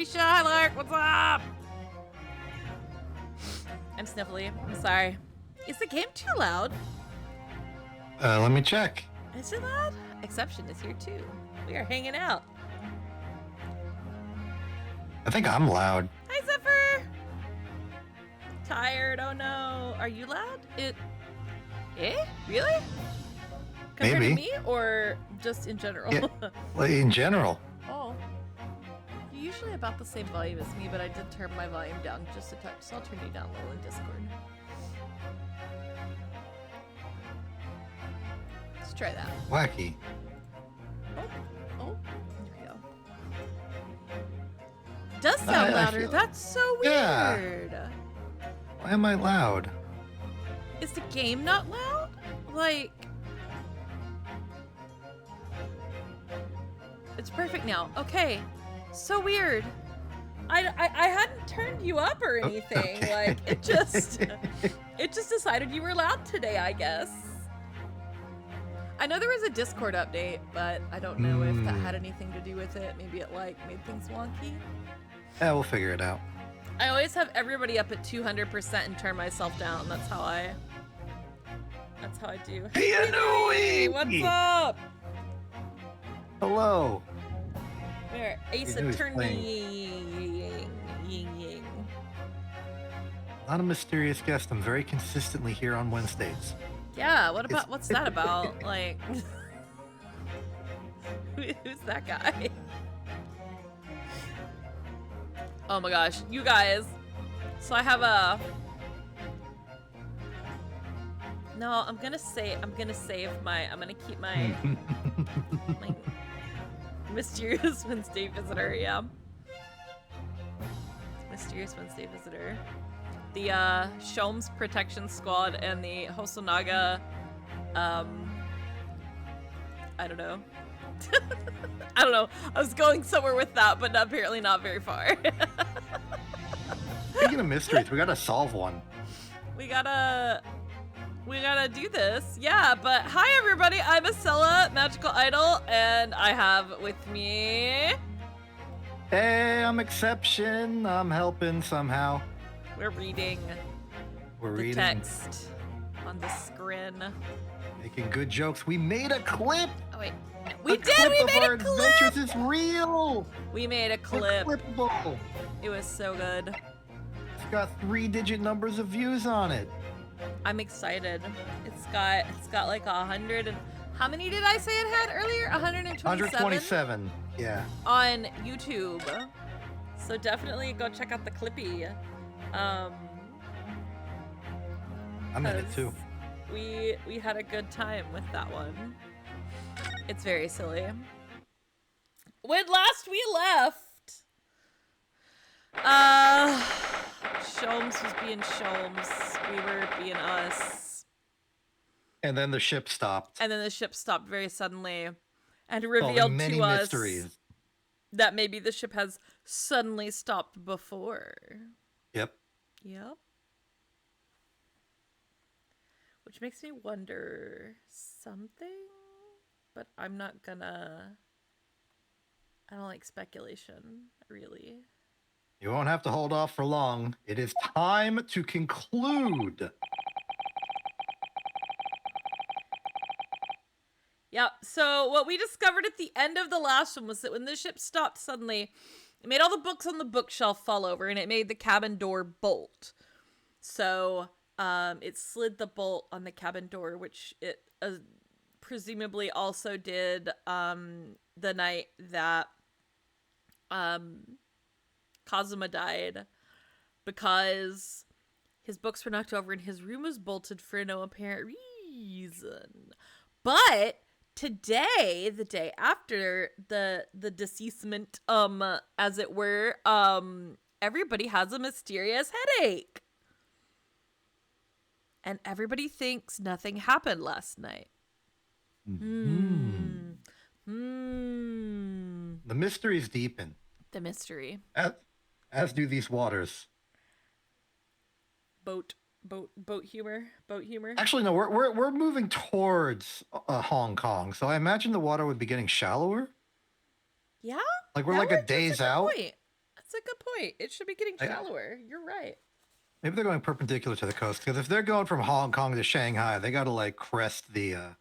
Alicia. Hi, Lark. What's up? I'm sniffly. I'm sorry. Is the game too loud? Let me check. Is it loud? Exception is here too. We are hanging out. I think I'm loud. Hi, Zephyr. Tired. Oh no. Are you loud? Really? Compared Maybe. to me or just in general? Yeah. Well, in general. Oh. You're usually about the same volume as me, but I did turn my volume down just a touch, so I'll turn you down a little in Discord. Let's try that. Wacky. Oh. There we go. Does sound louder. That's so weird. Yeah. Why am I loud? Is the game not loud? Like... It's perfect now. Okay. So weird. I hadn't turned you up or anything. Okay. Like it just decided you were loud today, I guess. I know there was a Discord update, but I don't know if that had anything to do with it. Maybe it like made things wonky. Yeah, we'll figure it out. I always have everybody up at 200% and turn myself down. That's how I do. Hey, what's up? Hello. Where? Ace Yanui's Attorney. Ying. A lot of mysterious guests. I'm very consistently here on Wednesdays. Yeah, what's that about? Like, who's that guy? Oh my gosh, you guys. So I have a... No, I'm gonna keep my my Mysterious Wednesday Visitor, yeah. Mysterious Wednesday Visitor. The Shomes Protection Squad and the Hosonaga, I don't know. I don't know. I was going somewhere with that, but apparently not very far. Speaking of mysteries, we gotta solve one. We gotta do this. Yeah, but hi everybody, I'm Ascella, Magical Idol, and I have with me... Hey, I'm Exception. I'm helping somehow. We're reading the text on the screen. Making good jokes. We made a clip! Oh wait, We made a clip! Adventures is real! We made a clip. It's clippable. It was so good. It's got 3-digit numbers of views on it. I'm excited. It's got like 100 and how many did I say it had earlier? 127? 127, yeah. On YouTube. So definitely go check out the Clippy. I'm in it too. We had a good time with that one. It's very silly. When last we left, Shomes was being Shomes. We were being us. And then the ship stopped. And then the ship stopped very suddenly and revealed to us mysteries. That maybe the ship has suddenly stopped before. Yep. Which makes me wonder something, but I don't like speculation, really. You won't have to hold off for long. It is time to conclude. Yep, so what we discovered at the end of the last one was that when the ship stopped suddenly, it made all the books on the bookshelf fall over and it made the cabin door bolt. So it slid the bolt on the cabin door, which it presumably also did the night that Kazuma died, because his books were knocked over and his room was bolted for no apparent reason. But today, the day after the deceasement, as it were, everybody has a mysterious headache. And everybody thinks nothing happened last night. The mysteries deepen. The mystery. As do these waters. Boat humor. Actually, no. We're moving towards Hong Kong, so I imagine the water would be getting shallower. Yeah. Like we're like a days out. Point. That's a good point. It should be getting shallower. You're right. Maybe they're going perpendicular to the coast, because if they're going from Hong Kong to Shanghai, they got to like crest the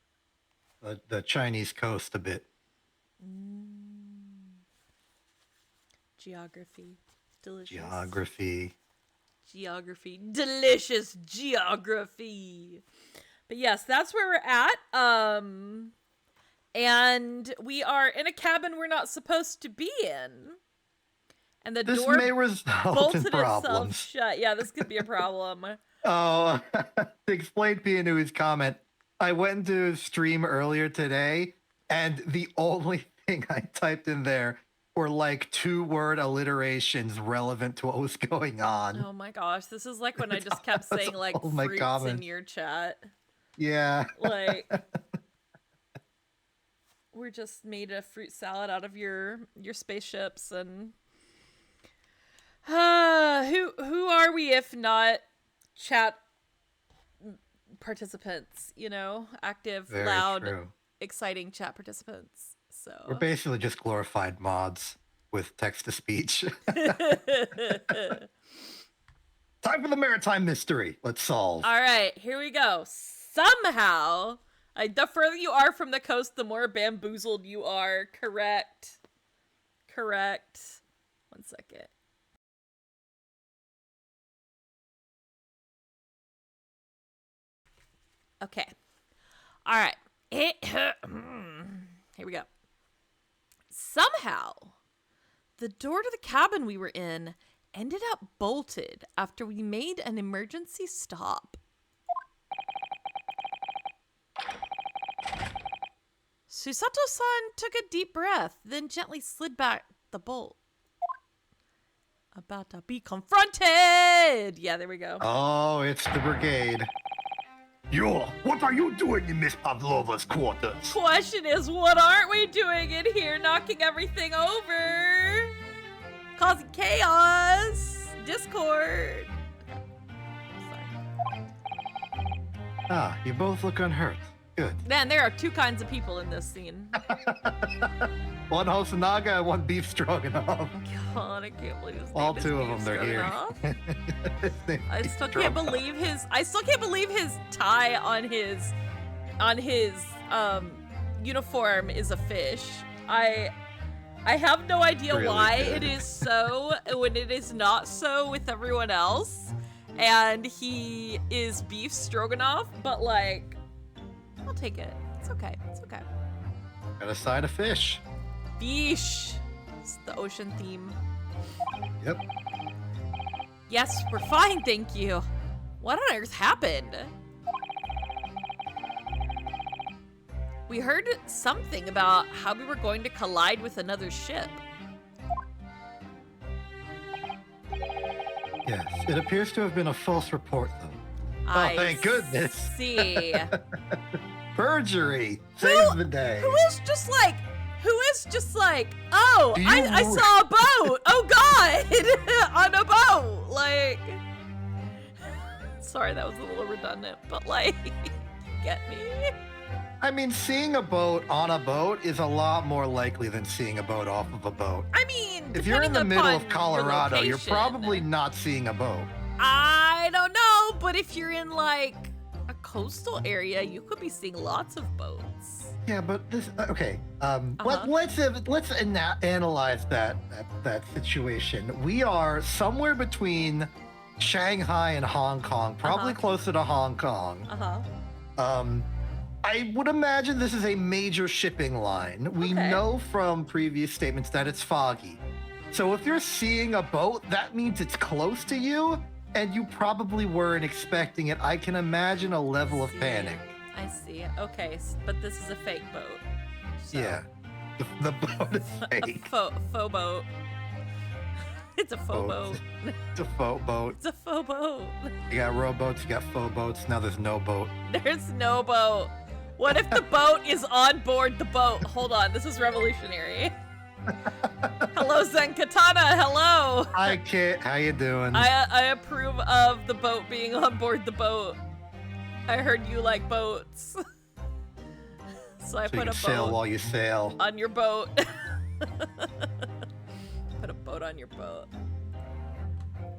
Chinese coast a bit. Geography. Delicious. Geography. Delicious geography. But yes, that's where we're at. And we are in a cabin we're not supposed to be in. And the door may result bolted in problems. itself shut. Yeah, this could be a problem. Oh, to explain Pianui's comment, I went into stream earlier today, and the only thing I typed in there were like 2-word alliterations relevant to what was going on. Oh my gosh, this is like when I just kept saying like fruits in your chat. Yeah. Like we're just made a fruit salad out of your spaceships, and who are we if not chat participants, you know, active, Very loud, true. exciting chat participants. So We're basically just glorified mods with text-to-speech. Time for the maritime mystery. Let's solve. all right, here we go. Somehow, the further you are from the coast, the more bamboozled you are. Correct. One second. Okay. All right. Here we go. Somehow, the door to the cabin we were in ended up bolted after we made an emergency stop. Susato-san took a deep breath, then gently slid back the bolt. About to be confronted! Yeah, there we go. Oh, it's the brigade. Yo, what are you doing in Miss Pavlova's quarters? Question is, what aren't we doing in here? Knocking everything over, causing chaos, discord. Sorry. Ah, you both look unhurt. Good. Man, there are two kinds of people in this scene. One Hosonaga and one Beef Stroganoff. God, I can't believe this. All name is two of Beef them, they're here. Stroganoff. I still can't believe his tie on his uniform is a fish. I have no idea Really why good. it is so when it is not so with everyone else, and he is Beef Stroganoff, but like, I'll take it. It's okay. Got a side of fish. Fish. It's the ocean theme. Yep. Yes, we're fine, thank you. What on earth happened? We heard something about how we were going to collide with another ship. Yes, it appears to have been a false report, though. I thank goodness. See. Perjury saves the day. Who is just like, oh, I saw a boat. Oh God, on a boat. Like, sorry, that was a little redundant, but like, get me? I mean, seeing a boat on a boat is a lot more likely than seeing a boat off of a boat. I mean, If you're in the depending middle upon of Colorado, your you're location. probably not seeing a boat. I don't know, but if you're in like a coastal area, you could be seeing lots of boats. Yeah, but this okay. Uh-huh. Let's analyze that situation. We are somewhere between Shanghai and Hong Kong, probably Uh-huh. closer to Hong Kong. I would imagine this is a major shipping line. We Okay. know from previous statements that it's foggy. So if you're seeing a boat, that means it's close to you, and you probably weren't expecting it. I can imagine a level of panic. I see. Okay, but this is a fake boat. So. Yeah. The boat is fake. Faux boat. It's a faux boat. It's a faux boat. It's a faux boat. You got rowboats, you got faux boats, now there's no boat. There's no boat. What if the boat is on board the boat? Hold on, this is revolutionary. Hello, Zen Katana. Hello. Hi, Kit. How you doing? I approve of the boat being on board the boat. I heard you like boats. So I so you put can a sail boat while you sail. on your boat. Put a boat on your boat.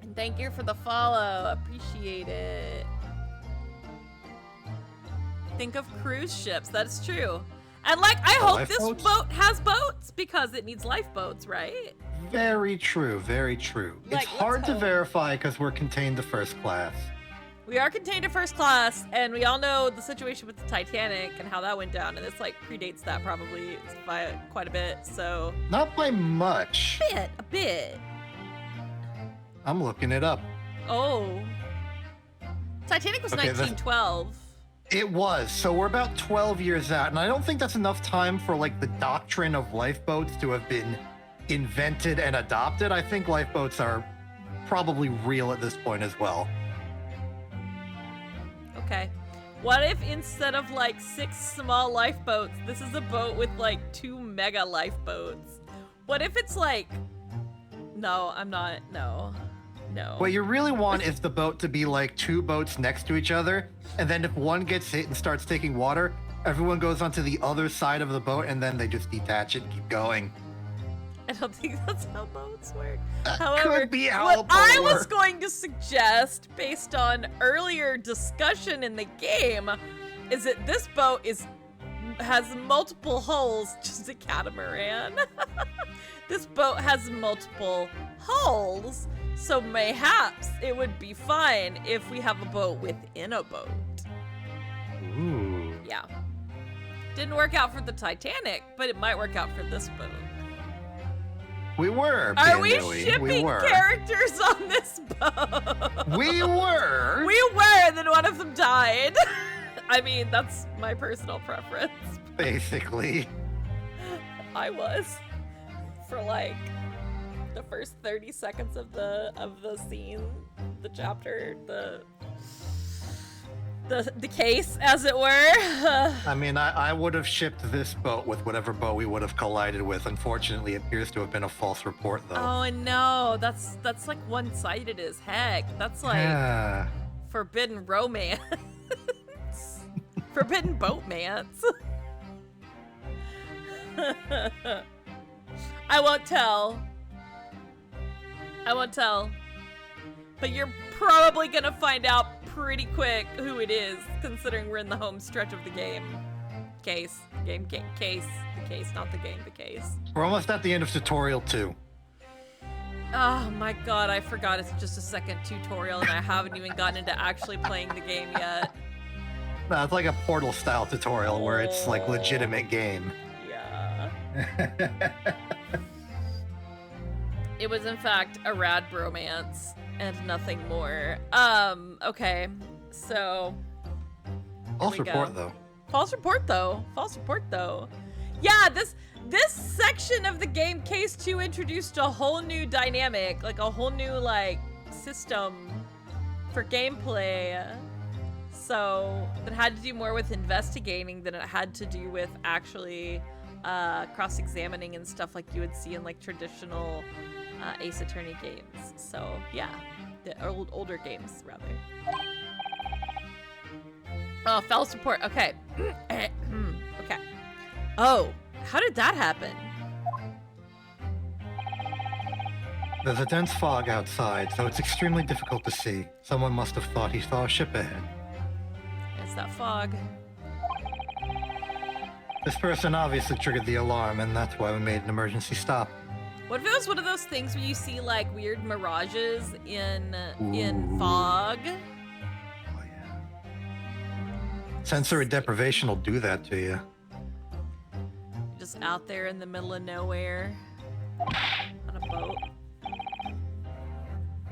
And thank you for the follow. Appreciate it. Think of cruise ships. That's true. And like, I hope this boat has boats because it needs lifeboats, right? Very true, very true. Like, It's hard let's to hope. verify because we're contained to first class. We are contained to first class, and we all know the situation with the Titanic and how that went down, and this like predates that probably by quite a bit. So Not by much. a bit. I'm looking it up. Oh, Titanic was Okay, 1912. It was. So we're about 12 years out, and I don't think that's enough time for like the doctrine of lifeboats to have been invented and adopted. I think lifeboats are probably real at this point as well. Okay. What if instead of like 6 small lifeboats, this is a boat with like 2 mega lifeboats? What if it's like, no, I'm not, no. What you really want is the boat to be like 2 boats next to each other, and then if one gets hit and starts taking water, everyone goes onto the other side of the boat, and then they just detach it and keep going. I don't think that's how boats work. That However, could be how what a boat I was works. going to suggest, based on earlier discussion in the game, is that this boat has multiple hulls, just a catamaran. This boat has multiple hulls, so mayhaps it would be fine if we have a boat within a boat. Ooh. Yeah. Didn't work out for the Titanic, but it might work out for this boat. We were. Are we Pianui. shipping We were. characters on this boat? We were. We were, and then one of them died. I mean, that's my personal preference. Basically. I was for like the first 30 seconds of the scene, the chapter, the case, as it were. I mean, I would have shipped this boat with whatever boat we would have collided with. Unfortunately, it appears to have been a false report, though. Oh no, that's like one-sided as heck. That's like Yeah. forbidden romance. Forbidden boatmance. I won't tell. But you're probably gonna find out pretty quick who it is, considering we're in the home stretch of the game. Case. The case, not the game, the case. We're almost at the end of tutorial 2. Oh my god, I forgot it's just a second tutorial and I haven't even gotten into actually playing the game yet. No, it's like a Portal-style tutorial where it's like legitimate game. Yeah. It was in fact a rad bromance and nothing more. Okay. So False we go. report, though. False report though. Yeah, this section of the game, Case 2, introduced a whole new dynamic, like a whole new like system for gameplay. So that had to do more with investigating than it had to do with actually cross-examining and stuff like you would see in like traditional Ace Attorney games. So yeah, the older games rather. Oh, false report. Okay. Okay. Oh, how did that happen? There's a dense fog outside, so it's extremely difficult to see. Someone must have thought he saw a ship ahead. It's that fog. This person obviously triggered the alarm, and that's why we made an emergency stop. What if it was one of those things where you see like weird mirages in Ooh. fog? Oh, yeah. Sensory deprivation will do that to you. Just out there in the middle of nowhere on a boat.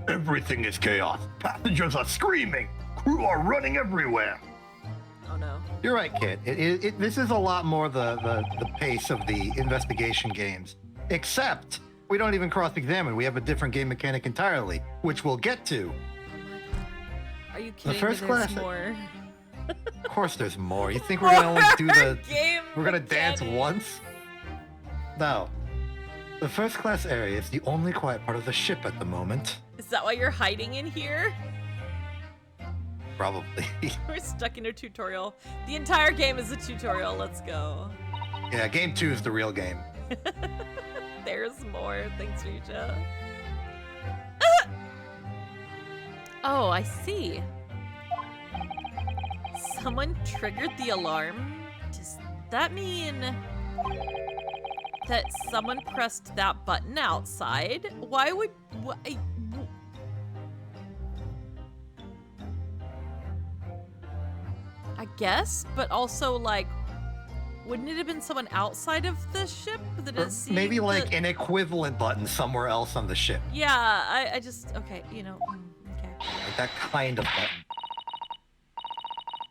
Everything is chaos. Passengers are screaming. Crew are running everywhere. Oh no. You're right, Kit. This is a lot more the pace of the investigation games. Except, we don't even cross-examine. We have a different game mechanic entirely, which we'll get to. Oh my god. Are you kidding first me? There's class- more. Of course there's more. You think we're gonna only do the... Game We're gonna dance mechanic. once? No. The first class area is the only quiet part of the ship at the moment. Is that why you're hiding in here? Probably. We're stuck in a tutorial. The entire game is a tutorial. Let's go. Yeah, game 2 is the real game. There's more. Thanks, Risha. Oh, I see. Someone triggered the alarm? Does that mean that someone pressed that button outside? Why would... I guess, but also, like, wouldn't it have been someone outside of the ship that Or is maybe like an equivalent button somewhere else on the ship. Yeah, I just... Okay, you know, okay. Like that kind of button.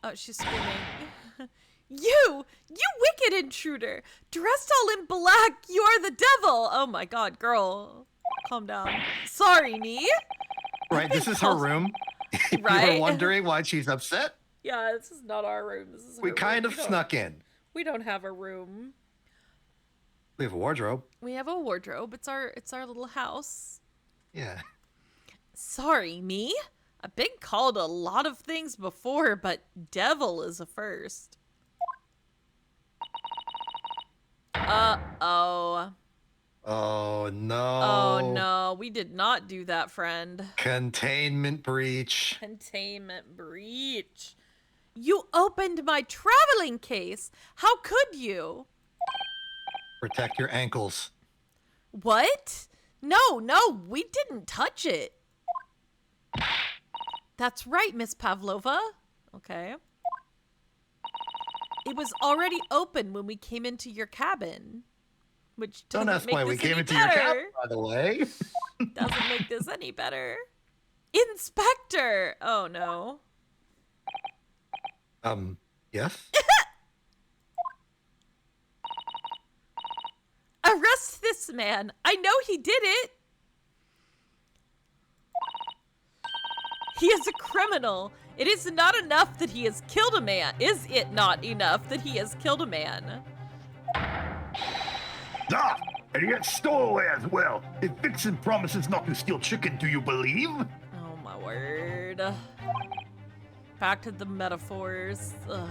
Oh, she's screaming. You wicked intruder! Dressed all in black, you're the devil! Oh my god, girl. Calm down. Sorry, me. Right, this is her room. If you Right? were wondering why she's upset, Yeah, this is not our room. This is her we room. kind of snuck in. We don't have a room. We have a wardrobe. We have a wardrobe. It's our little house. Yeah. Sorry, me? I've been called a lot of things before, but devil is a first. Uh-oh. Oh, no. Oh, no. We did not do that, friend. Containment breach. Containment breach. You opened my traveling case. How could you? Protect your ankles. What? No, we didn't touch it. That's right, Miss Pavlova. Okay. It was already open when we came into your cabin. Which doesn't Don't ask make why we this came any into your cabin, better. by the way. Doesn't make this any better. Inspector! Oh, no. Yes? Arrest this man. I know he did it. He is a criminal. It is not enough that he has killed a man. Is it not enough that he has killed a man? Ah, and he got stowaway as well. If Vixen promises not to steal chicken, do you believe? Oh, my word. Back to the metaphors. Ugh.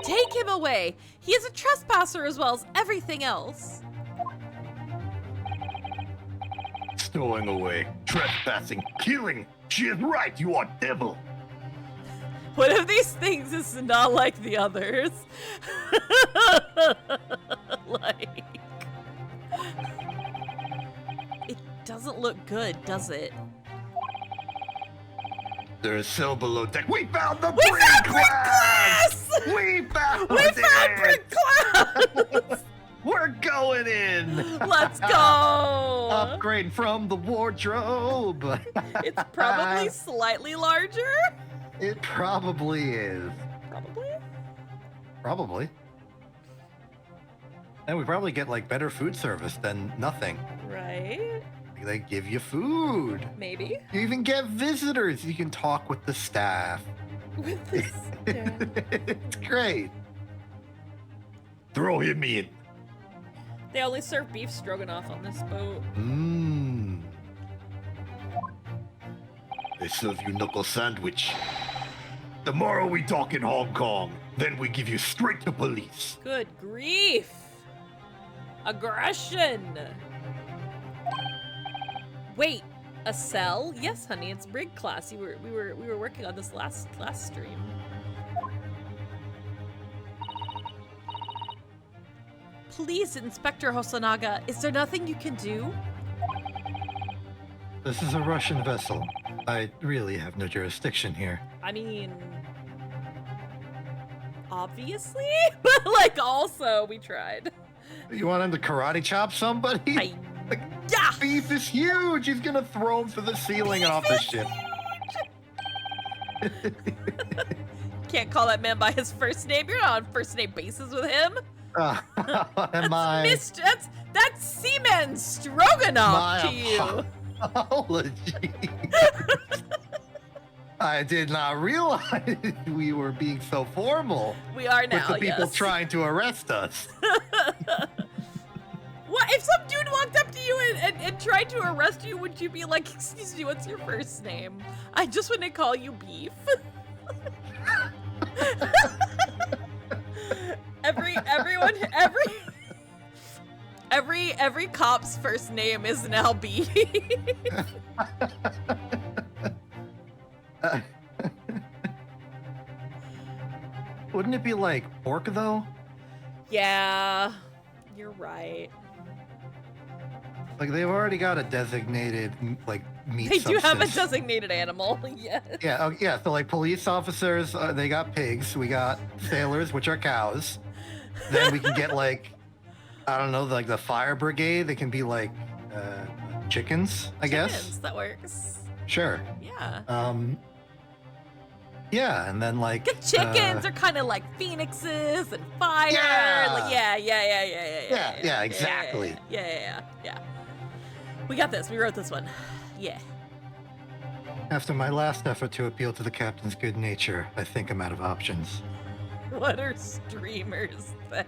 Take him away. He is a trespasser as well as everything else. Stowing away, trespassing, killing. She is right, you are devil. One of these things is not like the others. Like... It doesn't look good, does it? There is cell below deck. We found the We brick found brick class! class! We found We it! found brick class! We're going in! Let's go! Upgrade from the wardrobe. It's probably slightly larger. It probably is. Probably. Probably. And we probably get like better food service than nothing. Right? They give you food. Maybe. You even get visitors. You can talk with the staff. With this. It's great. Throw him in. They only serve beef stroganoff on this boat. Mmm. They serve you knuckle sandwich. Tomorrow we talk in Hong Kong. Then we give you straight to police. Good grief. Aggression. Wait, a cell? Yes, honey, it's brig class. We were working on this last stream. Please, Inspector Hosonaga, is there nothing you can do? This is a Russian vessel. I really have no jurisdiction here. I mean, obviously, but like also we tried. You want him to karate chop somebody? Yeah. Beef is huge. He's gonna throw him through the ceiling and off the ship. Can't call that man by his first name. You're not on first name basis with him. Am I? That's Seaman Stroganoff My to you. apologies. I did not realize we were being so formal. We are now, with the people yes. trying to arrest us. What if some dude walked up to you and tried to arrest you? Would you be like, "Excuse me, what's your first name? I just want to call you Beef." Every cop's first name is now B. Wouldn't it be like pork though? Yeah, you're right. Like they've already got a designated like meat. They do have a substance. designated animal. Yes. Yeah, yeah. So like police officers, they got pigs. We got sailors, which are cows. Then we can get like, I don't know, like the fire brigade. They can be like chickens, I guess. Chickens, that works. Sure. Yeah. Yeah, and then like Good chickens are kind of like phoenixes and fire. Yeah. Like, yeah, exactly. Yeah. We got this. We wrote this one. Yeah. After my last effort to appeal to the captain's good nature, I think I'm out of options. What are streamers then?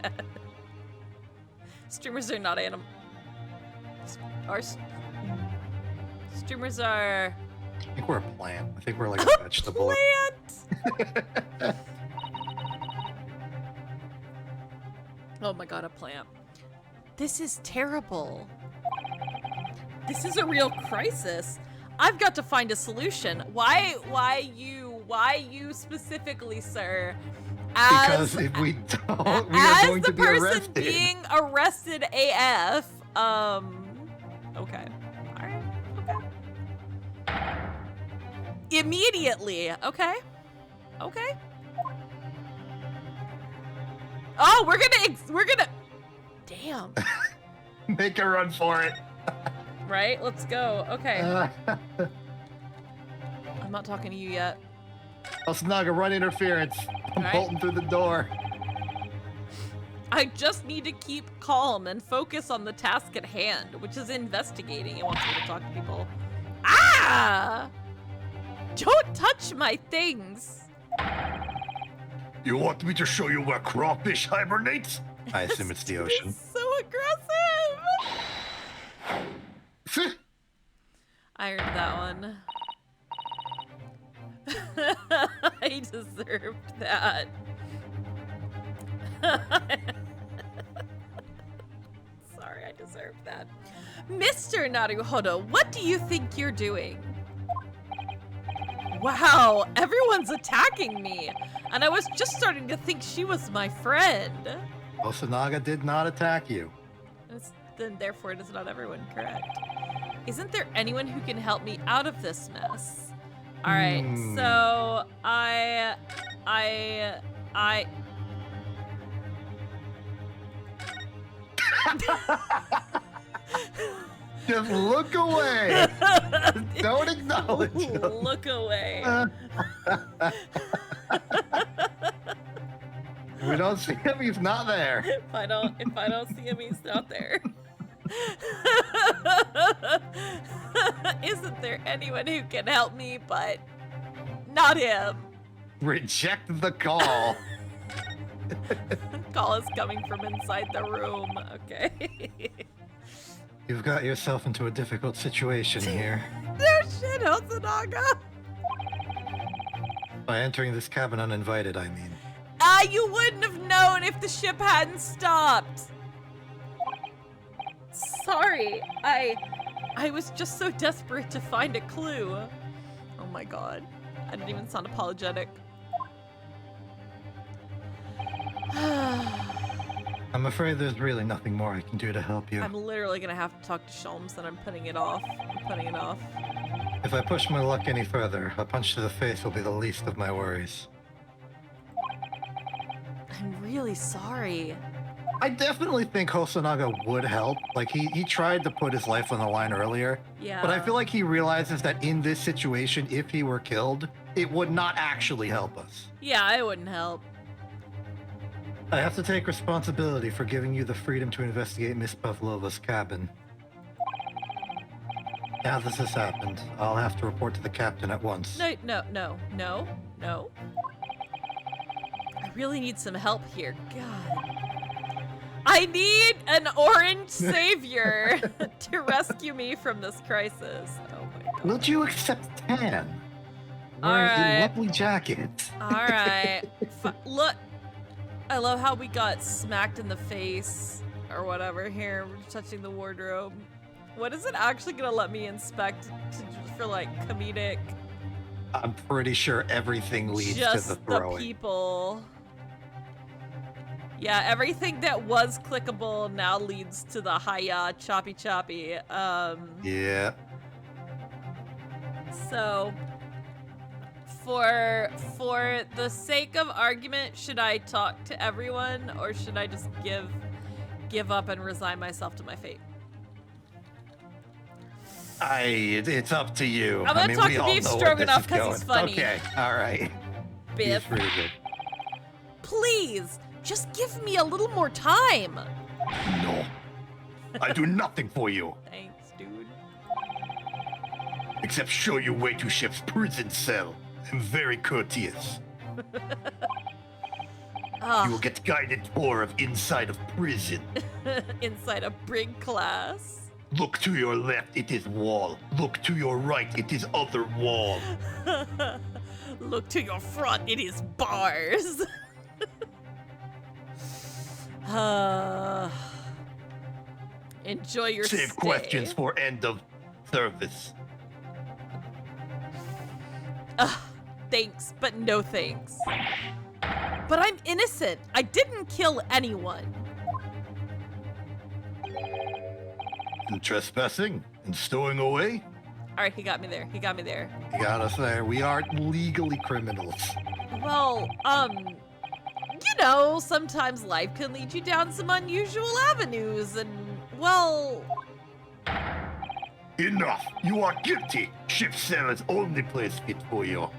Streamers are not animal. Streamers are. I think we're a plant. I think we're like a vegetable. Plant. Oh my god, a plant. This is terrible. This is a real crisis. I've got to find a solution. Why you specifically, sir? Because if we don't, we are going to be As the person arrested. being arrested AF, okay. Alright, okay. Immediately, okay. Okay. Oh, we're gonna, damn. Make a run for it. Right, let's go, okay. I'm not talking to you yet. Osnaga, run interference. I'm Right. bolting through the door. I just need to keep calm and focus on the task at hand, which is investigating. It wants me to talk to people. Ah! Don't touch my things. You want me to show you where crawfish hibernates? I assume it's the This ocean. is so aggressive. I earned that one. I deserved that. Sorry, I deserved that. Mr. Naruhodo, what do you think you're doing? Wow, everyone's attacking me. And I was just starting to think she was my friend. Osnaga did not attack you. Then therefore it is not everyone, correct? Isn't there anyone who can help me out of this mess? All right, so I Just look away. Don't acknowledge him. look away. We don't see him. He's not there. If I don't see him, he's not there. Isn't there anyone who can help me, but not him? Reject the call. Call is coming from inside the room. Okay. You've got yourself into a difficult situation here. No shit, Hosonaga. By entering this cabin uninvited, I mean. You wouldn't have known if the ship hadn't stopped. Sorry, I was just so desperate to find a clue. Oh my god. I didn't even sound apologetic. I'm afraid there's really nothing more I can do to help you. I'm literally gonna have to talk to Sholmes and I'm putting it off. I'm putting it off. If I push my luck any further, a punch to the face will be the least of my worries. I'm really sorry. I definitely think Hosonaga would help. Like, he tried to put his life on the line earlier. Yeah. But I feel like he realizes that in this situation, if he were killed, it would not actually help us. Yeah, it wouldn't help. I have to take responsibility for giving you the freedom to investigate Miss Pavlova's cabin. Now this has happened, I'll have to report to the captain at once. No. I really need some help here. God. I need an orange savior to rescue me from this crisis. Oh my god. Will you accept tan? All Wearing right. a lovely jacket. Alright. Look. I love how we got smacked in the face or whatever. Here, we're touching the wardrobe. What is it actually gonna let me inspect for like comedic? I'm pretty sure everything leads Just to the throwing. people. Yeah, everything that was clickable now leads to the hiya choppy. Yeah. So, for the sake of argument, should I talk to everyone or should I just give up and resign myself to my fate? It's up to you. I'm gonna talk to Beef Stroganoff because he's funny. Okay, all right. Biff, He's really good. please, just give me a little more time. No. I do nothing for you, Thanks, dude. except show your way to ship's prison cell. I'm very courteous. You will get guided tour of inside of prison. Inside a brig class. Look to your left, it is wall. Look to your right, it is other wall. Look to your front, it is bars. Enjoy your Save stay. questions for end of service. Thanks, but no thanks. But I'm innocent. I didn't kill anyone. And trespassing and stowing away? All right, he got me there. He got me there. You got us there. We aren't legally criminals. Well, you know, sometimes life can lead you down some unusual avenues, and, well... Enough! You are guilty! Ship cell is only place fit for you.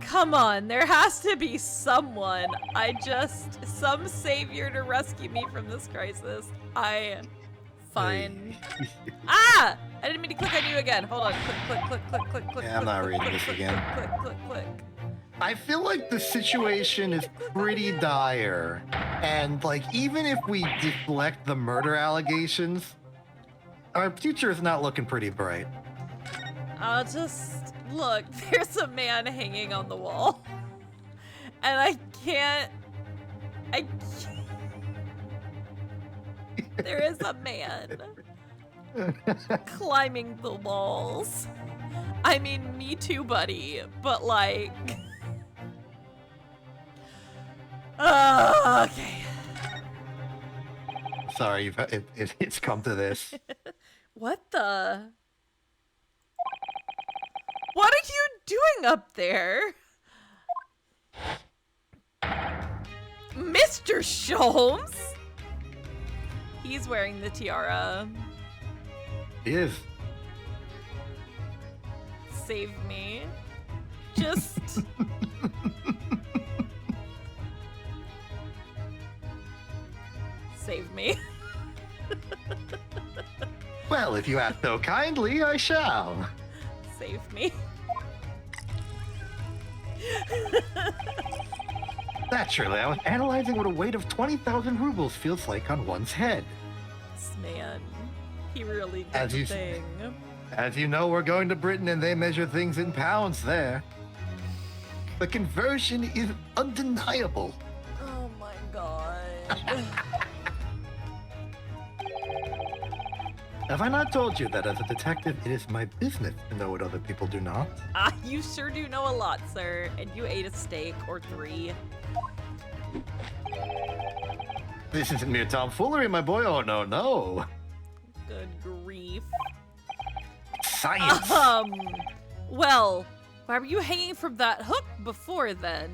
Come on, there has to be someone. Some savior to rescue me from this crisis. Fine. Ah! I didn't mean to click on you again. Hold on. Click. Yeah, I'm not reading this again. Click. I feel like the situation is pretty dire. And, like, even if we deflect the murder allegations, our future is not looking pretty bright. I'll just... Look, there's a man hanging on the wall. And I can't... There is a man climbing the walls. I mean, me too, buddy. But like... okay. Sorry, it's come to this. What the... What are you doing up there? Mr. Sholmes? He's wearing the tiara. He is. Save me. Just... Save me. Well, if you ask so kindly, I shall. Save me. Naturally, I was analyzing what a weight of 20,000 rubles feels like on one's head. This man, he really did As the you- thing. As you know, we're going to Britain and they measure things in pounds there. The conversion is undeniable. Oh my god. Have I not told you that as a detective, it is my business to know what other people do not? You sure do know a lot, sir. And you ate a steak or 3. This isn't mere tomfoolery, my boy. Oh, no. Good grief. Science. Well, why were you hanging from that hook before then?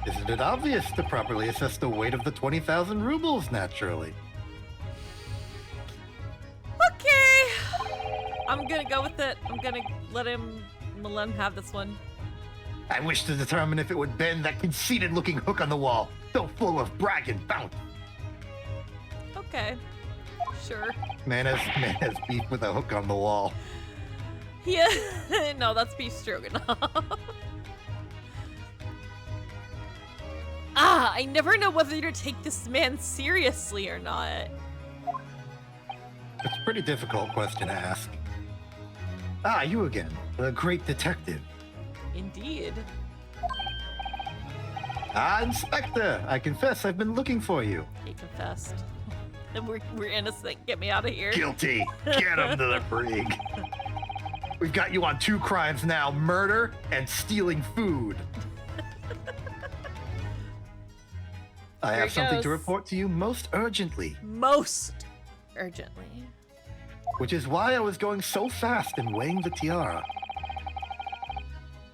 Isn't it obvious to properly assess the weight of the 20,000 rubles, naturally? Okay. I'm gonna go with it. I'm gonna let him have this one. I wish to determine if it would bend that conceited-looking hook on the wall, so full of brag and bounce. Okay. Sure. Man has beef with a hook on the wall. Yeah. No, that's beef stroganoff. I never know whether to take this man seriously or not. It's a pretty difficult question to ask. You again, the great detective. Indeed. Ah, Inspector, I confess I've been looking for you. He confessed. And we're innocent. Get me out of here. Guilty. Get him to the brig. We've got you on 2 crimes now, murder and stealing food. I Here have it something to goes. report to you most urgently, Most urgently. which is why I was going so fast in weighing the tiara.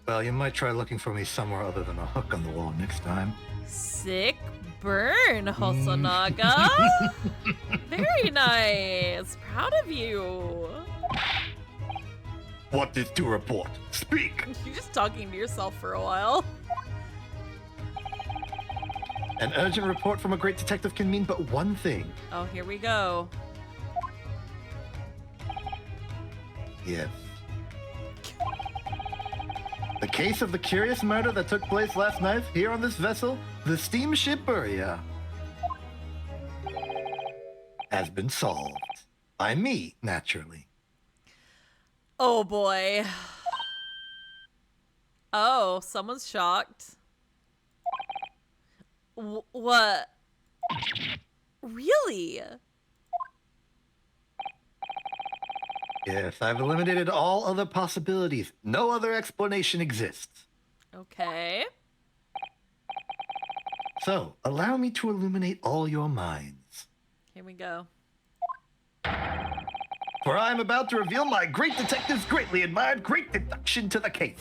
Well, you might try looking for me somewhere other than a hook on the wall next time. Sick burn, Hosonaga. Very nice. Proud of you. What is to report? Speak. You're just talking to yourself for a while. An urgent report from a great detective can mean but one thing. Oh, here we go. Yes. The case of the curious murder that took place last night here on this vessel, the steamship Buria, has been solved. By me, naturally. Oh boy. Oh, someone's shocked. What? Really? Yes, I've eliminated all other possibilities. No other explanation exists. Okay. So, allow me to illuminate all your minds. Here we go. For I am about to reveal my great detective's greatly admired great deduction to the case.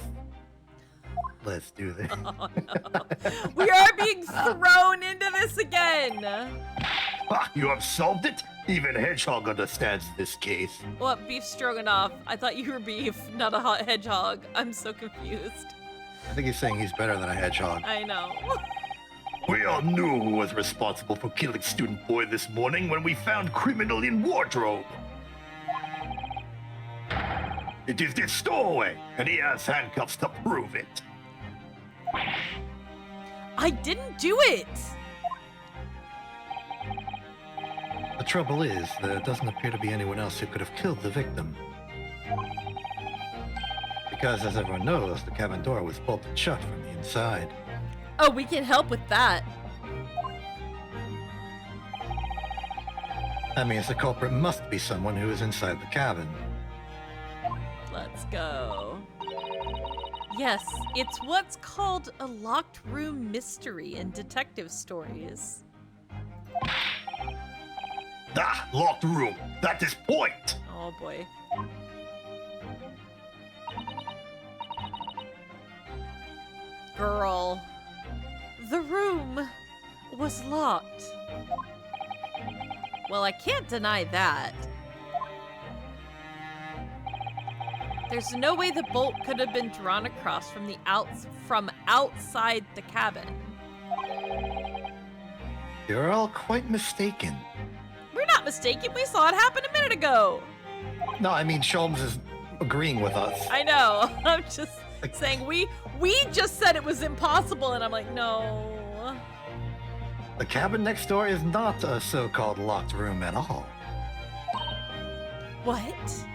Let's do this. Oh no. We are being thrown into this again. Ah, you have solved it? Even Hedgehog understands this case. What, beef stroganoff? I thought you were beef, not a hot hedgehog. I'm so confused. I think he's saying he's better than a hedgehog. I know. We all knew who was responsible for killing Student Boy this morning when we found criminal in wardrobe. It is this stowaway, and he has handcuffs to prove it. I didn't do it. The trouble is, there doesn't appear to be anyone else who could have killed the victim. Because, as everyone knows, the cabin door was bolted shut from the inside. Oh, we can help with that. That means the culprit must be someone who is inside the cabin. Let's go. Yes, it's what's called a locked room mystery in detective stories. Ah, locked room. That is point. Oh boy. Girl. The room was locked. Well, I can't deny that. There's no way the bolt could have been drawn across from outside the cabin. You're all quite mistaken. We're not mistaken. We saw it happen a minute ago. No, I mean, Sholmes is agreeing with us. I know. I'm just saying we just said it was impossible, and I'm like, no. The cabin next door is not a so-called locked room at all. What?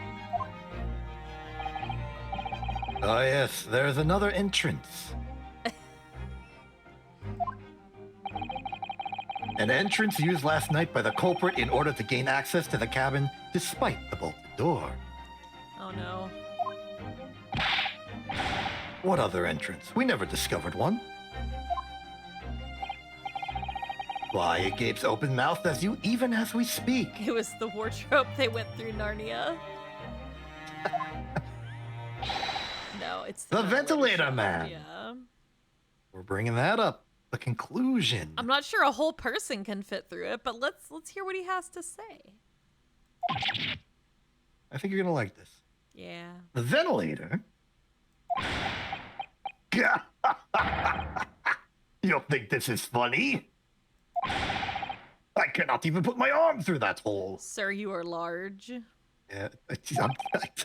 Oh yes, there's another entrance. An entrance used last night by the culprit in order to gain access to the cabin despite the bolted door. Oh no. What other entrance? We never discovered one. Why, it gapes open-mouthed as you even as we speak. It was the wardrobe they went through Narnia. No, it's The not ventilator wardrobe, man. Yeah. We're bringing that up. The conclusion. I'm not sure a whole person can fit through it, but let's hear what he has to say. I think you're gonna like this. Yeah. The ventilator. You think this is funny? I cannot even put my arm through that hole. Sir, you are large. Yeah,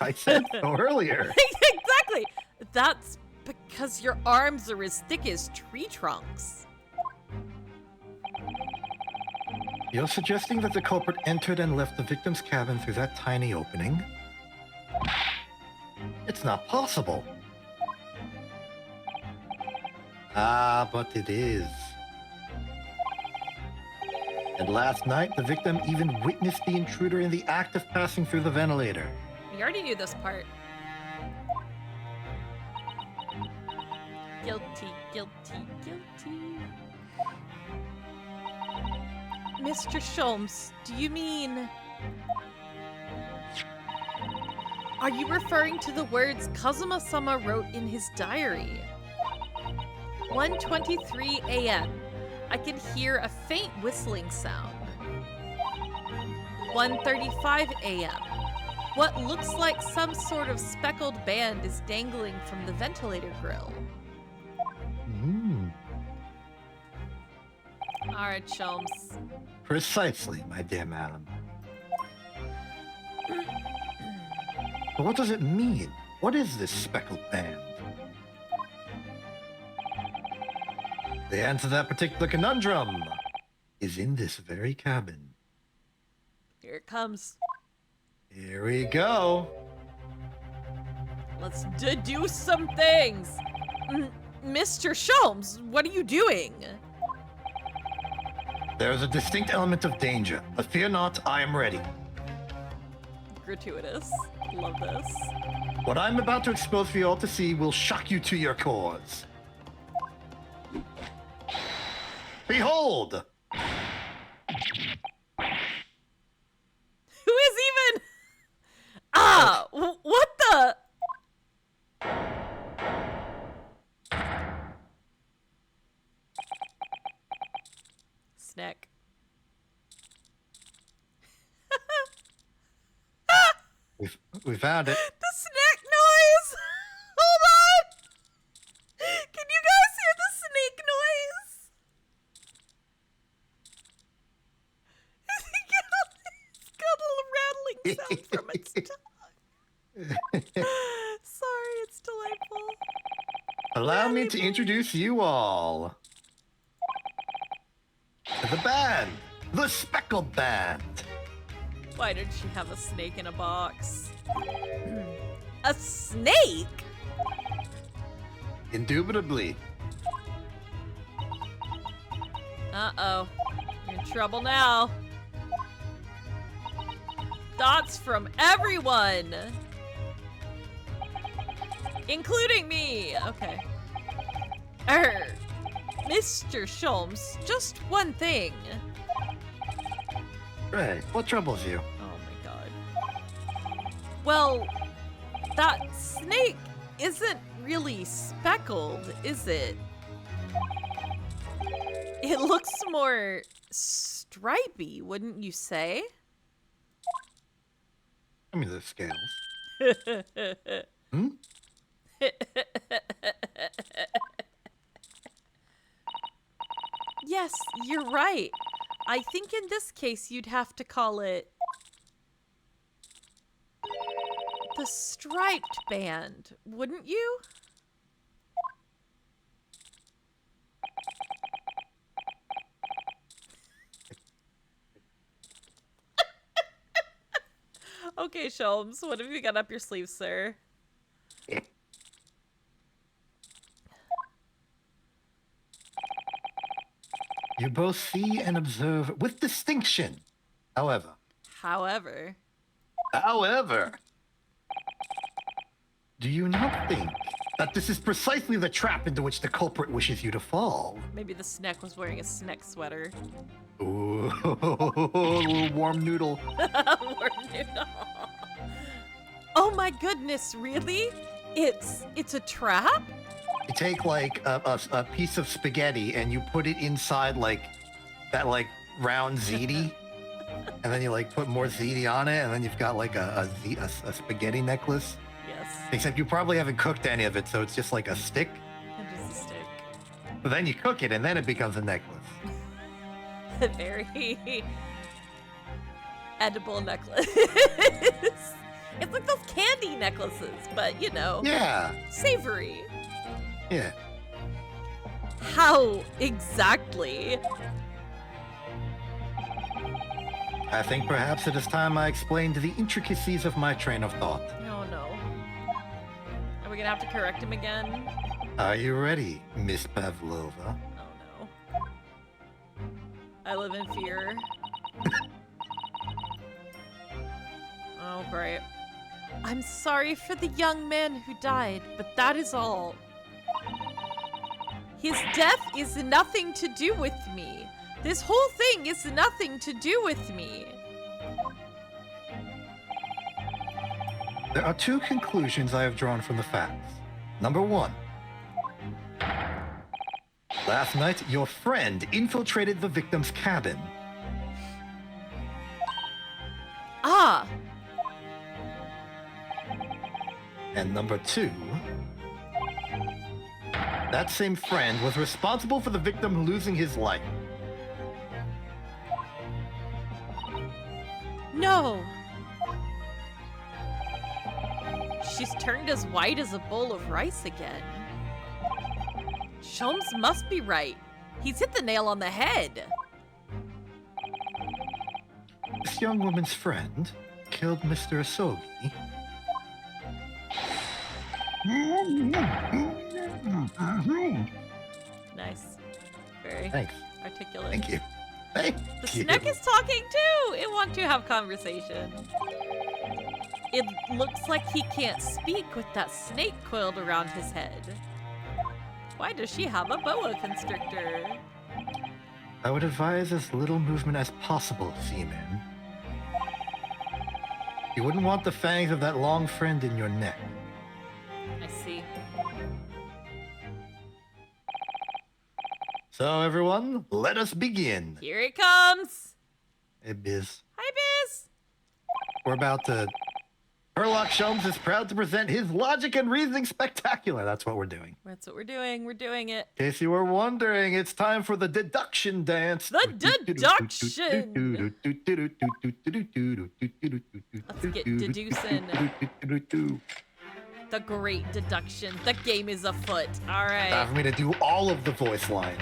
I said so earlier. Exactly. That's because your arms are as thick as tree trunks. You're suggesting that the culprit entered and left the victim's cabin through that tiny opening? It's not possible. Ah, but it is. And last night, the victim even witnessed the intruder in the act of passing through the ventilator. We already knew this part. Guilty, guilty, guilty. Mr. Sholmes, do you mean... Are you referring to the words Kazuma-sama wrote in his diary? 1:23 a.m. I can hear a faint whistling sound. 1:35 a.m. What looks like some sort of speckled band is dangling from the ventilator grill. All right, Sholmes. Precisely, my dear madam. But what does it mean? What is this speckled band? The answer to that particular conundrum is in this very cabin. Here it comes. Here we go. Let's deduce some things. Mr. Sholmes, what are you doing? There is a distinct element of danger, but fear not, I am ready. Gratuitous. Love this. What I'm about to expose for you all to see will shock you to your cores. Behold! Who is even... Ah! What the... Snack. We found it. The snack noise! Hold on! Can you guys hear the snake noise? It's got a rattling sound from its tongue. Sorry, it's delightful. Allow me to introduce you all to the band, the Speckled Band. Why did she have a snake in a box? A snake? Indubitably. Uh-oh. You're in trouble now. Dots from everyone! Including me! Okay. Mr. Sholmes, just one thing. Right, what troubles you? Oh my god. Well, that snake isn't really speckled, is it? It looks more stripy, wouldn't you say? I mean, the scales. Yes, you're right. I think in this case you'd have to call it the striped band, wouldn't you? Okay, Sholmes, what have you got up your sleeve, sir? You both see and observe with distinction. However, do you not think that this is precisely the trap into which the culprit wishes you to fall? Maybe the snack was wearing a snack sweater. Ooh, little warm noodle. Warm noodle. Oh my goodness, really? It's a trap? You take like a piece of spaghetti and you put it inside like that like round ziti, and then you like put more ziti on it, and then you've got like a spaghetti necklace. Yes. Except you probably haven't cooked any of it, so it's just like a stick. It is a stick. But then you cook it, and then it becomes a necklace. A very edible necklace. It's like those candy necklaces, but you know. Yeah. Savory. Yeah. How exactly? I think perhaps it is time I explained the intricacies of my train of thought. Oh no. Are we gonna have to correct him again? Are you ready, Miss Pavlova? Oh no. I live in fear. Oh, great. I'm sorry for the young man who died, but that is all. His death is nothing to do with me. This whole thing is nothing to do with me. There are two conclusions I have drawn from the facts. Number one. Last night, your friend infiltrated the victim's cabin. Ah! And number two, that same friend was responsible for the victim losing his life. No! She's turned as white as a bowl of rice again. Sholmes must be right. He's hit the nail on the head. This young woman's friend killed Mr. Asogi. Nice. Very Thanks. articulate. Thank you. Thank The you. snake is talking too! It wants to have conversation. It looks like he can't speak with that snake coiled around his head. Why does she have a boa constrictor? I would advise as little movement as possible, Seaman. You wouldn't want the fangs of that long friend in your neck. I see. So, everyone, let us begin. Here it comes! Hey, Biz. Hi, Biz! We're about to... Sherlock Sholmes is proud to present his logic and reasoning spectacular. That's what we're doing. That's what we're doing. We're doing it. In case you were wondering, it's time for the deduction dance. The deduction! Let's get deducing. The great deduction. The game is afoot. All Time right. for me to do all of the voice lines.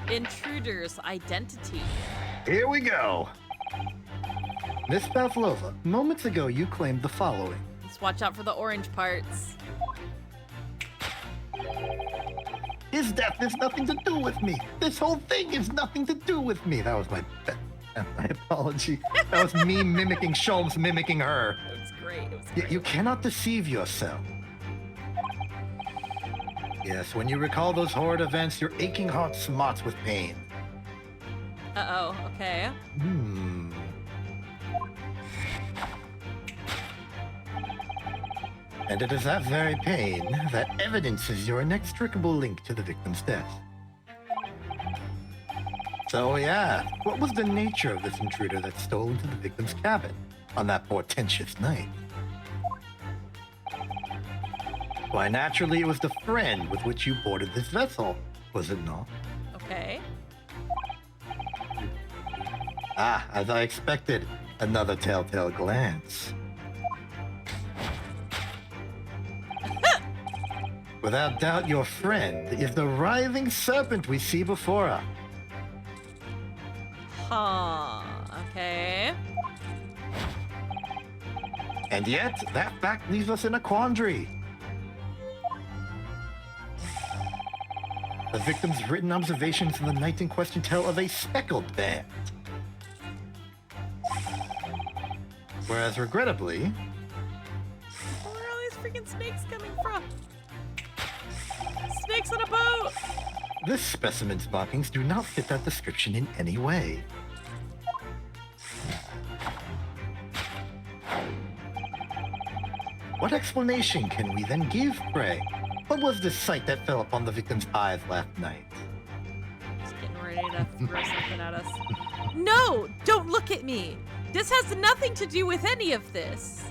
Intruder's identity. Here we go. Miss Pavlova, moments ago you claimed the following. Let's watch out for the orange parts. His death has nothing to do with me. This whole thing is nothing to do with me. That was my apology. That was me mimicking Sholmes mimicking her. It was great. It was Yet great. you cannot deceive yourself. Yes, when you recall those horrid events, your aching heart smarts with pain. Uh-oh. Okay. And it is that very pain that evidences your inextricable link to the victim's death. So yeah, what was the nature of this intruder that stole into the victim's cabin on that portentous night? Why, naturally, it was the friend with which you boarded this vessel, was it not? Okay. Ah, as I expected, another telltale glance. Without doubt, your friend is the writhing serpent we see before us. Huh. Okay. And yet, that fact leaves us in a quandary. The victim's written observations in the night in question tell of a speckled band. Whereas, regrettably, Where are all these freaking snakes coming from? Snakes on a boat! this specimen's markings do not fit that description in any way. What explanation can we then give, pray? What was the sight that fell upon the victim's eyes last night? Just getting ready to throw something at us. No! Don't look at me! This has nothing to do with any of this!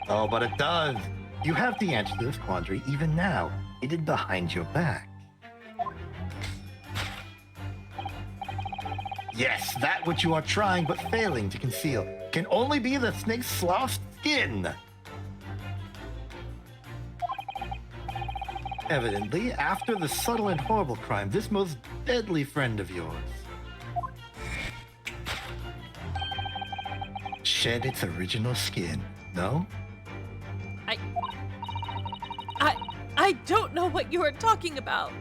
Oh, but it does. You have the answer to this quandary even now, hidden behind your back. Yes, that which you are trying but failing to conceal can only be the snake's sloughed skin. Evidently, after the subtle and horrible crime, this most deadly friend of yours shed its original skin, no? I don't know what you are talking about.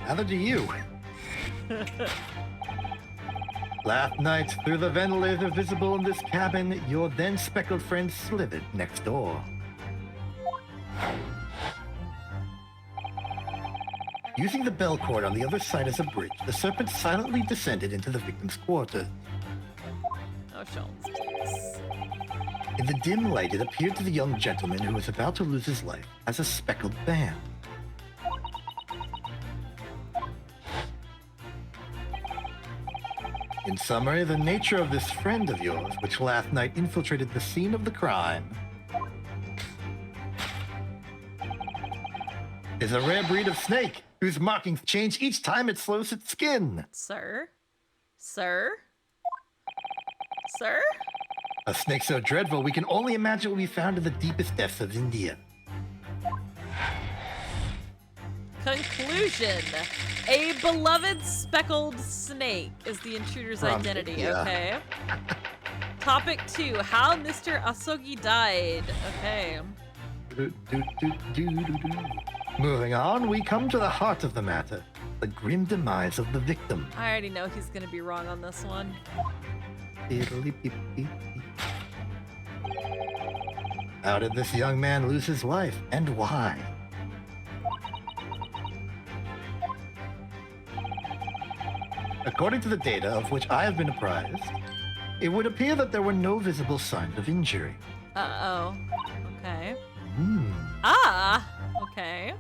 Neither do you. Last night, through the ventilator visible in this cabin, your then speckled friend slithered next door. Using the bell cord on the other side as a bridge, the serpent silently descended into the victim's quarters. Oh, Sholmes, please. In the dim light, it appeared to the young gentleman who was about to lose his life as a speckled band. In summary, the nature of this friend of yours, which last night infiltrated the scene of the crime, is a rare breed of snake whose markings change each time it slows its skin. Sir? Sir? Sir? A snake so dreadful we can only imagine what we found in the deepest depths of India. Conclusion. A beloved speckled snake is the intruder's identity, yeah. okay? Topic 2, how Mr. Asogi died. Okay. Moving on, we come to the heart of the matter, the grim demise of the victim. I already know he's gonna be wrong on this one. How did this young man lose his life, and why? According to the data of which I have been apprised, it would appear that there were no visible signs of injury. Uh-oh. Okay. Hmm. Ah! Okay.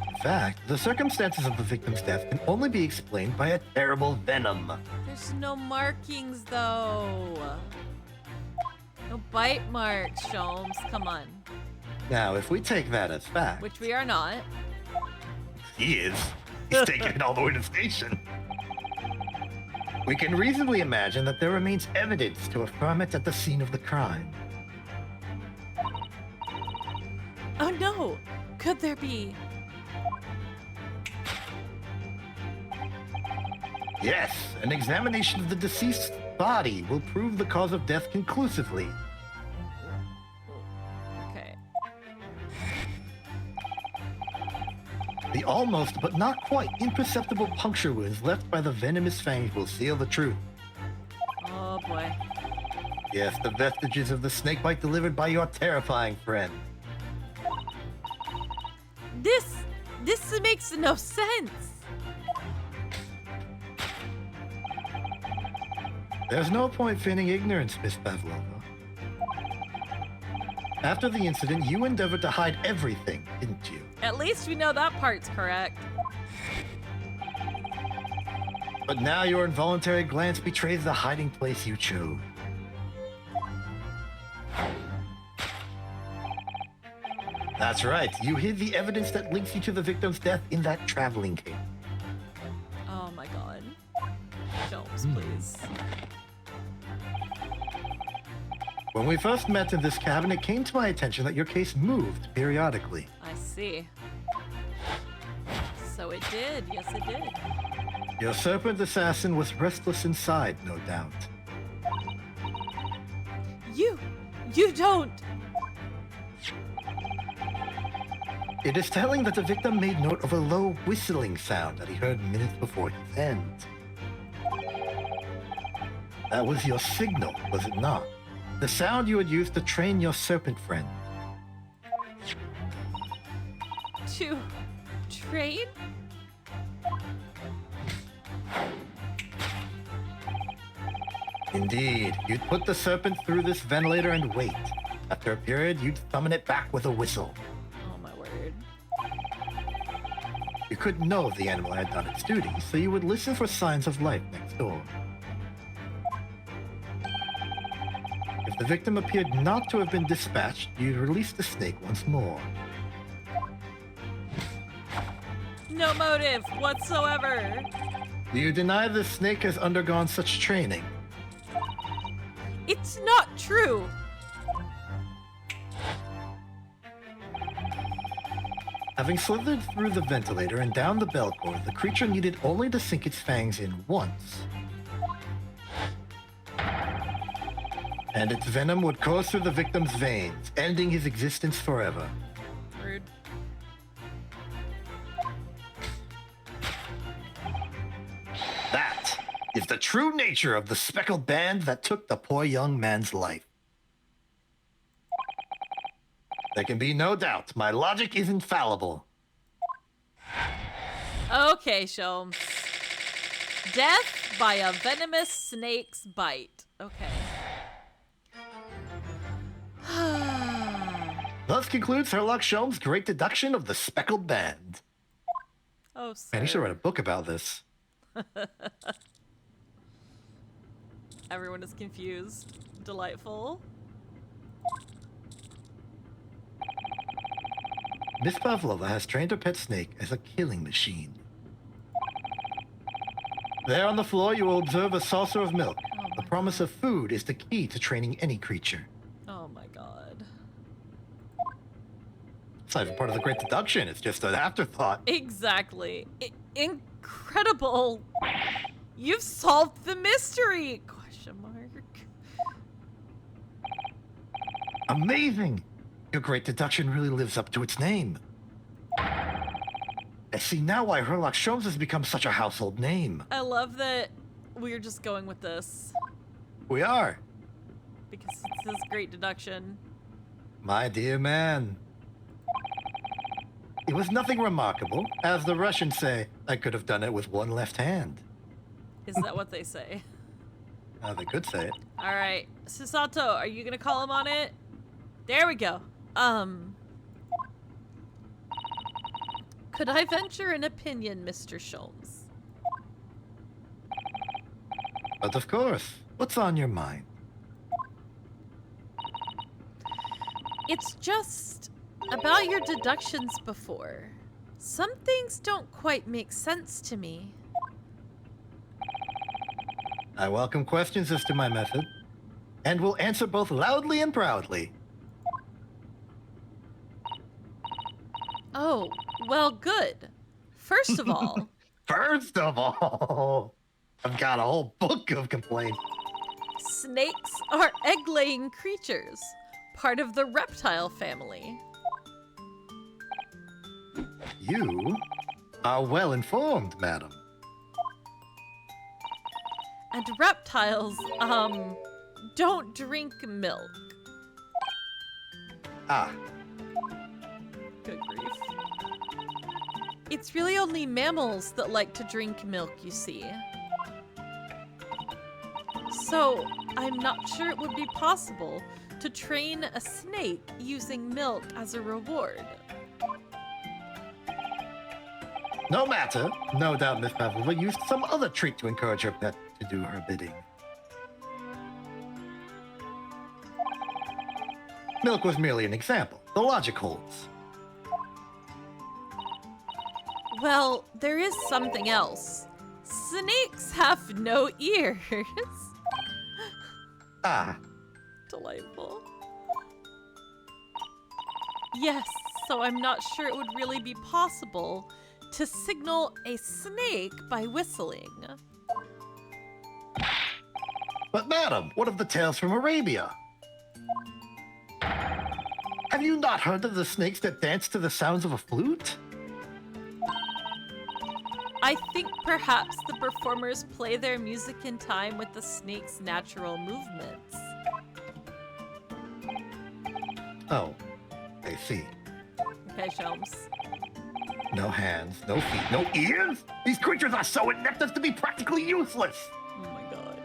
In fact, the circumstances of the victim's death can only be explained by a terrible venom. There's no markings, though. No bite marks, Sholmes. Come on. Now, if we take that as fact, Which we are not. He is. He's taking it all the way to the station. we can reasonably imagine that there remains evidence to affirm it at the scene of the crime. Oh no! Could there be? Yes, an examination of the deceased's body will prove the cause of death conclusively. Okay. The almost but not quite imperceptible puncture wounds left by the venomous fangs will seal the truth. Oh boy. Yes, the vestiges of the snakebite delivered by your terrifying friend. This makes no sense. There's no point feigning ignorance, Miss Pavlova. After the incident, you endeavored to hide everything, didn't you? At least we know that part's correct. But now your involuntary glance betrays the hiding place you chose. That's right, you hid the evidence that links you to the victim's death in that traveling case. Oh my god. Sholmes, please. When we first met in this cabin, it came to my attention that your case moved periodically. I see. So it did. Yes, it did. Your serpent assassin was restless inside, no doubt. You don't. It is telling that the victim made note of a low whistling sound that he heard minutes before his end. That was your signal, was it not? The sound you had used to train your serpent friend. To train? Indeed, you'd put the serpent through this ventilator and wait. After a period, you'd summon it back with a whistle. Oh my word. You couldn't know if the animal had done its duty, so you would listen for signs of life next door. If the victim appeared not to have been dispatched, you'd release the snake once more. No motive whatsoever. Do you deny the snake has undergone such training? It's not true. Having slithered through the ventilator and down the bell cord, the creature needed only to sink its fangs in once. And its venom would course through the victim's veins, ending his existence forever. Rude. That is the true nature of the speckled band that took the poor young man's life. There can be no doubt my logic is infallible. Okay, Sholmes. Death by a venomous snake's bite. Okay. Thus concludes Herlock Sholmes' great deduction of the speckled band. Oh, sir. Man, he should write a book about this. Everyone is confused. Delightful. Miss Pavlova has trained her pet snake as a killing machine. There on the floor, you will observe a saucer of milk. Oh The my promise of food is the key to training any creature. Oh my god. It's not even part of the great deduction. It's just an afterthought. Exactly. Incredible. You've solved the mystery. Question mark. Amazing! Your great deduction really lives up to its name. I see now why Herlock Sholmes has become such a household name. I love that we're just going with this We are. because it's this great deduction. My dear man. It was nothing remarkable. As the Russians say, I could have done it with one left hand. Is that what they say? They could say it. All right, Susato, are you gonna call him on it? There we go. Could I venture an opinion, Mr. Sholmes? But of course, what's on your mind? It's just about your deductions before. Some things don't quite make sense to me. I welcome questions as to my method, and will answer both loudly and proudly. Oh, well, good. First of all, First of all, I've got a whole book of complaints. snakes are egg-laying creatures, part of the reptile family. You are well informed, madam. And reptiles, don't drink milk. Ah, Good grief. It's really only mammals that like to drink milk, you see. So, I'm not sure it would be possible to train a snake using milk as a reward. no matter. No doubt Miss Pavlova used some other treat to encourage her pet to do her bidding. Milk was merely an example. The logic holds. Well, there is something else. Snakes have no ears. Ah, Delightful. Yes, so I'm not sure it would really be possible to signal a snake by whistling. but madam, what of the tales from Arabia? Have you not heard of the snakes that dance to the sounds of a flute? I think perhaps the performers play their music in time with the snake's natural movements. Oh, I see. Okay, Sholmes. No hands, no feet, no ears? These creatures are so inept as to be practically useless. Oh my god.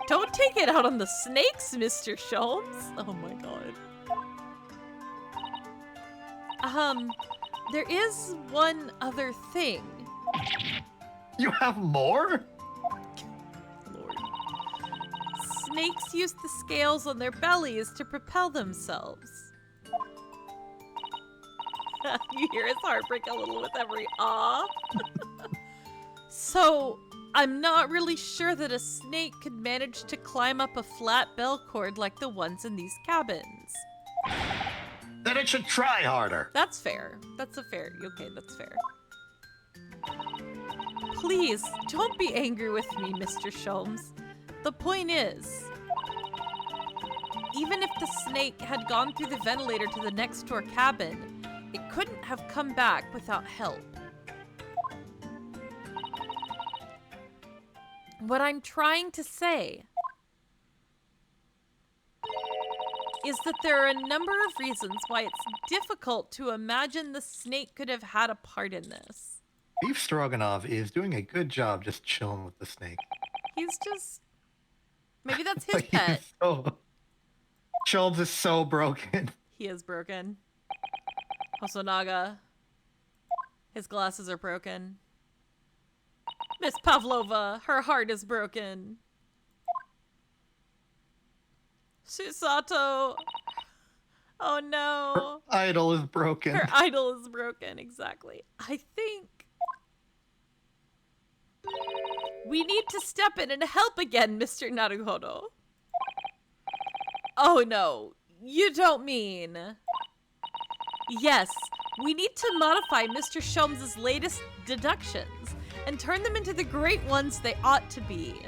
Don't take it out on the snakes, Mr. Sholmes. Oh my god. There is one other thing. You have more? Lord. Snakes use the scales on their bellies to propel themselves. You hear his heart break a little with every ah. So, I'm not really sure that a snake could manage to climb up a flat bell cord like the ones in these cabins. Then it should try harder. That's fair. That's okay, that's fair. Please, don't be angry with me, Mr. Sholmes. The point is, even if the snake had gone through the ventilator to the next door cabin, it couldn't have come back without help. What I'm trying to say is that there are a number of reasons why it's difficult to imagine the snake could have had a part in this. Beef Stroganoff is doing a good job just chilling with the snake. He's just... Maybe that's his pet. Sholmes is so broken. He is broken. Hosonaga. His glasses are broken. Miss Pavlova, her heart is broken. Susato. Oh no. Her idol is broken. Her idol is broken, exactly. I think we need to step in and help again, Mr. Naruhodo. Oh no, you don't mean... Yes, we need to modify Mr. Sholmes' latest deductions and turn them into the great ones they ought to be.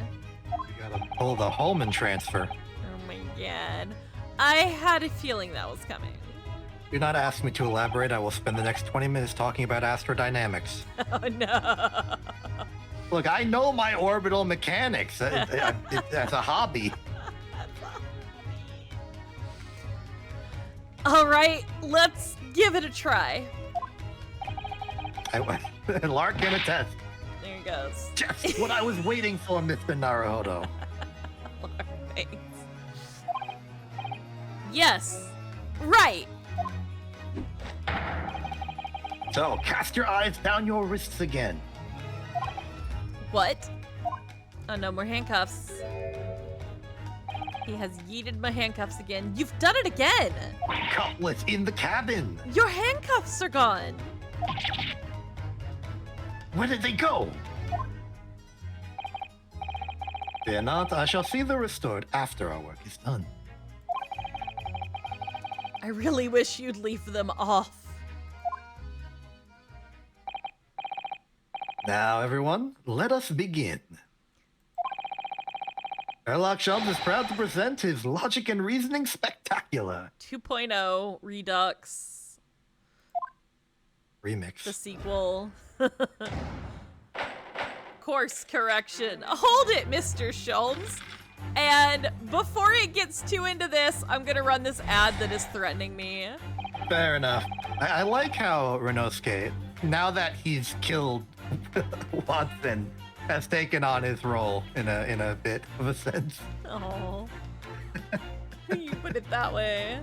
You gotta pull the Holman transfer. Oh my god. I had a feeling that was coming. Do not ask me to elaborate. I will spend the next 20 minutes talking about astrodynamics. Oh no. Look, I know my orbital mechanics. That's a hobby. All right, let's give it a try. Lark can attest. There he goes. Just what I was waiting for, Mr. Naruhodo. Thanks. Yes. Right. So, cast your eyes down your wrists again. What? Oh, no more handcuffs. He has yeeted my handcuffs again. You've done it again! Couplets in the cabin. Your handcuffs are gone! Where did they go? Fear not, I shall see them restored after our work is done. I really wish you'd leave them off. Now, everyone, let us begin. Sherlock Sholmes is proud to present his Logic and Reasoning Spectacular 2.0 Redux. Remix. The sequel. Course correction. Hold it, Mr. Sholmes. And before it gets too into this, I'm gonna run this ad that is threatening me. Fair enough. I like how Renosuke, now that he's killed Watson, has taken on his role in a bit of a sense. Oh. You put it that way.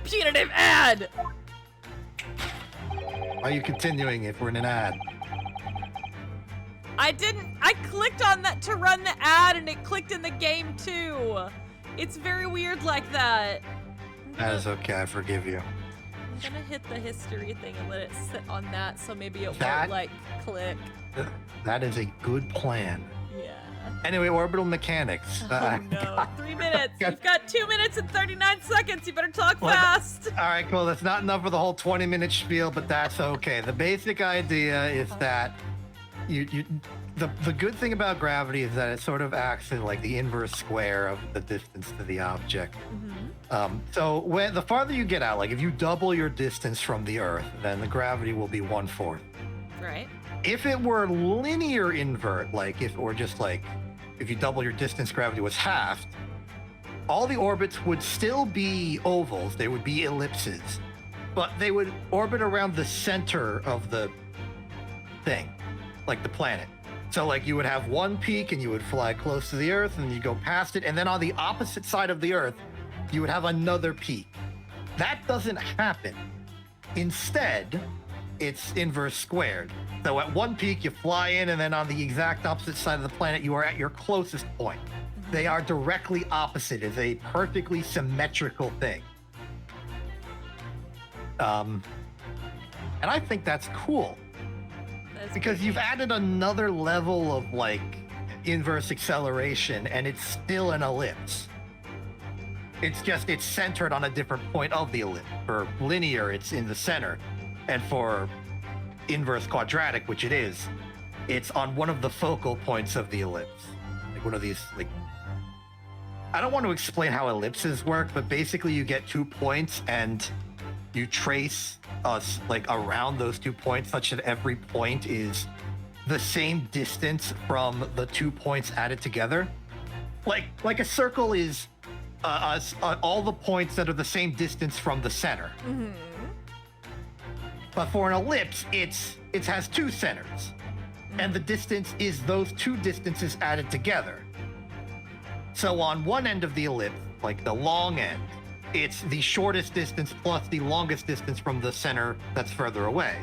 Punitive ad! Why are you continuing if we're in an ad? I clicked on that to run the ad and it clicked in the game too. It's very weird like that. That is okay, I forgive you. I'm gonna hit the history thing and let it sit on that so maybe it That- won't like click. That is a good plan. Yeah. Anyway, orbital mechanics. Oh no. 3 minutes. God. You've got 2 minutes and 39 seconds. You better talk Well, fast. All right, cool. That's not enough for the whole 20-minute spiel, but that's okay. The basic idea is that the good thing about gravity is that it sort of acts in like the inverse square of the distance to the object. So when the farther you get out, like if you double your distance from the Earth, then the gravity will be 1/4. Right. If it were linear invert, like if you double your distance, gravity was halved, all the orbits would still be ovals. They would be ellipses, but they would orbit around the center of the thing, like the planet. So like you would have one peak and you would fly close to the Earth and you go past it. And then on the opposite side of the Earth, you would have another peak. That doesn't happen. Instead, it's inverse squared. So at one peak, you fly in, and then on the exact opposite side of the planet, you are at your closest point. They are directly opposite. It's a perfectly symmetrical thing. And I think that's cool. That's Because pretty you've neat. added another level of like inverse acceleration and it's still an ellipse. It's centered on a different point of the ellipse. For linear, it's in the center. And for inverse quadratic, which it is, it's on one of the focal points of the ellipse. Like one of these like I don't want to explain how ellipses work, but basically you get 2 points and you trace us like around those 2 points such that every point is the same distance from the 2 points added together. Like a circle is all the points that are the same distance from the center. Mm-hmm. But for an ellipse, it has 2 centers, and the distance is those 2 distances added together. So on one end of the ellipse, like the long end, it's the shortest distance plus the longest distance from the center that's further away.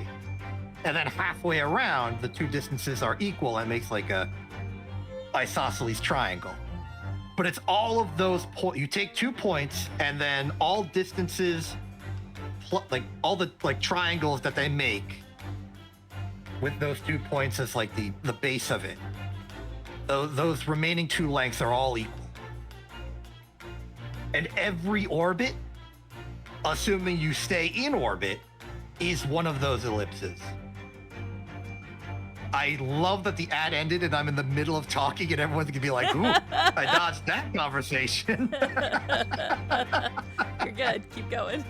And then halfway around, the 2 distances are equal and makes like a isosceles triangle. But it's all of those points. You take 2 points and then all distances, like all the like triangles that they make with those 2 points as like the base of it. Those remaining 2 lengths are all equal. And every orbit, assuming you stay in orbit, is one of those ellipses. I love that the ad ended and I'm in the middle of talking and everyone's gonna be like, ooh, I dodged that conversation. You're good. Keep going.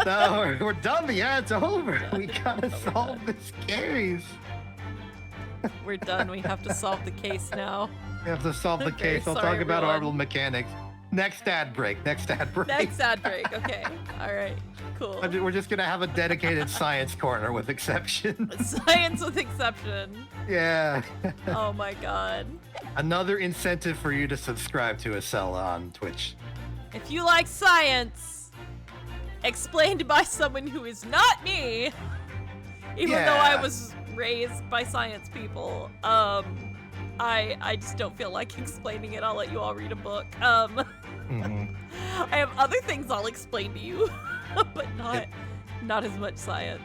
No, we're done. The ad's over. We gotta solve this case. We're done. We have to solve the case now. We have to solve the Okay, case. I'll sorry, talk about everyone. orbital mechanics. Next ad break. Next ad break. Next ad break. Okay. All right. Cool. We're just gonna have a dedicated science corner with exceptions. Science with exception. Yeah. Oh my god. Another incentive for you to subscribe to Ascella on Twitch. If you like science, explained by someone who is not me, even though I Yeah. was raised by science people, I just don't feel like explaining it. I'll let you all read a book. Mhm. I have other things I'll explain to you, but not as much science.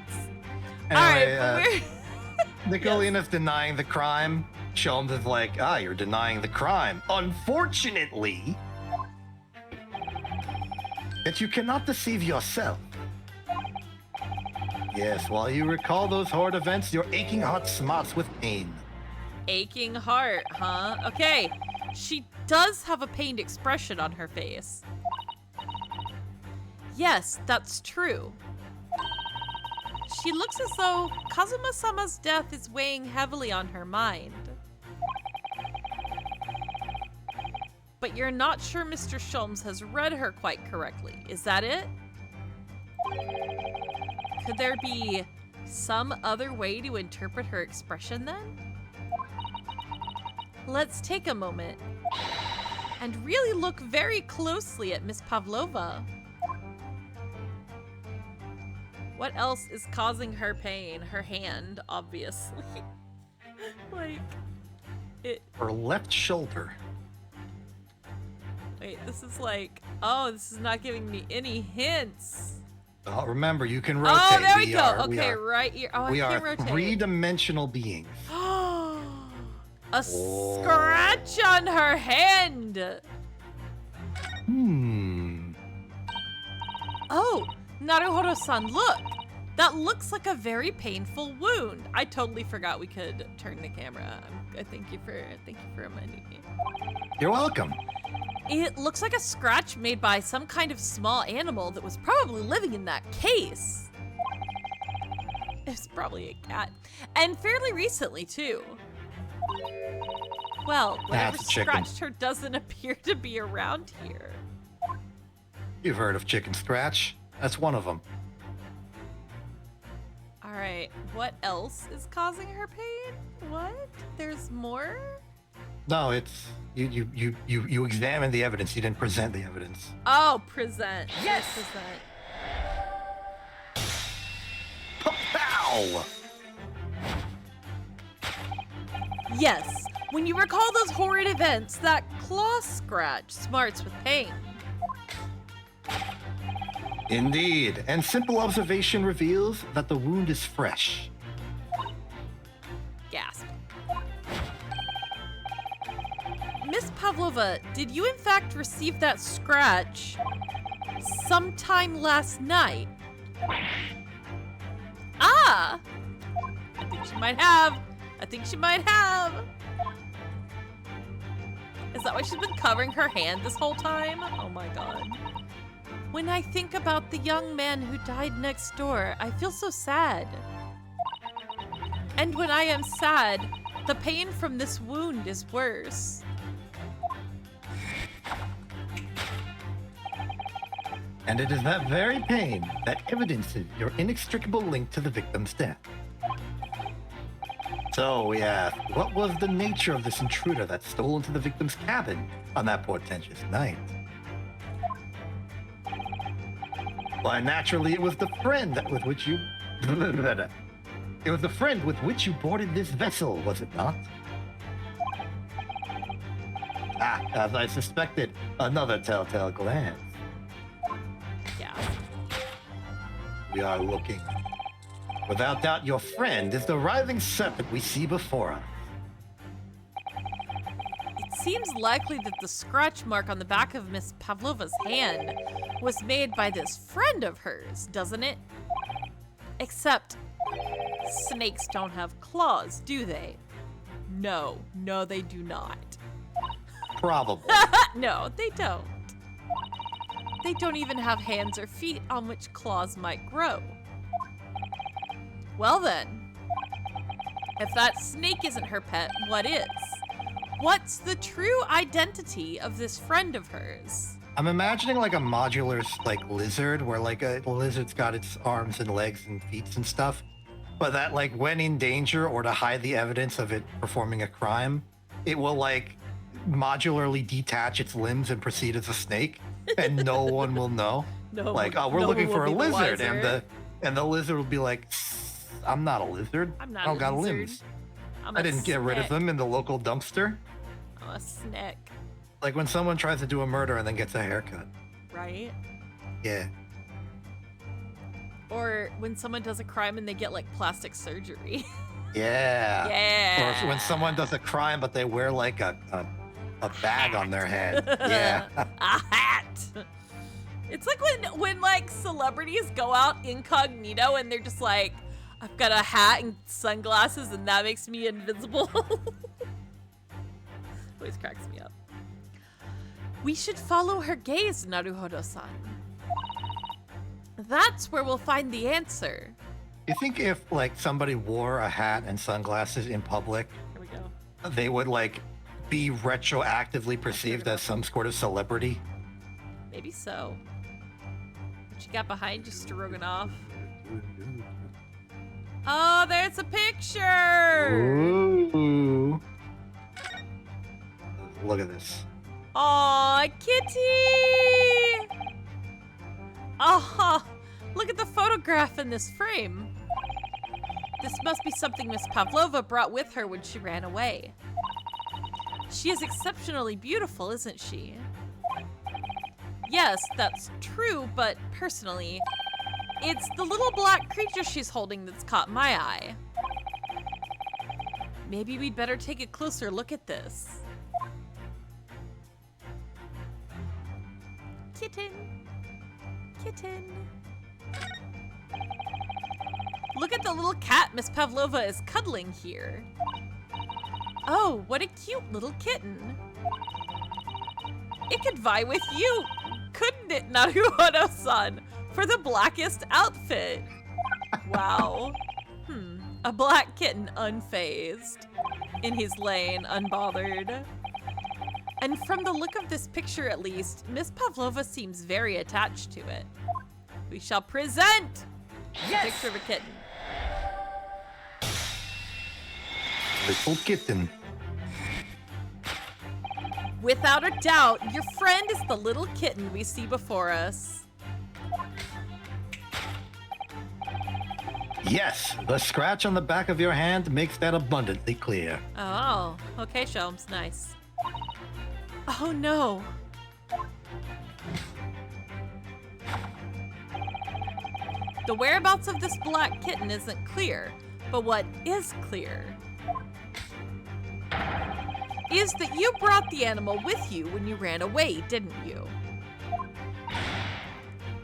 Anyway, All right, but Nicolina's denying the crime. Sholmes is like, you're denying the crime. Unfortunately, that you cannot deceive yourself. Yes, while you recall those horrid events, your aching heart smarts with pain. aching heart, huh? Okay, she does have a pained expression on her face. Yes, that's true. She looks as though Kazuma-sama's death is weighing heavily on her mind. But you're not sure Mr. Sholmes has read her quite correctly. Is that it? Could there be some other way to interpret her expression then? Let's take a moment and really look very closely at Miss Pavlova. What else is causing her pain? Her hand, obviously. Like, it. Her left shoulder. Wait, this is like. Oh, this is not giving me any hints. Well, remember, you can rotate. Oh, there we go. We Okay, are, right here. Oh, we I are can't rotate. three-dimensional beings. A scratch on her hand. Oh, Naruhodo-san, look. That looks like a very painful wound. I totally forgot we could turn the camera. I thank you for reminding me. You're welcome. It looks like a scratch made by some kind of small animal that was probably living in that case. It's probably a cat. And fairly recently, too. Well, whatever That's a chicken. scratched her doesn't appear to be around here. You've heard of chicken scratch. That's one of them. All right, what else is causing her pain? What? There's more? No, it's you examined the evidence. You didn't present the evidence. Oh, present. Yes! Present. Pow! Yes, when you recall those horrid events, that claw scratch smarts with pain. Indeed, and simple observation reveals that the wound is fresh. Gasp. Miss Pavlova, did you in fact receive that scratch sometime last night? Ah! I think she might have. Is that why she's been covering her hand this whole time? Oh my god. When I think about the young man who died next door, I feel so sad. And when I am sad, the pain from this wound is worse. And it is that very pain that evidences your inextricable link to the victim's death. So we ask, what was the nature of this intruder that stole into the victim's cabin on that portentous night? Why, naturally, it was the friend with which you... It was the friend with which you boarded this vessel, was it not? Ah, as I suspected, another telltale glance. Yeah. We are looking. Without doubt, your friend is the writhing serpent we see before us. It seems likely that the scratch mark on the back of Miss Pavlova's hand was made by this friend of hers, doesn't it? Except snakes don't have claws, do they? No, they do not. Probably. No, they don't. They don't even have hands or feet on which claws might grow. Well then, if that snake isn't her pet, what is? What's the true identity of this friend of hers? I'm imagining like a modular like lizard where like a lizard's got its arms and legs and feet and stuff. But that like when in danger or to hide the evidence of it performing a crime, it will like modularly detach its limbs and proceed as a snake and no one will know. No, Like, oh, we're no looking one for a will be the lizard wiser. and the lizard will be like, I'm not a lizard. I'm not I don't a got lizard. limbs. I'm I a didn't get rid of snake. them in the local dumpster. I'm a snake, Like when someone tries to do a murder and then gets a haircut. right? Yeah. Or when someone does a crime and they get like plastic surgery. Yeah. Yeah. Or when someone does a crime but they wear like a bag on their head. Yeah. A hat. It's like when like celebrities go out incognito and they're just like, I've got a hat and sunglasses and that makes me invisible. Always cracks me up. We should follow her gaze, Naruhodo-san. That's where we'll find the answer. You think if like somebody wore a hat and sunglasses in public, Here we go. they would like be retroactively perceived as some sort of celebrity? Maybe so. What you got behind you, Stroganoff? Oh, there's a picture! Ooh. Look at this. Aw, kitty! Oh, look at the photograph in this frame. This must be something Miss Pavlova brought with her when she ran away. She is exceptionally beautiful, isn't she? Yes, that's true, but personally, it's the little black creature she's holding that's caught my eye. Maybe we'd better take a closer look at this. Kitten. Kitten. Look at the little cat Miss Pavlova is cuddling here. Oh, what a cute little kitten. It could vie with you, couldn't it, Naruhodo-san, for the blackest outfit? Wow. A black kitten unfazed, in his lane, unbothered. And from the look of this picture at least, Miss Pavlova seems very attached to it. We shall present a picture of a kitten. Little kitten. Without a doubt, your friend is the little kitten we see before us. Yes, the scratch on the back of your hand makes that abundantly clear. Oh, okay, Sholmes, nice. Oh no. The whereabouts of this black kitten isn't clear, but what is clear is that you brought the animal with you when you ran away, didn't you?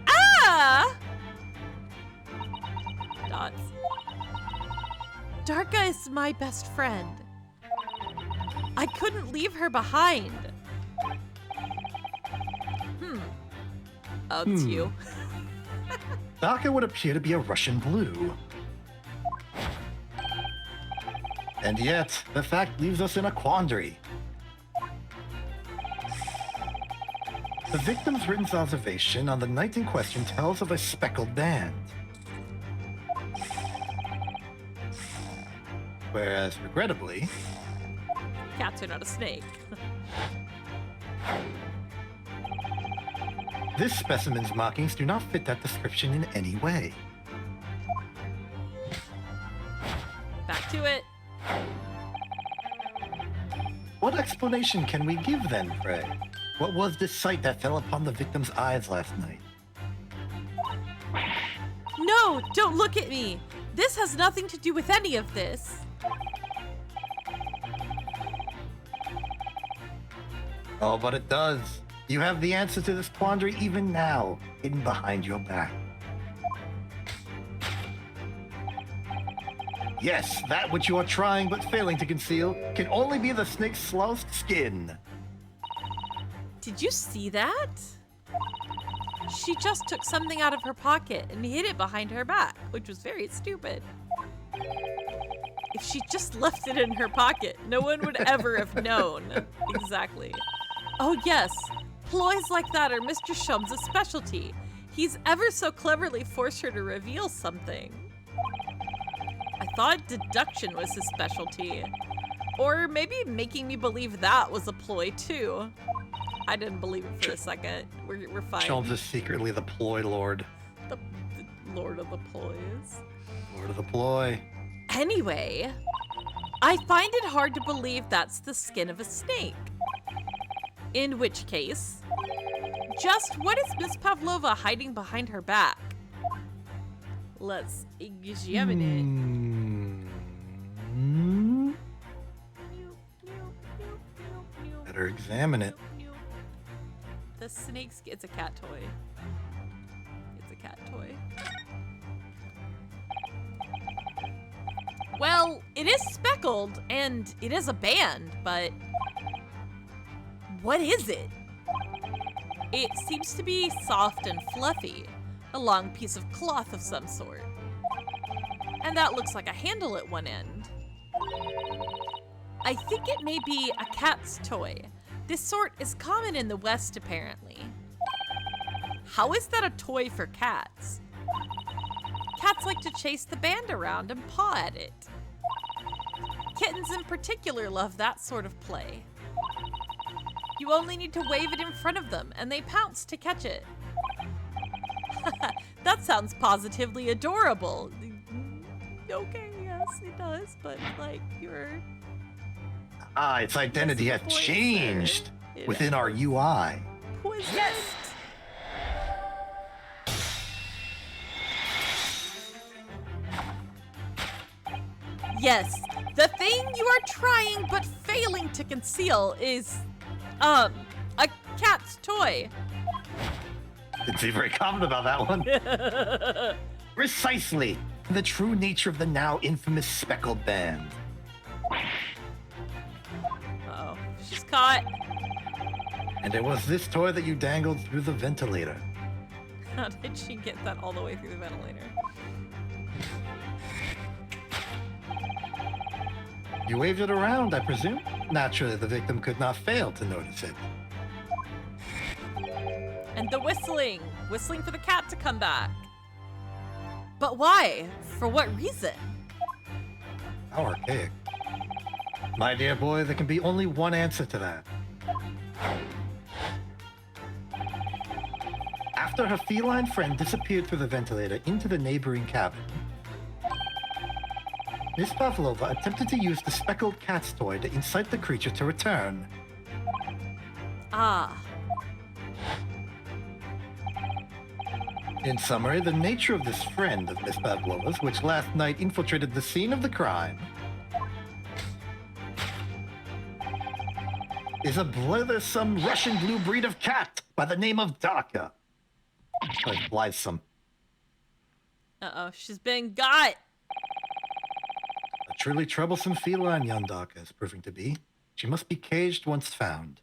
Ah! Dots. Darka is my best friend. I couldn't leave her behind. Oh, it's you. Daka would appear to be a Russian blue. And yet, the fact leaves us in a quandary. The victim's written observation on the night in question tells of a speckled band. Whereas, regrettably, Cats are not a snake. this specimen's markings do not fit that description in any way. Back to it. What explanation can we give then, pray? What was this sight that fell upon the victim's eyes last night? No, don't look at me. This has nothing to do with any of this. Oh, but it does. You have the answer to this quandary even now, hidden behind your back. Yes, that which you are trying but failing to conceal can only be the snake's sloughed skin. Did you see that? She just took something out of her pocket and hid it behind her back, which was very stupid. If she just left it in her pocket, no one would ever have known. Exactly. Oh yes, ploys like that are Mr. Shum's specialty. He's ever so cleverly forced her to reveal something. I thought deduction was his specialty. Or maybe making me believe that was a ploy too. I didn't believe it for a second. We're fine. Shelves is secretly the ploy lord. The Lord of the Ploys. Lord of the ploy. Anyway, I find it hard to believe that's the skin of a snake. In which case, just what is Miss Pavlova hiding behind her back? Let's examine it. Better examine it. The snake's... It's a cat toy. It's a cat toy. Well, it is speckled, and it is a band, but... what is it? It seems to be soft and fluffy. A long piece of cloth of some sort. And that looks like a handle at one end. I think it may be a cat's toy. This sort is common in the West, apparently. How is that a toy for cats? Cats like to chase the band around and paw at it. Kittens in particular love that sort of play. You only need to wave it in front of them, and they pounce to catch it. That sounds positively adorable. Okay, yes, it does, but like, you're... Ah, its identity has changed within our UI. Possessed. Yes, the thing you are trying but failing to conceal is, a cat's toy. Didn't seem very confident about that one. Precisely. The true nature of the now infamous speckled band. Uh-oh, she's caught. And it was this toy that you dangled through the ventilator. How did she get that all the way through the ventilator? You waved it around, I presume? Naturally, the victim could not fail to notice it. And the whistling. Whistling for the cat to come back. But why? For what reason? How archaic. My dear boy, there can be only one answer to that. After her feline friend disappeared through the ventilator into the neighboring cabin, Miss Pavlova attempted to use the speckled cat's toy to incite the creature to return. Ah. In summary, the nature of this friend of Miss Pavlova's, which last night infiltrated the scene of the crime, is a blithesome Russian blue breed of cat by the name of Daka. Like blithesome. Uh-oh, she's been got. A truly troublesome feline young Daka is proving to be. She must be caged once found.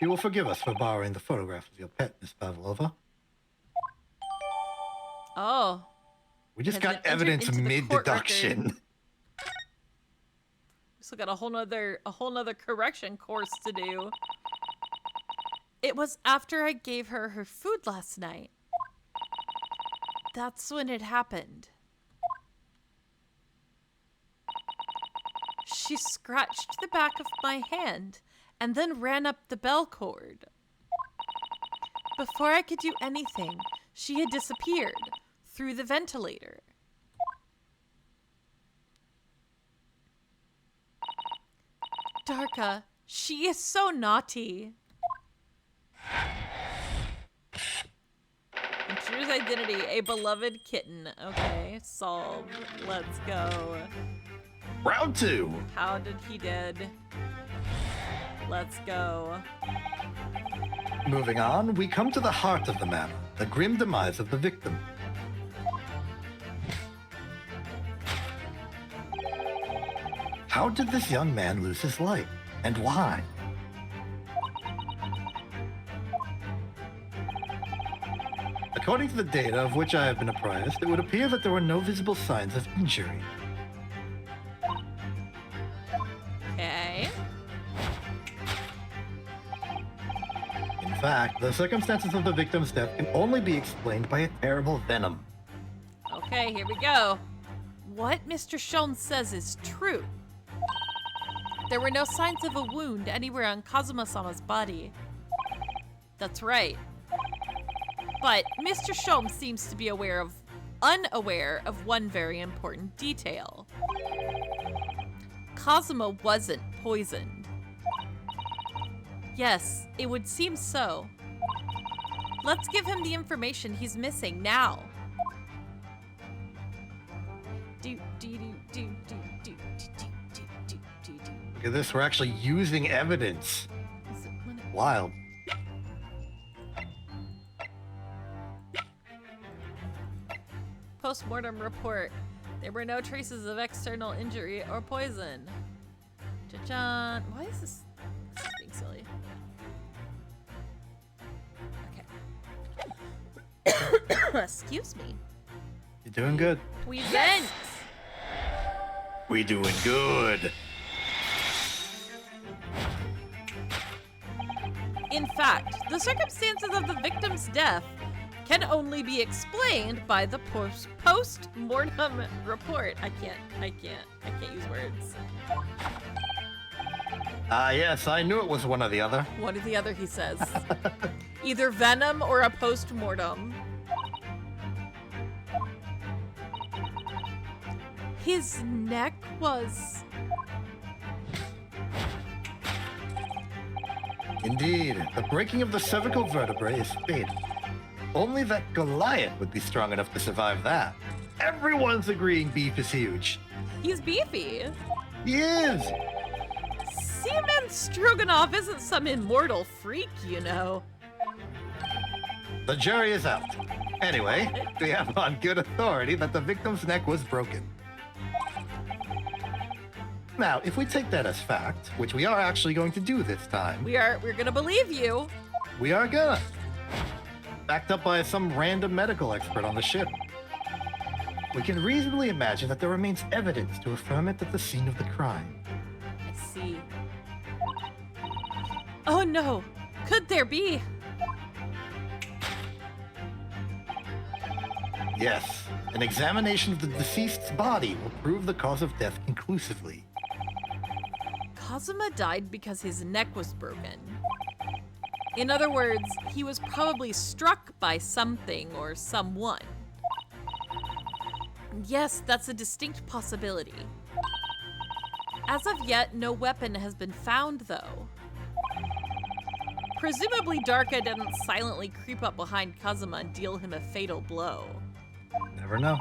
You will forgive us for borrowing the photograph of your pet, Miss Pavlova. Oh. We just Has got been entered evidence into the court mid-deduction. Still got a whole nother correction course to do. It was after I gave her her food last night. That's when it happened. She scratched the back of my hand and then ran up the bell cord. Before I could do anything, she had disappeared through the ventilator. Darka, she is so naughty. Intruder's identity, a beloved kitten. Okay, solved. Let's go. Round 2. How did he dead? Let's go. Moving on, we come to the heart of the matter, the grim demise of the victim. How did this young man lose his life, and why? According to the data of which I have been apprised, it would appear that there were no visible signs of injury. Okay. In fact, the circumstances of the victim's death can only be explained by a terrible venom. Okay, here we go. What Mr. Shone says is true. There were no signs of a wound anywhere on Kazuma-sama's body. That's right. But Mr. Shome seems to be unaware of one very important detail. Kazuma wasn't poisoned. Yes, it would seem so. Let's give him the information he's missing now. Look at this, we're actually using evidence. Wild. Post-mortem report. There were no traces of external injury or poison. Cha-chan. Why is this being silly? Okay. Excuse me. You're doing good. We vent. We doing good. In fact, the circumstances of the victim's death can only be explained by the post-mortem report. I can't use words. Yes, I knew it was one or the other. One or the other, he says. Either venom or a post-mortem. His neck was... Indeed, the breaking of the cervical vertebrae is fatal. Only that Goliath would be strong enough to survive that. Everyone's agreeing beef is huge. He's beefy. He is! Seaman Stroganoff isn't some immortal freak, you know. The jury is out. Anyway, we have on good authority that the victim's neck was broken. Now, if we take that as fact, which we are actually going to do this time, We're gonna believe you. we are gonna. Backed up by some random medical expert on the ship. We can reasonably imagine that there remains evidence to affirm it at the scene of the crime. I see. Oh no! Could there be? Yes, an examination of the deceased's body will prove the cause of death conclusively. Kazuma died because his neck was broken. In other words, he was probably struck by something or someone. Yes, that's a distinct possibility. As of yet, no weapon has been found, though. Presumably, Darka didn't silently creep up behind Kazuma and deal him a fatal blow. Never know.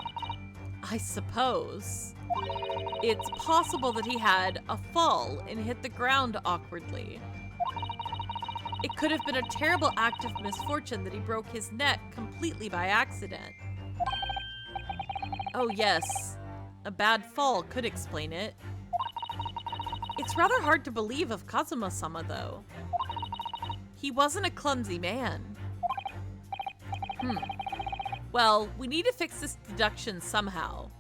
I suppose. It's possible that he had a fall and hit the ground awkwardly. It could have been a terrible act of misfortune that he broke his neck completely by accident. Oh yes, a bad fall could explain it. It's rather hard to believe of Kazuma-sama, though. He wasn't a clumsy man. Well, we need to fix this deduction somehow.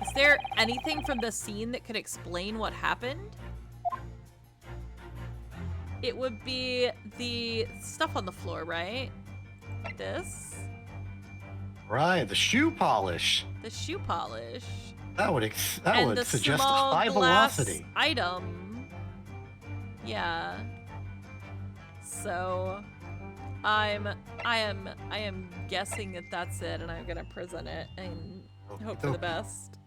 Is there anything from the scene that could explain what happened? It would be the stuff on the floor, right? This? Right, the shoe polish. The shoe polish. That would And would the suggest small high glass velocity. item. Yeah. So I am guessing that that's it, and I'm gonna present it and hope for the best.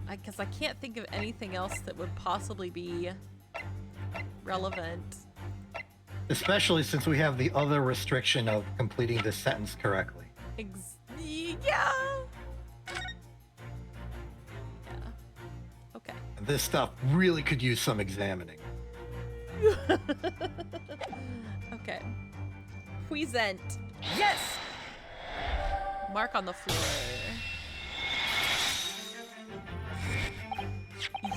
Because I can't think of anything else that would possibly be relevant. Especially since we have the other restriction of completing this sentence correctly. Yeah. Okay. This stuff really could use some examining. Okay. Present. Yes! Mark on the floor.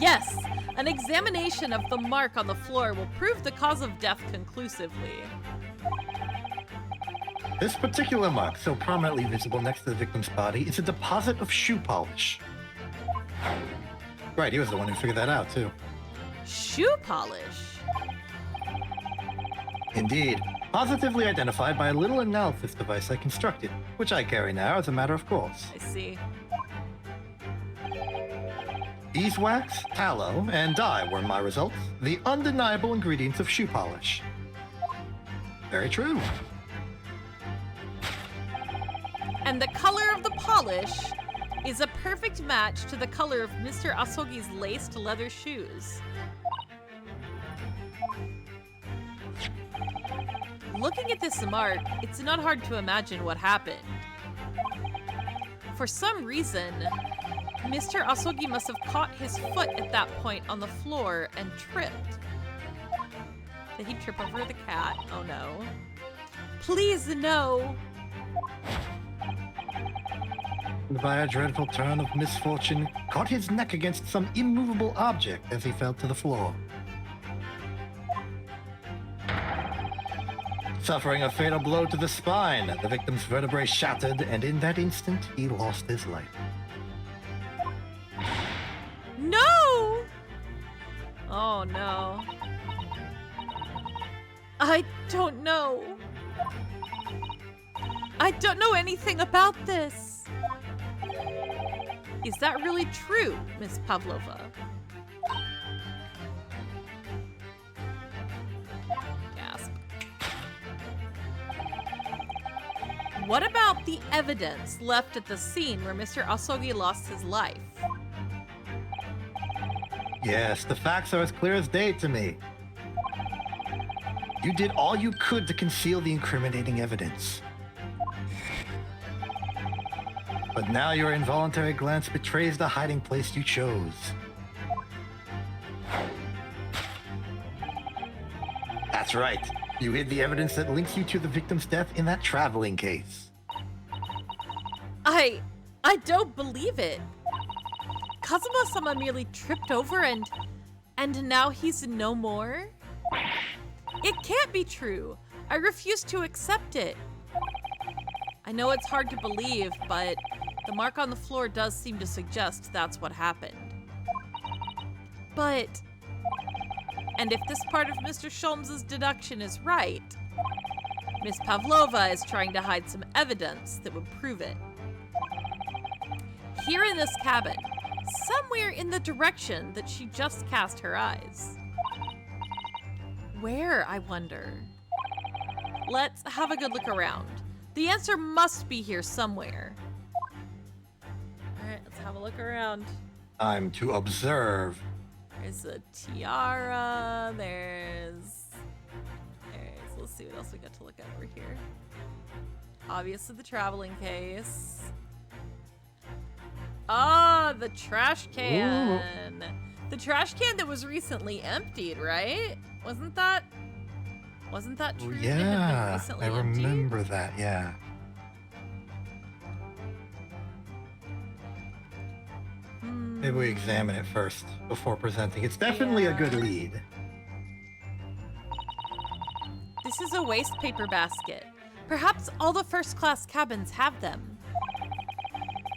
Yes! An examination of the mark on the floor will prove the cause of death conclusively. This particular mark, so prominently visible next to the victim's body, is a deposit of shoe polish. Right, he was the one who figured that out, too. Shoe polish? Indeed, positively identified by a little analysis device I constructed, which I carry now as a matter of course. I see. Beeswax, tallow, and dye were my results, the undeniable ingredients of shoe polish. Very true. And the color of the polish is a perfect match to the color of Mr. Asogi's laced leather shoes. Looking at this mark, it's not hard to imagine what happened. For some reason, Mr. Asogi must have caught his foot at that point on the floor and tripped. Did he trip over the cat? Oh no. Please, no! By a dreadful turn of misfortune, caught his neck against some immovable object as he fell to the floor. Suffering a fatal blow to the spine, the victim's vertebrae shattered, and in that instant, he lost his life. No! Oh no. I don't know. I don't know anything about this. Is that really true, Miss Pavlova? Gasp. What about the evidence left at the scene where Mr. Asogi lost his life? Yes, the facts are as clear as day to me. You did all you could to conceal the incriminating evidence. But now your involuntary glance betrays the hiding place you chose. That's right. You hid the evidence that links you to the victim's death in that traveling case. I don't believe it. Kazuma-sama merely tripped over and now he's no more? It can't be true. I refuse to accept it. I know it's hard to believe, but the mark on the floor does seem to suggest that's what happened. But, and if this part of Mr. Sholmes' deduction is right, Miss Pavlova is trying to hide some evidence that would prove it. Here in this cabin, somewhere in the direction that she just cast her eyes. Where, I wonder? Let's have a good look around. The answer must be here somewhere. Alright, let's have a look around. Time to observe. There's a tiara, there's... Let's see what else we got to look at over here. Obviously the traveling case. Ah, the trash can. Ooh. The trash can that was recently emptied, right? Wasn't that true? Yeah, I emptied? remember that, yeah. Maybe we examine it first before presenting. It's definitely a good lead. This is a waste paper basket. Perhaps all the first-class cabins have them.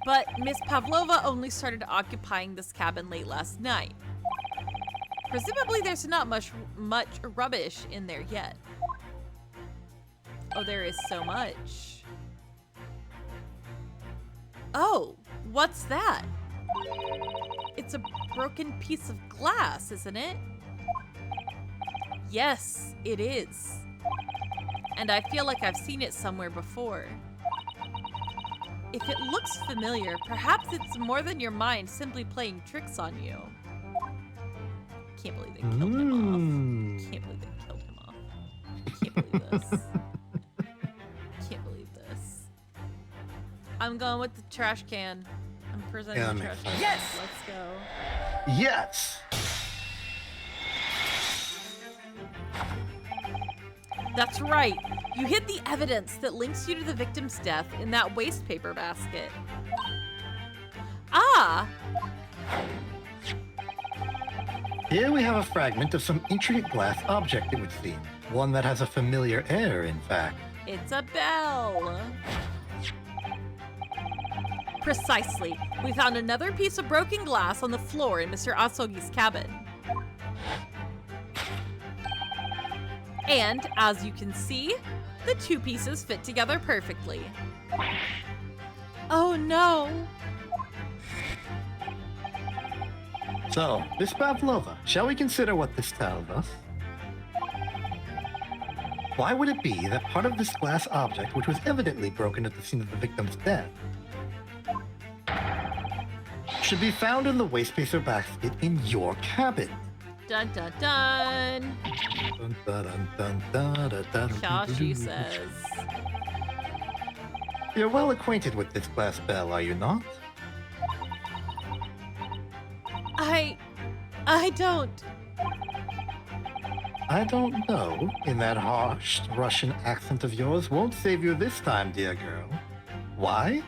But Miss Pavlova only started occupying this cabin late last night. Presumably there's not much rubbish in there yet. Oh, there is so much. Oh, what's that? It's a broken piece of glass, isn't it? Yes, it is. And I feel like I've seen it somewhere before. If it looks familiar, perhaps it's more than your mind simply playing tricks on you. Can't believe they killed him off. Can't believe they killed him off. Can't believe this. Can't believe this. I'm going with the trash can. I'm presenting the trash can. Yes! Let's go. Yes! That's right. You hid the evidence that links you to the victim's death in that waste paper basket. Ah! Here we have a fragment of some intricate glass object, it would seem. One that has a familiar air, in fact. It's a bell. Precisely. We found another piece of broken glass on the floor in Mr. Asogi's cabin. And, as you can see, the two pieces fit together perfectly. Oh no! So, Miss Pavlova, shall we consider what this tells us? Why would it be that part of this glass object, which was evidently broken at the scene of the victim's death, should be found in the waste paper basket in your cabin? Dun dun dun! Dun, dun, dun, dun, dun, dun, dun, Kashi says. You're well acquainted with this glass bell, are you not? I don't. I don't know, in that harsh Russian accent of yours won't save you this time, dear girl. Why?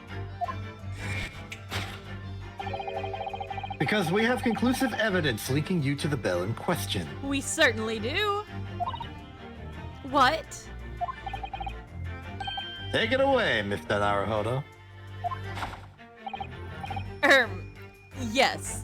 Because we have conclusive evidence linking you to the bell in question. We certainly do. What? Take it away, Mr. Naruhodo. Yes.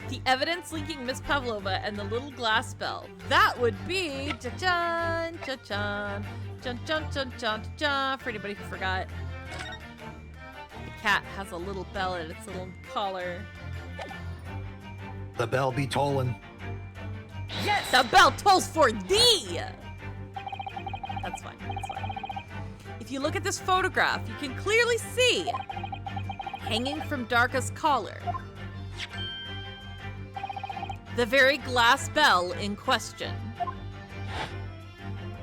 The evidence linking Miss Pavlova and the little glass bell. That would be cha-chan, cha-chan, cha-chan, for anybody who forgot. The cat has a little bell at its little collar. The bell be tolling. Yes! The bell tolls for thee! That's fine, that's fine. If you look at this photograph, you can clearly see, hanging from Darka's collar, the very glass bell in question.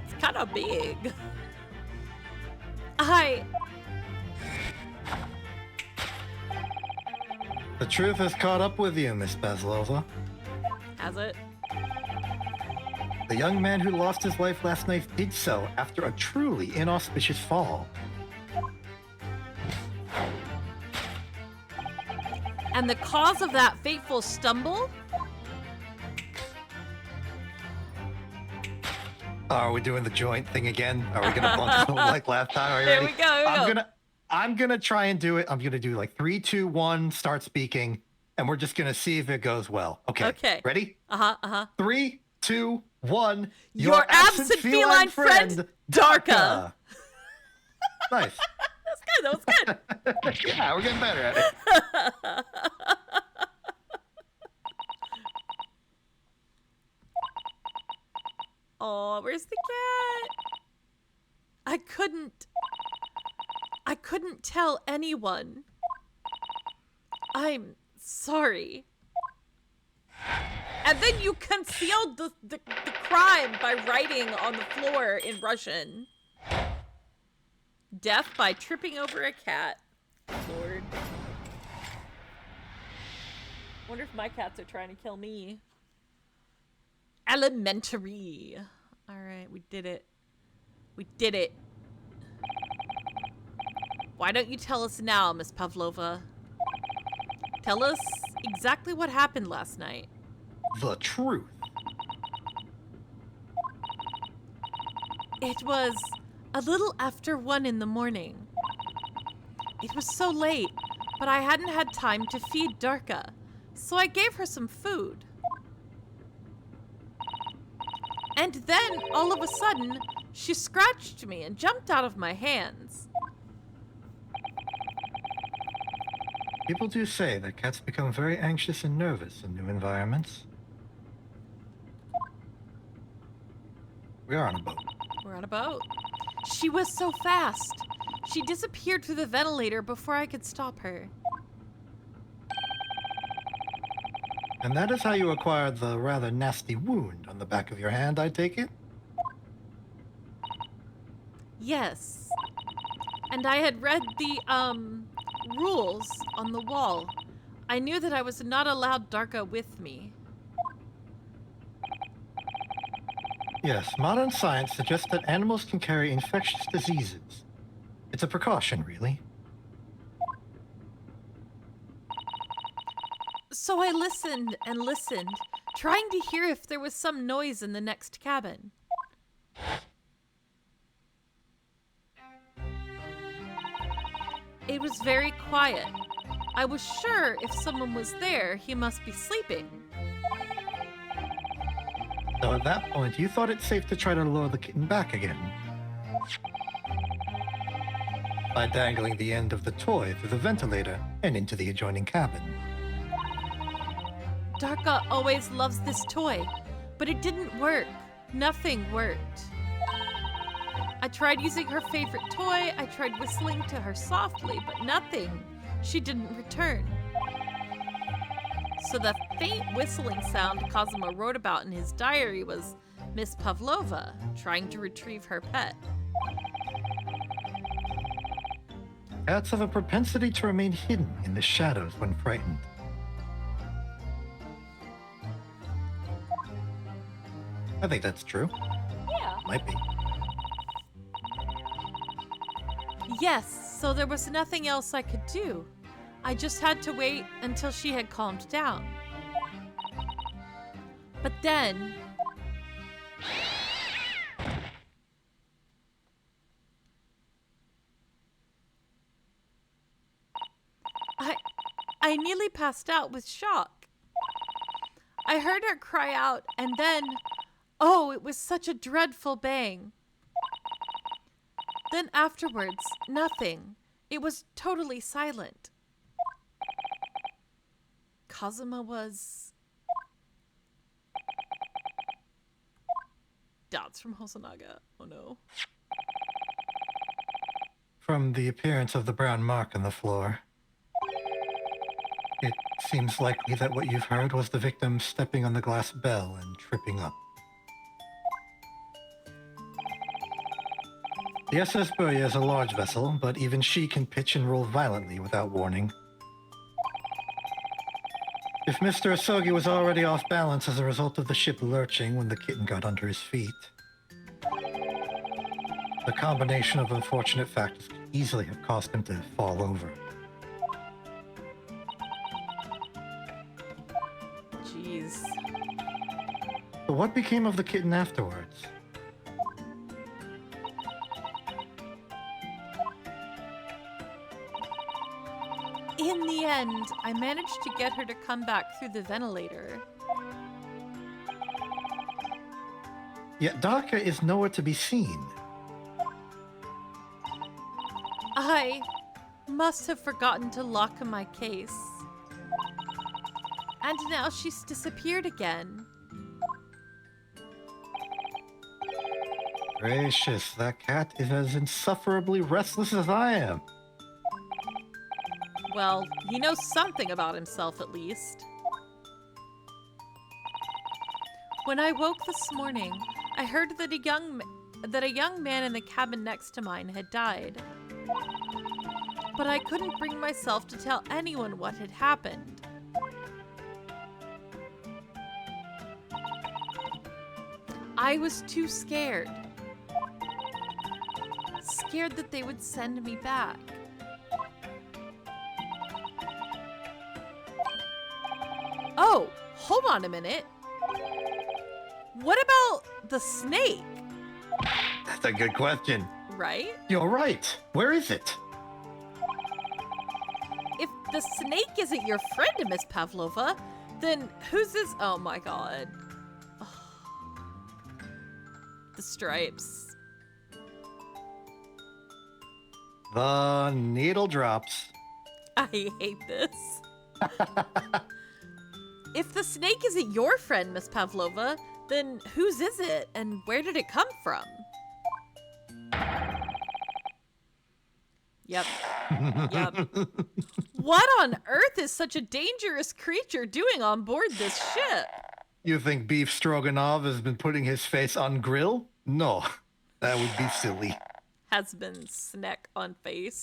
It's kind of big. The truth has caught up with you, Miss Pavlova. Has it? The young man who lost his life last night did so after a truly inauspicious fall. And the cause of that fateful stumble? Are we doing the joint thing again? Are we gonna bunk like last time? Are you There ready? we go. I'm gonna try and do it. I'm gonna do like 3, 2, 1, start speaking, and we're just gonna see if it goes well. Okay. Okay. Ready? 3, 2, 1. Your absent feline friend, Darka. Nice. That's good. That was good. Yeah, we're getting better at it. Oh, where's the cat? I couldn't tell anyone. I'm sorry. And then you concealed the crime by writing on the floor in Russian. Death by tripping over a cat. Lord. Wonder if my cats are trying to kill me. Elementary. All right, we did it. We did it. Why don't you tell us now, Miss Pavlova? Tell us exactly what happened last night. The truth. It was a little after 1 in the morning. It was so late, but I hadn't had time to feed Darka, so I gave her some food. And then, all of a sudden, she scratched me and jumped out of my hands. People do say that cats become very anxious and nervous in new environments. We are on a boat. We're on a boat. She was so fast. She disappeared through the ventilator before I could stop her. And that is how you acquired the rather nasty wound on the back of your hand, I take it? Yes. And I had read the, rules on the wall. I knew that I was not allowed Darka with me. Yes, modern science suggests that animals can carry infectious diseases. It's a precaution, really. So I listened and listened, trying to hear if there was some noise in the next cabin. It was very quiet. I was sure if someone was there, he must be sleeping. So at that point, you thought it safe to try to lure the kitten back again. By dangling the end of the toy through the ventilator and into the adjoining cabin. Darka always loves this toy, but it didn't work. Nothing worked. I tried using her favorite toy, I tried whistling to her softly, but nothing. She didn't return. So the faint whistling sound Cosimo wrote about in his diary was Miss Pavlova trying to retrieve her pet. Cats have a propensity to remain hidden in the shadows when frightened. I think that's true. Yeah. Might be. Yes, so there was nothing else I could do. I just had to wait until she had calmed down. But then... I nearly passed out with shock. I heard her cry out, and then... Oh, it was such a dreadful bang. Then afterwards, nothing. It was totally silent. Cosima was... Doubts from Hosonaga. Oh no. From the appearance of the brown mark on the floor, it seems likely that what you've heard was the victim stepping on the glass bell and tripping up. The SS Burya is a large vessel, but even she can pitch and roll violently without warning. If Mr. Asogi was already off balance as a result of the ship lurching when the kitten got under his feet, the combination of unfortunate factors could easily have caused him to fall over. Jeez. But what became of the kitten afterwards? In the end, I managed to get her to come back through the ventilator. Yet Darka is nowhere to be seen. I must have forgotten to lock my case. And now she's disappeared again. Gracious, that cat is as insufferably restless as I am. Well, he knows something about himself at least. When I woke this morning, I heard that a young man in the cabin next to mine had died. But I couldn't bring myself to tell anyone what had happened. I was too scared. Scared that they would send me back. Oh, hold on a minute. What about the snake? That's a good question. Right? You're right. Where is it? If the snake isn't your friend, Miss Pavlova, then who's this? Oh my god. The stripes. The needle drops. I hate this. If the snake isn't your friend, Miss Pavlova, then whose is it and where did it come from? Yep. Yep. What on earth is such a dangerous creature doing on board this ship? You think Beef Stroganoff has been putting his face on grill? No, that would be silly. Has been snack on face.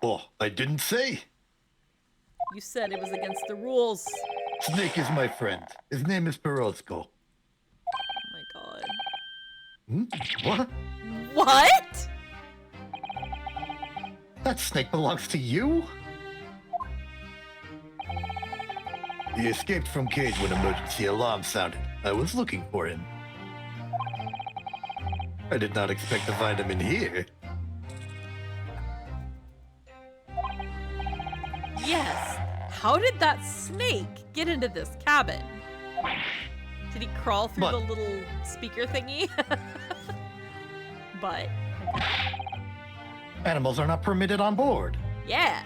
Oh, I didn't say. You said it was against the rules. Snake is my friend. His name is Perozco. Oh my god. What? What? That snake belongs to you? He escaped from cage when emergency alarm sounded. I was looking for him. I did not expect to find him in here. Yes. How did that snake get into this cabin? Did he crawl through But- the little speaker thingy? But, Animals are not permitted on board. yeah.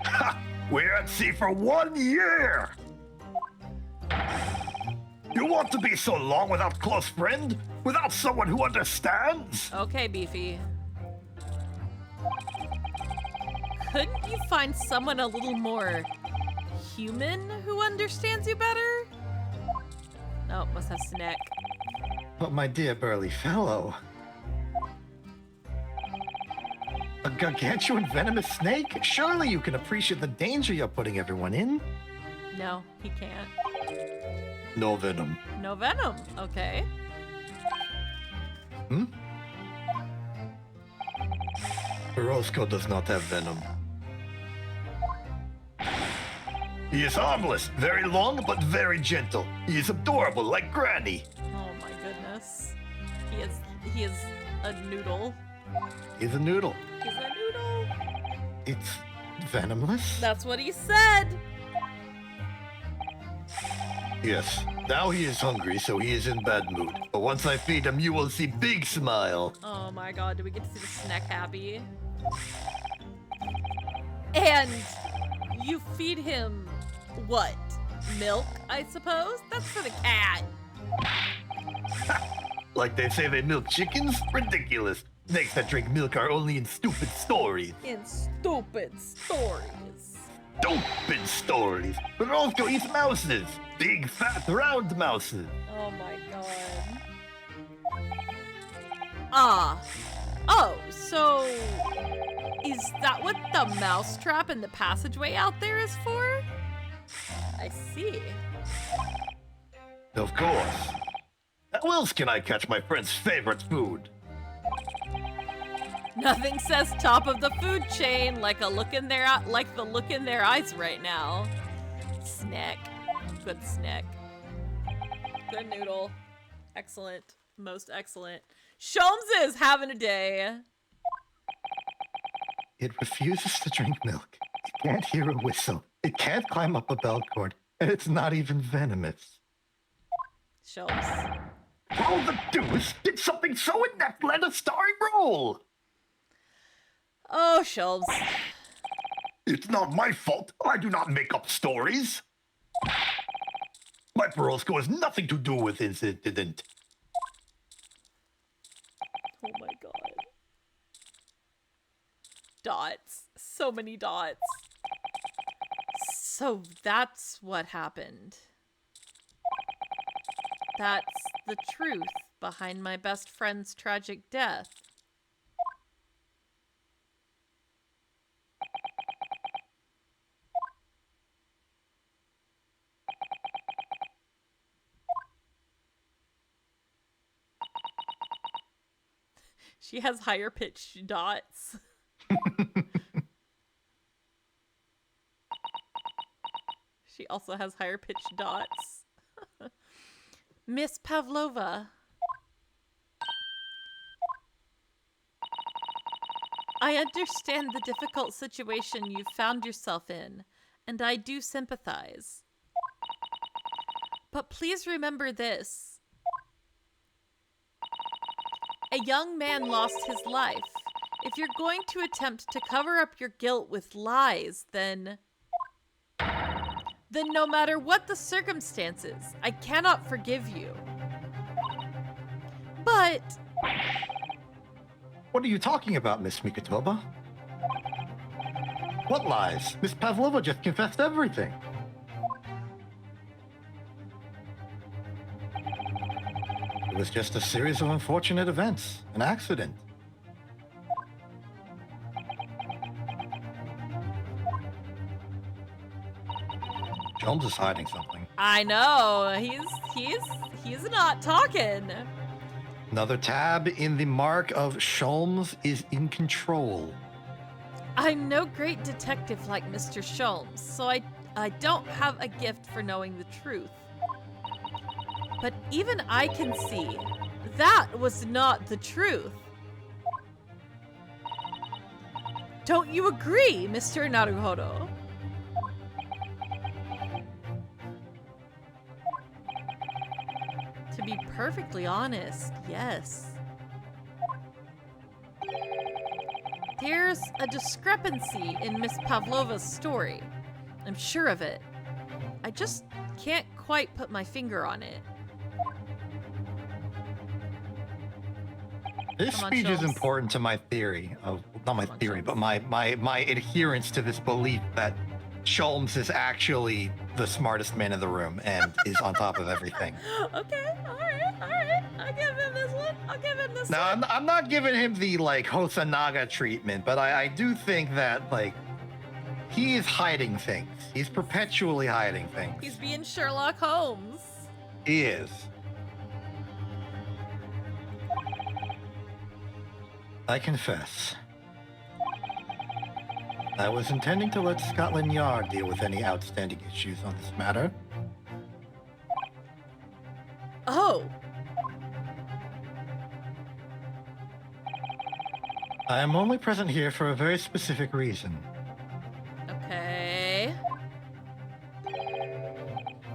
Ha! We're at sea for 1 year! You want to be so long without close friend? Without someone who understands? Okay, Beefy. Couldn't you find someone a little more human who understands you better? Oh, must have snack. But my dear burly fellow. A gargantuan venomous snake? Surely you can appreciate the danger you're putting everyone in. No, he can't. No venom. No venom. Okay. Perozco does not have venom. He is harmless, very long but very gentle. He is adorable like Granny. Oh my goodness. He is a noodle. He's a noodle. He's a noodle. It's venomless? That's what he said. Yes, now he is hungry, so he is in bad mood. But once I feed him, you will see big smile. Oh my god, do we get to see the snack happy? And you feed him what? Milk, I suppose? That's for the cat. Like they say they milk chickens? Ridiculous. Snakes that drink milk are only in stupid stories. In stupid stories. Stupid stories. Perozco eats mouses. Big, fat, round mouses. Oh my god. Ah. Oh, so is that what the mousetrap in the passageway out there is for? I see. Of course. How else can I catch my friend's favorite food? Nothing says top of the food chain like the look in their eyes right now. Snack. Good snack. Good noodle. Excellent. Most excellent. Sholmes is having a day. It refuses to drink milk. It can't hear a whistle. It can't climb up a bell cord. And it's not even venomous. Sholmes. How the deuce did something so inept land a starring role? Oh, Sholmes. It's not my fault. I do not make up stories. My Perozco has nothing to do with this incident. Oh my god. Dots. So many dots. So that's what happened. That's the truth behind my best friend's tragic death. She has higher pitched dots. She also has higher pitched dots. Miss Pavlova. I understand the difficult situation you've found yourself in, and I do sympathize. But please remember this. A young man lost his life. If you're going to attempt to cover up your guilt with lies, then no matter what the circumstances, I cannot forgive you. But What are you talking about, Miss Mikitoba? What lies? Miss Pavlova just confessed everything. It was just a series of unfortunate events, an accident. Jones is hiding something. I know, he's not talking. Another tab in the mark of Sholmes is in control. I'm no great detective like Mr. Sholmes, so I don't have a gift for knowing the truth. But even I can see that was not the truth. Don't you agree, Mr. Naruhodo? To be perfectly honest, yes. There's a discrepancy in Miss Pavlova's story. I'm sure of it. I just can't quite put my finger on it. This Come on, speech is Sholmes. important to my theory of, not my Come on, theory, Sholmes. but my adherence to this belief that Sholmes is actually the smartest man in the room and is on top of everything. Okay, alright. I'll give him this one. Now, I'm not giving him the, like, Hosanaga treatment, but I do think that, like, he is hiding things. He's perpetually hiding things. He's being Sherlock Holmes. He is. I confess. I was intending to let Scotland Yard deal with any outstanding issues on this matter. Oh, I am only present here for a very specific reason. okay.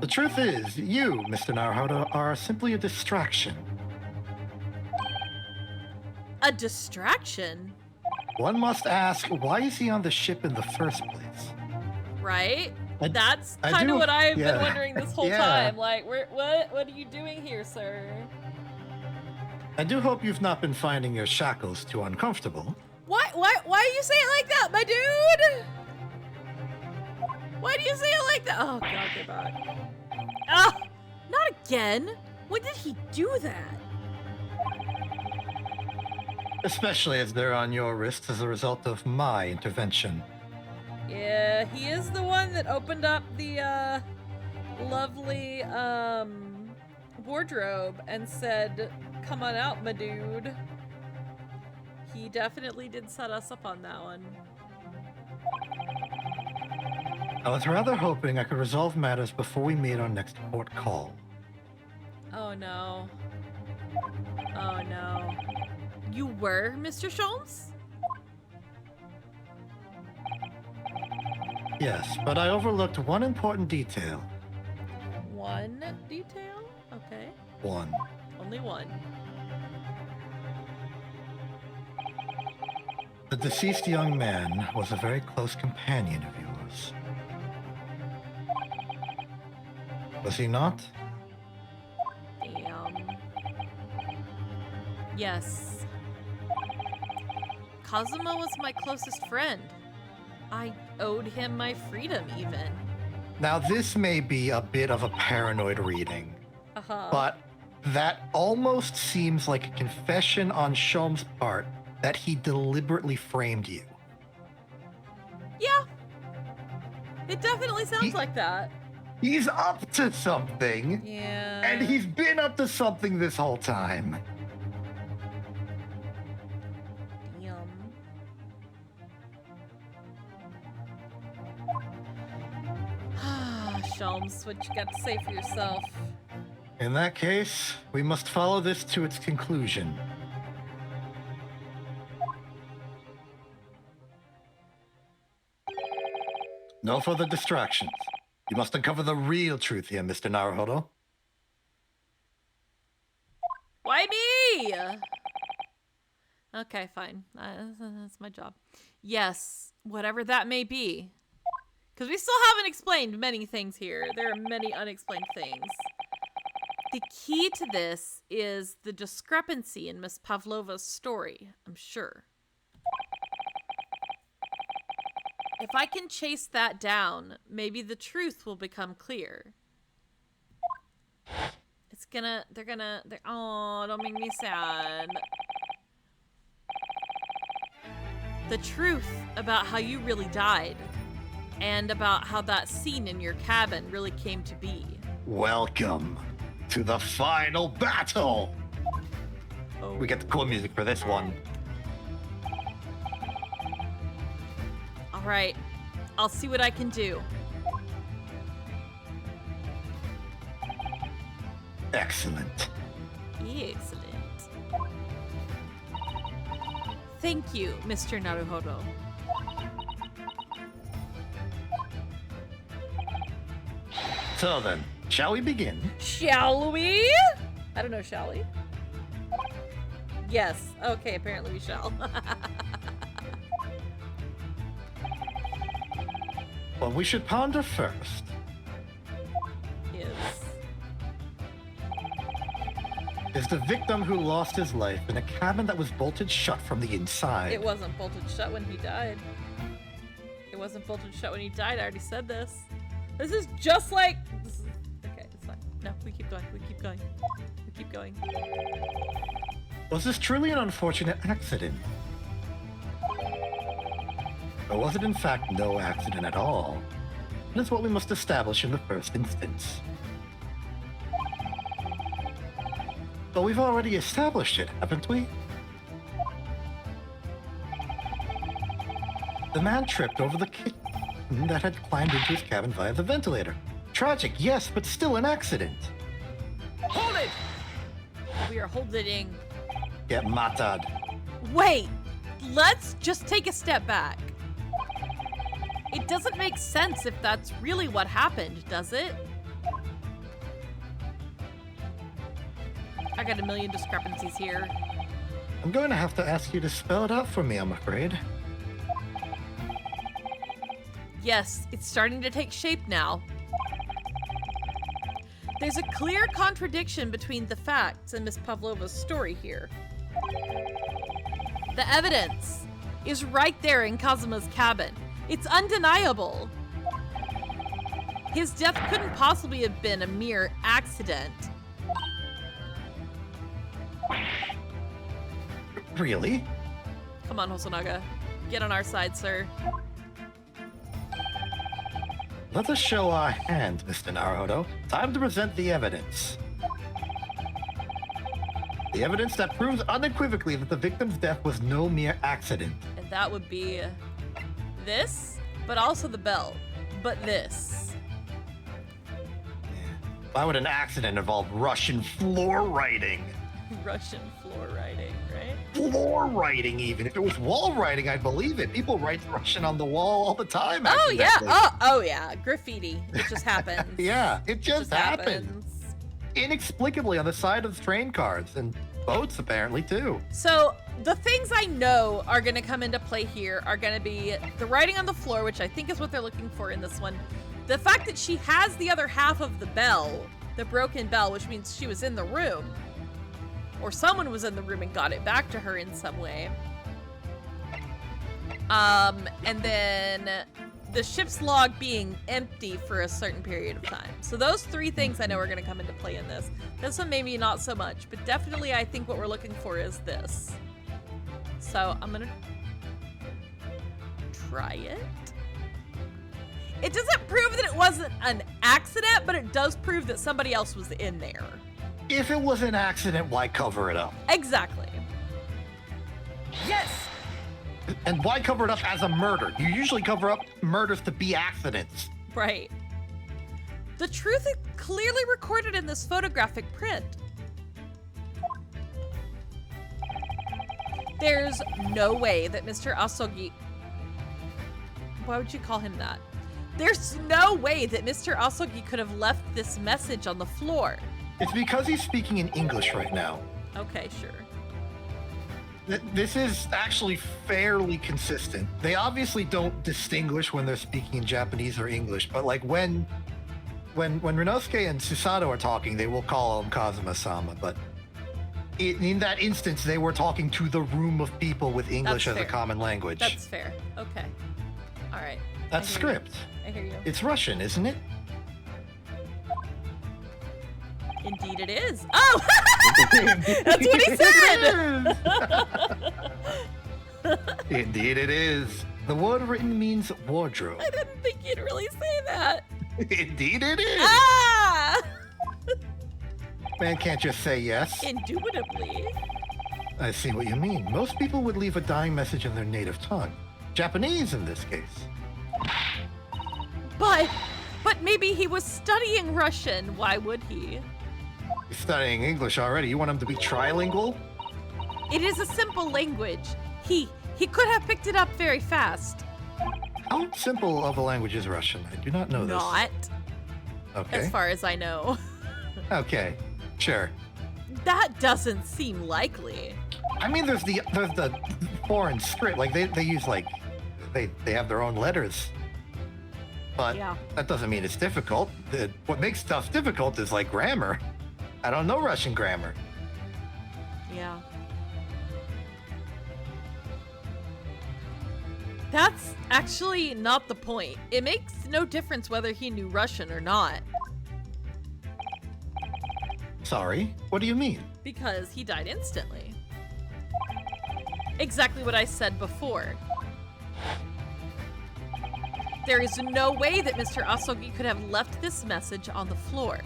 The truth is, you, Mr. Naruhodo, are simply a distraction. A distraction, One must ask, why is he on the ship in the first place? right? I- That's I kind of do- what I've been yeah. wondering this whole Yeah. time. Like, what are you doing here, sir? I do hope you've not been finding your shackles too uncomfortable. Why do you say it like that, my dude? Why do you say it like that? Oh god, they're back. Ah, not again. When did he do that? Especially as they're on your wrists as a result of my intervention. Yeah, he is the one that opened up the lovely wardrobe and said, "Come on out, my dude." He definitely did set us up on that one. I was rather hoping I could resolve matters before we made our next port call. Oh no. Oh no. You were Mr. Sholmes? Yes, but I overlooked one important detail. One detail? Okay. One. Only one. The deceased young man was a very close companion of yours. Was he not? Damn. Yes. Kazuma was my closest friend. I owed him my freedom, even. Now, this may be a bit of a paranoid reading, Uh-huh. but that almost seems like a confession on Sholmes' part that he deliberately framed you. Yeah. It definitely sounds He- like that. He's up to something, Yeah. and he's been up to something this whole time. Damn. Sholmes, what you got to say for yourself? In that case, we must follow this to its conclusion. No further distractions. You must uncover the real truth here, Mr. Naruhodo. Why me? Okay, fine. That's my job. Yes, whatever that may be. Because we still haven't explained many things here. There are many unexplained things. The key to this is the discrepancy in Miss Pavlova's story, I'm sure. If I can chase that down, maybe the truth will become clear. Oh, don't make me sad. The truth about how you really died, and about how that scene in your cabin really came to be. Welcome to the final battle! Oh. We get the cool music for this one. All right, I'll see what I can do. Excellent. Excellent. Thank you, Mr. Naruhodo. So then, shall we begin? Shall we? I don't know, shall we? Yes. Okay, apparently we shall. What we should ponder first is the victim who lost his life in a cabin that was bolted shut from the inside. It wasn't bolted shut when he died. It wasn't bolted shut when he died. I already said this. This is just like... Okay, it's fine. No, we keep going. We keep going. We keep going. Was this truly an unfortunate accident? Or was it in fact no accident at all? That is what we must establish in the first instance. But we've already established it, haven't we? The man tripped over the kitten that had climbed into his cabin via the ventilator. Tragic, yes, but still an accident. Hold it! We are holding. Get matad. Wait! Let's just take a step back. It doesn't make sense if that's really what happened, does it? I got a million discrepancies here. I'm going to have to ask you to spell it out for me, I'm afraid. Yes, it's starting to take shape now. There's a clear contradiction between the facts and Miss Pavlova's story here. The evidence is right there in Kazuma's cabin. It's undeniable. His death couldn't possibly have been a mere accident. Really? Come on, Hosonaga. Get on our side, sir. Let us show our hand, Mr. Naruhodo. Time to present the evidence. The evidence that proves unequivocally that the victim's death was no mere accident. And that would be this, but also the bell. But this. Why would an accident involve Russian floor writing? Russian floor writing, right? Floor writing, even. If it was wall writing, I'd believe it. People write Russian on the wall all the time. Oh, yeah. accidentally. Oh, yeah. Graffiti. It just happens. Yeah, it just happens. happens. Inexplicably on the side of train cars and boats, apparently, too. So the things I know are going to come into play here are going to be the writing on the floor, which I think is what they're looking for in this one. The fact that she has the other half of the bell, the broken bell, which means she was in the room. Or someone was in the room and got it back to her in some way. And then the ship's log being empty for a certain period of time. So those three things I know are going to come into play in this. This one maybe not so much, but definitely I think what we're looking for is this. So I'm going to try it. It doesn't prove that it wasn't an accident, but it does prove that somebody else was in there. If it was an accident, why cover it up? Exactly. Yes! And why cover it up as a murder? You usually cover up murders to be accidents. Right. The truth is clearly recorded in this photographic print. There's no way that Mr. Asogi... Why would you call him that? There's no way that Mr. Asogi could have left this message on the floor. It's because he's speaking in English right now. Okay, sure. This is actually fairly consistent. They obviously don't distinguish when they're speaking in Japanese or English, but like when Rinosuke and Susato are talking, they will call him Kazuma-sama, but in that instance, they were talking to the room of people with English That's as a fair. common language. That's fair. Okay. All right. That's I hear you. script. I hear you. It's Russian, isn't it? Indeed it is. Oh! That's what he said! Indeed it is. The word written means wardrobe. I didn't think you'd really say that. Indeed it is. Ah! Man can't just say yes. Indubitably. I see what you mean. Most people would leave a dying message in their native tongue. Japanese in this case. But maybe he was studying Russian. Why would he? He's studying English already. You want him to be trilingual? It is a simple language. He could have picked it up very fast. How simple of a language is Russian? I do not know this. Not, Okay. as far as I know. Okay. Sure. That doesn't seem likely. I mean, there's the foreign script. Like they use like they have their own letters. But Yeah. that doesn't mean it's difficult. What makes stuff difficult is like grammar. I don't know Russian grammar. Yeah. That's actually not the point. It makes no difference whether he knew Russian or not, Sorry. What do you mean? because he died instantly. Exactly what I said before. There is no way that Mr. Asogi could have left this message on the floor.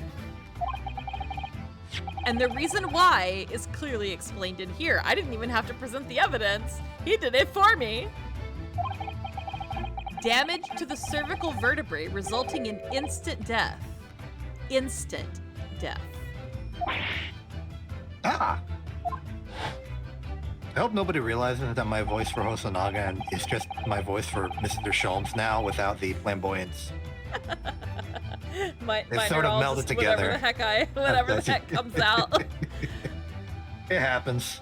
And the reason why is clearly explained in here. I didn't even have to present the evidence. He did it for me. Damage to the cervical vertebrae resulting in instant death. Instant death. Ah! I hope nobody realizes that my voice for Hosonaga is just my voice for Mr. Sholmes now without the flamboyance. Mine sort are of all melded just together. whatever the heck comes out. It happens.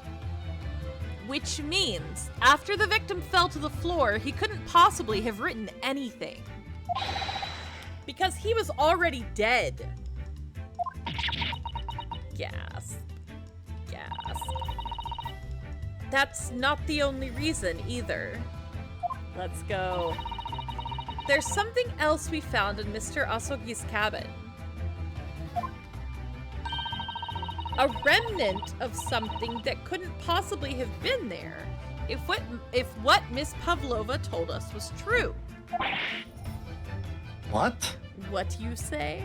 Which means, after the victim fell to the floor, he couldn't possibly have written anything. Because he was already dead. Gasp. Gasp. That's not the only reason either. Let's go. There's something else we found in Mr. Asogi's cabin. A remnant of something that couldn't possibly have been there if what Miss Pavlova told us was true. What? What you say?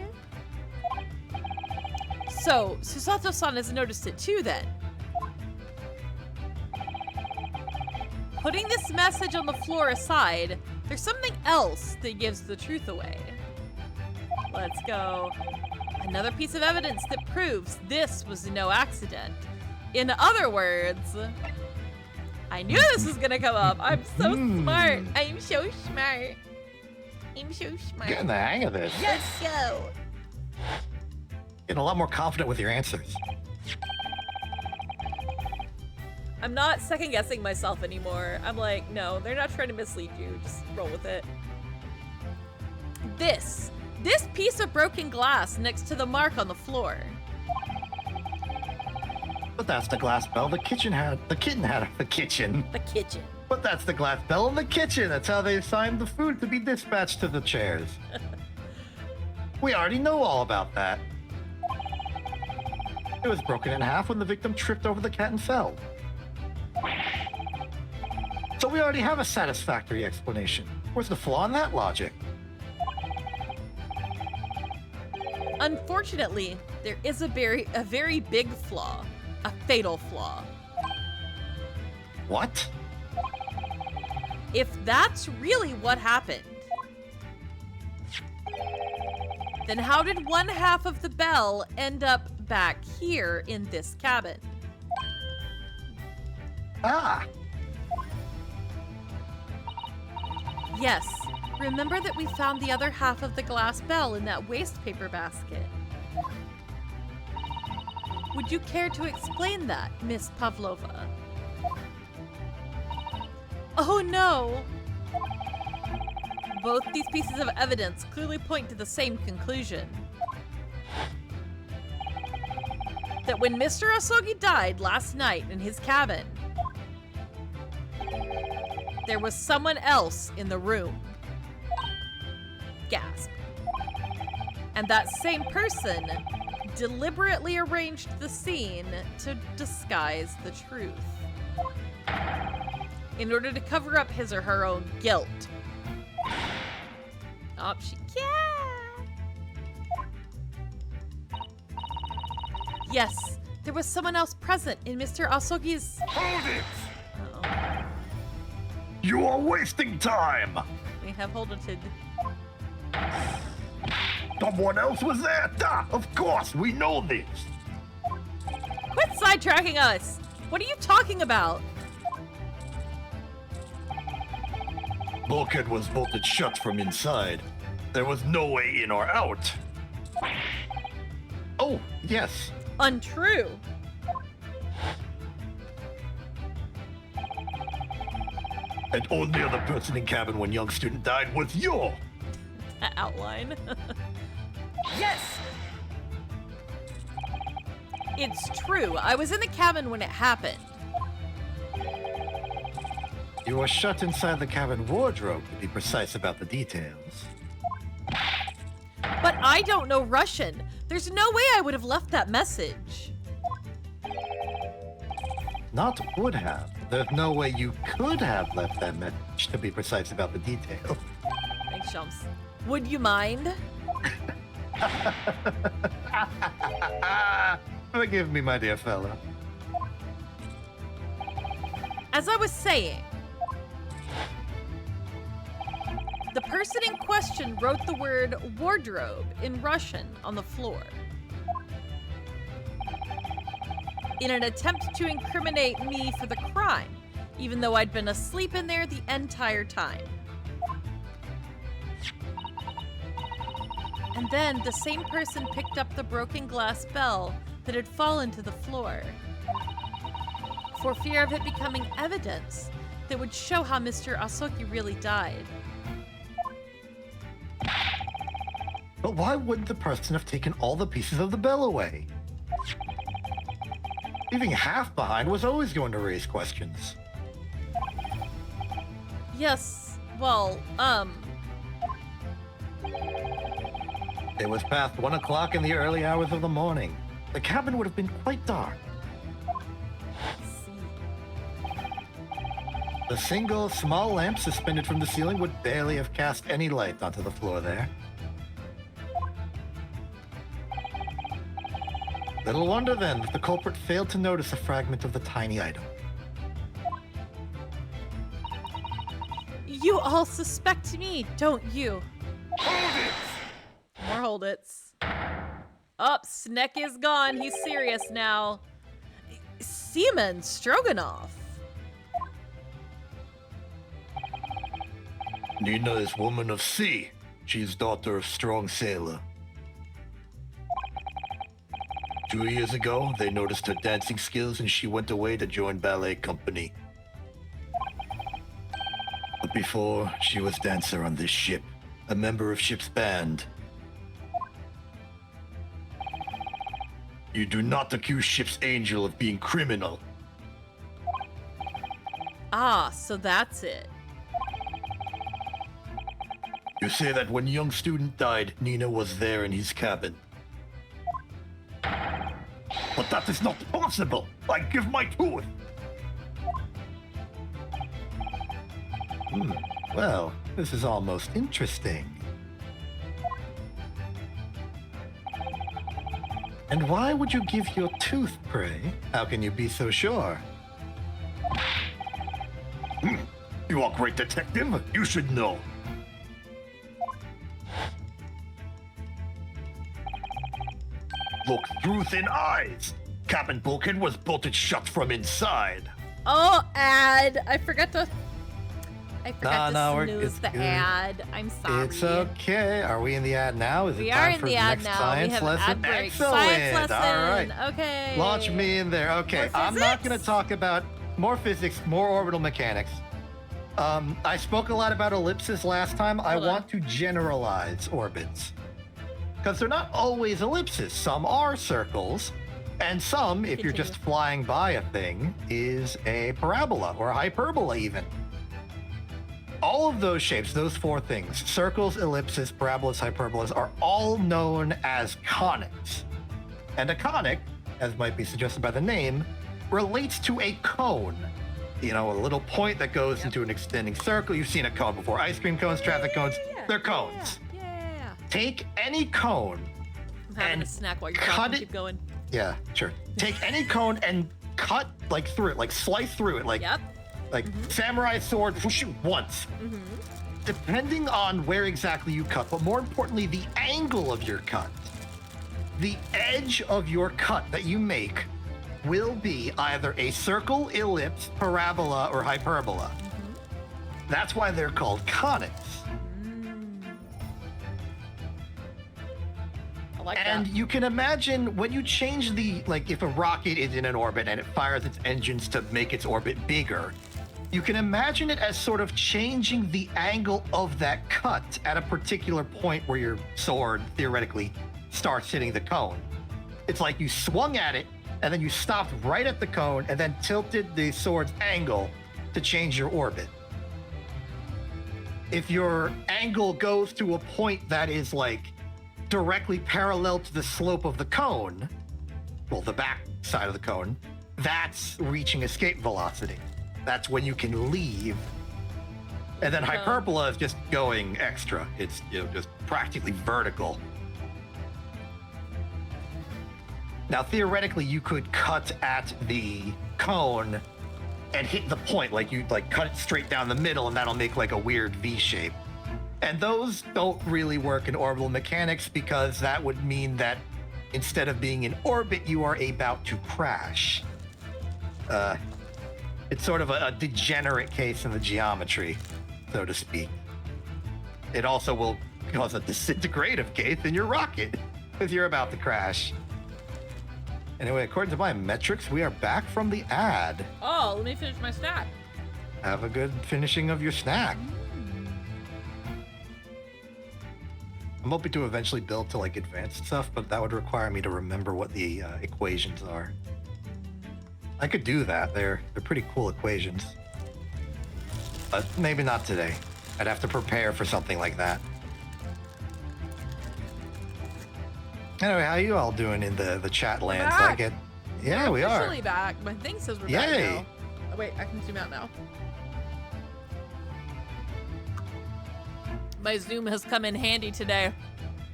So, Susato-san has noticed it too then. Putting this message on the floor aside, there's something else that gives the truth away. Let's go. Another piece of evidence that proves this was no accident. In other words, I knew this was gonna come up. I'm so smart. I'm so smart. I'm so smart. Getting the hang of this. Let's go. Getting a lot more confident with your answers. I'm not second guessing myself anymore. I'm like, no, they're not trying to mislead you. Just roll with it. This piece of broken glass next to the mark on the floor. But that's the glass bell the kitten had the kitchen. The kitchen. But that's the glass bell in the kitchen. That's how they assigned the food to be dispatched to the chairs. We already know all about that. It was broken in half when the victim tripped over the cat and fell. So we already have a satisfactory explanation. Where's the flaw in that logic? Unfortunately, there is a very big flaw. A fatal flaw. What? If that's really what happened, Then how did one half of the bell end up back here in this cabin? Ah, Yes, remember that we found the other half of the glass bell in that waste paper basket. Would you care to explain that, Miss Pavlova? Oh no! Both these pieces of evidence clearly point to the same conclusion. That when Mr. Asogi died last night in his cabin, there was someone else in the room. Gasp. And that same person deliberately arranged the scene to disguise the truth in order to cover up his or her own guilt. Oh, she can. Yes, there was someone else present in Mr. Asogi's... Hold it! Uh-oh. You are wasting time! We have holdeted. Someone else was there? Ah, of course, we know this! Quit sidetracking us! What are you talking about? Bulkhead was bolted shut from inside. There was no way in or out. oh, yes. Untrue. And only other person in cabin when young student died was you! That outline. Yes! It's true. I was in the cabin when it happened. You were shut inside the cabin wardrobe, to be precise about the details. But I don't know Russian. There's no way I would have left that message. Not would have. There's no way you could have left that message, to be precise about the details. Thanks, Shums. Would you mind? Forgive me, my dear fellow. As I was saying, the person in question wrote the word wardrobe in Russian on the floor in an attempt to incriminate me for the crime, even though I'd been asleep in there the entire time. And then the same person picked up the broken glass bell that had fallen to the floor for fear of it becoming evidence that would show how Mr. Asoki really died. But why wouldn't the person have taken all the pieces of the bell away? Leaving half behind was always going to raise questions. Yes, well, It was past 1 o'clock in the early hours of the morning. The cabin would have been quite dark. let's see. The single small lamp suspended from the ceiling would barely have cast any light onto the floor there. Little wonder then that the culprit failed to notice a fragment of the tiny item. You all suspect me, don't you? Hold it! More hold it's. Oh, Sneck is gone. He's serious now. Seaman Stroganoff. Nina is woman of sea. She is daughter of strong sailor. 2 years ago, they noticed her dancing skills and she went away to join ballet company. But before, she was dancer on this ship, a member of ship's band. You do not accuse ship's angel of being criminal. Ah, so that's it. You say that when young student died, Nina was there in his cabin. But that is not possible. I give my tooth. Well, this is almost interesting. And why would you give your tooth, pray? How can you be so sure? You are a great detective. You should know. Look through thin eyes. Cabin bulkhead was bolted shut from inside. Oh, ad. I forgot to No, snooze it's the good. ad. I'm sorry. It's okay. Are we in the ad now? Is We it are time in for the the ad next now. science We have lesson? ad break. Excellent. Science lesson. All right. Okay. Launch me in there. Okay, More I'm not going to physics? talk about more physics, more orbital mechanics. I spoke a lot about ellipses last time. I Hold on. want to generalize orbits. Because they're not always ellipses. Some are circles, and some, if you're just Continue. flying by a thing, is a parabola or a hyperbola even. All of those shapes, those four things, circles, ellipses, parabolas, hyperbolas, are all known as conics. And a conic, as might be suggested by the name, relates to a cone. You know, a little point that goes into an extending circle. You've seen a cone before. Ice cream cones, traffic cones, they're cones. Yeah. Take any cone. I'm having And a snack while you're cut talking. it- Keep going. Yeah, sure. Take any cone and cut like through it, like slice through it, like Yep. samurai sword, whoosh, once. Mm-hmm. Depending on where exactly you cut, but more importantly, the angle of your cut. The edge of your cut that you make will be either a circle, ellipse, parabola, or hyperbola. That's why they're called conics. I like And that. you can imagine when you change the, like if a rocket is in an orbit and it fires its engines to make its orbit bigger, you can imagine it as sort of changing the angle of that cut at a particular point where your sword theoretically starts hitting the cone. It's like you swung at it and then you stopped right at the cone and then tilted the sword's angle to change your orbit. If your angle goes to a point that is like directly parallel to the slope of the cone, well, the back side of the cone, that's reaching escape velocity. That's when you can leave. And then hyperbola is just going extra. It's, you know, just practically vertical. Now, theoretically, you could cut at the cone and hit the point, like you like cut it straight down the middle, and that'll make like a weird V shape. And those don't really work in orbital mechanics because that would mean that instead of being in orbit, you are about to crash. It's sort of a degenerate case in the geometry, so to speak. It also will cause a disintegrative case in your rocket if you're about to crash. Anyway, according to my metrics, we are back from the ad. Oh, let me finish my snack. Have a good finishing of your snack. I'm hoping to eventually build to like advanced stuff, but that would require me to remember what the equations are. I could do that. They're pretty cool equations. But maybe not today. I'd have to prepare for something like that. Anyway, how you all doing in the chat land? So I back. get... Yeah, we are. Officially back. My thing says we're Yay. back now. Oh, wait, I can zoom out now. My Zoom has come in handy today.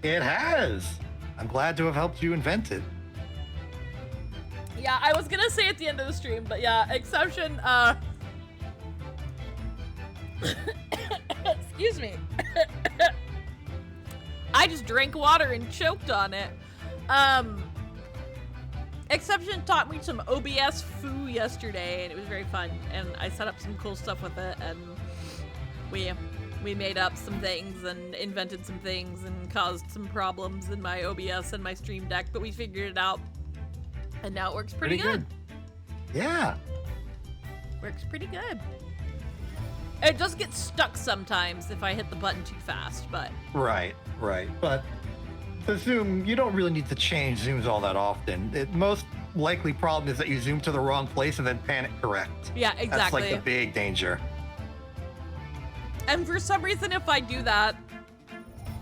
It has. I'm glad to have helped you invent it. Yeah, I was gonna say at the end of the stream, but yeah, exception, excuse me. I just drank water and choked on it. Exception taught me some OBS foo yesterday, and it was very fun. And I set up some cool stuff with it, and we made up some things and invented some things and caused some problems in my OBS and my Stream Deck, but we figured it out. And now it works pretty good. Yeah. Works pretty good. It does get stuck sometimes if I hit the button too fast, but Right. But the zoom, you don't really need to change zooms all that often. The most likely problem is that you zoom to the wrong place and then panic correct. yeah, That's exactly. like the big danger. And for some reason, if I do that,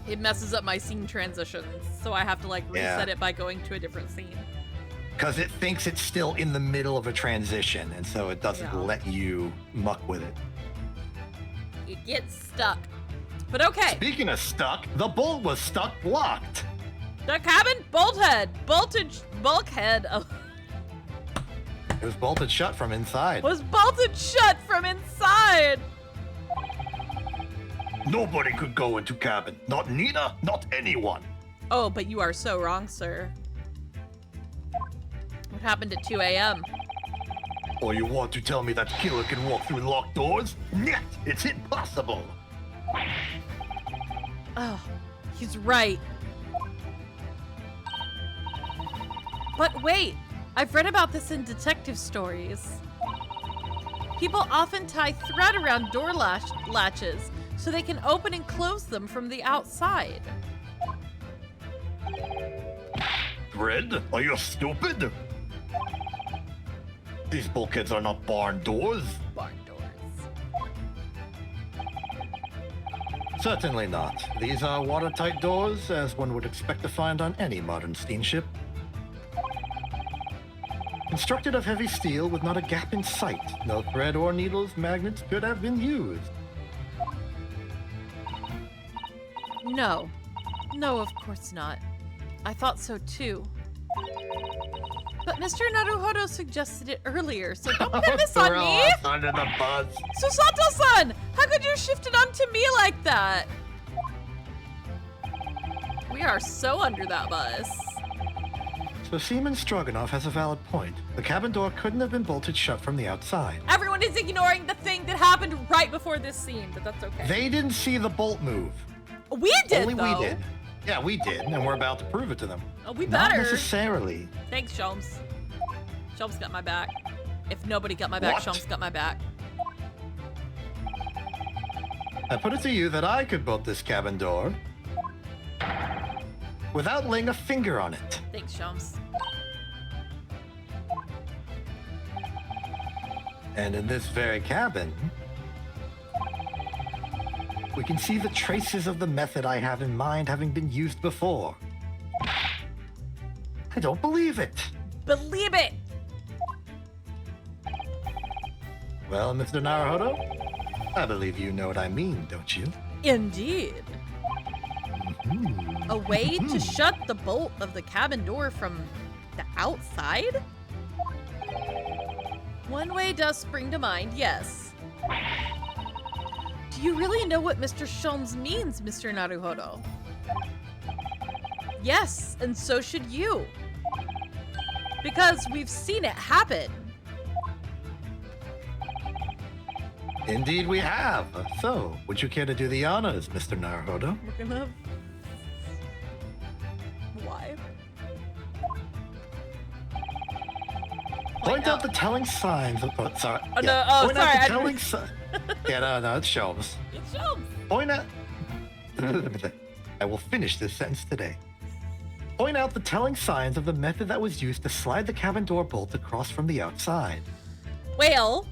it messes up my scene transitions. So I have to like reset Yeah. it by going to a different scene. Because it thinks it's still in the middle of a transition, and so it doesn't Yeah. let you muck with it. It gets stuck. But okay, Speaking of stuck, the bolt was stuck blocked. the cabin bulkhead It was bolted shut from inside. was bolted shut from inside. Nobody could go into cabin. Not Nina, not anyone. Oh, but you are so wrong, sir. What happened at 2 a.m.? Or you want to tell me that killer can walk through locked doors? Нет, it's impossible. Oh, he's right. But wait, I've read about this in detective stories. People often tie thread around door latches so they can open and close them from the outside. Thread? Are you stupid? These bulkheads are not barn doors. Barn doors. Certainly not. These are watertight doors, as one would expect to find on any modern steamship. Constructed of heavy steel with not a gap in sight, no thread or needles, magnets could have been used. No. No, of course not. I thought so too. But Mr. Naruhodo suggested it earlier, so don't pin this on Throw me! us under the bus. Susato-san! How could you shift it onto me like that? We are so under that bus. So Seaman Stroganoff has a valid point. The cabin door couldn't have been bolted shut from the outside. Everyone is ignoring the thing that happened right before this scene, but that's okay. They didn't see the bolt move. We did, Only though. we did. Yeah, we did, and we're about to prove it to them. Oh, we Not better. necessarily. Thanks, Sholmes. Sholmes got my back. If nobody got my back, What? Sholmes got my back. I put it to you that I could bolt this cabin door without laying a finger on it. Thanks, Sholmes. And in this very cabin, we can see the traces of the method I have in mind having been used before. I don't believe it. Believe it! Well, Mr. Naruhodo, I believe you know what I mean, don't you? Indeed. Mhm. A way to shut the bolt of the cabin door from the outside? One way does spring to mind, yes. Do you really know what Mr. Sholmes means, Mr. Naruhodo? Yes, and so should you. Because we've seen it happen. Indeed we have. So, would you care to do the honors, Mr. Naruhodo? We're gonna... Why? Point out the telling signs of... Oh, sorry. Oh, no, oh, Point sorry, out I the telling signs... Yeah, no, it's Sholmes. It's Sholmes. Point out... I will finish this sentence today. Point out the telling signs of the method that was used to slide the cabin door bolt across from the outside. Well,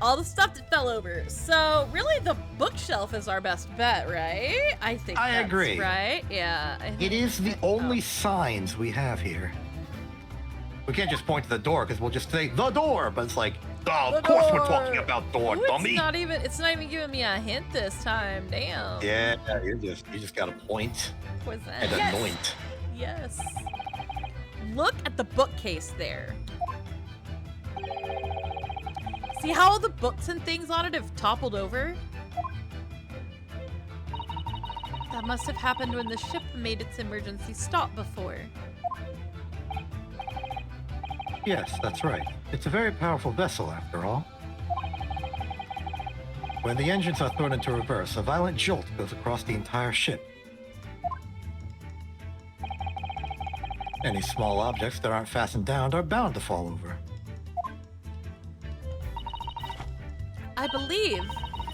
all the stuff that fell over. So really the bookshelf is our best bet, right? I think I that's agree. right. Yeah. I It think is the that- only signs we have here. We can't just point to the door because we'll just say the door, but it's like, Oh, The of course we're door. talking about door, Ooh, dummy. it's not even giving me a hint this time. Damn. yeah, you just gotta point What's that? and Yes. anoint. Yes. Look at the bookcase there. See how all the books and things on it have toppled over? That must have happened when the ship made its emergency stop before. Yes, that's right. It's a very powerful vessel, after all. When the engines are thrown into reverse, a violent jolt goes across the entire ship. Any small objects that aren't fastened down are bound to fall over. I believe,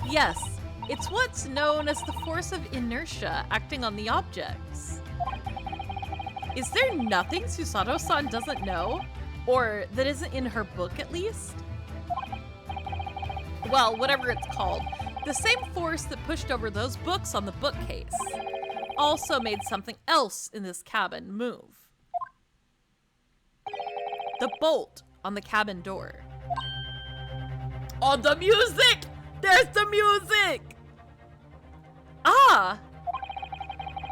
yes, it's what's known as the force of inertia acting on the objects. Is there nothing Susato-san doesn't know? Or that isn't in her book, at least? Well, whatever it's called. The same force that pushed over those books on the bookcase also made something else in this cabin move. The bolt on the cabin door. Oh, the music! There's the music! Ah!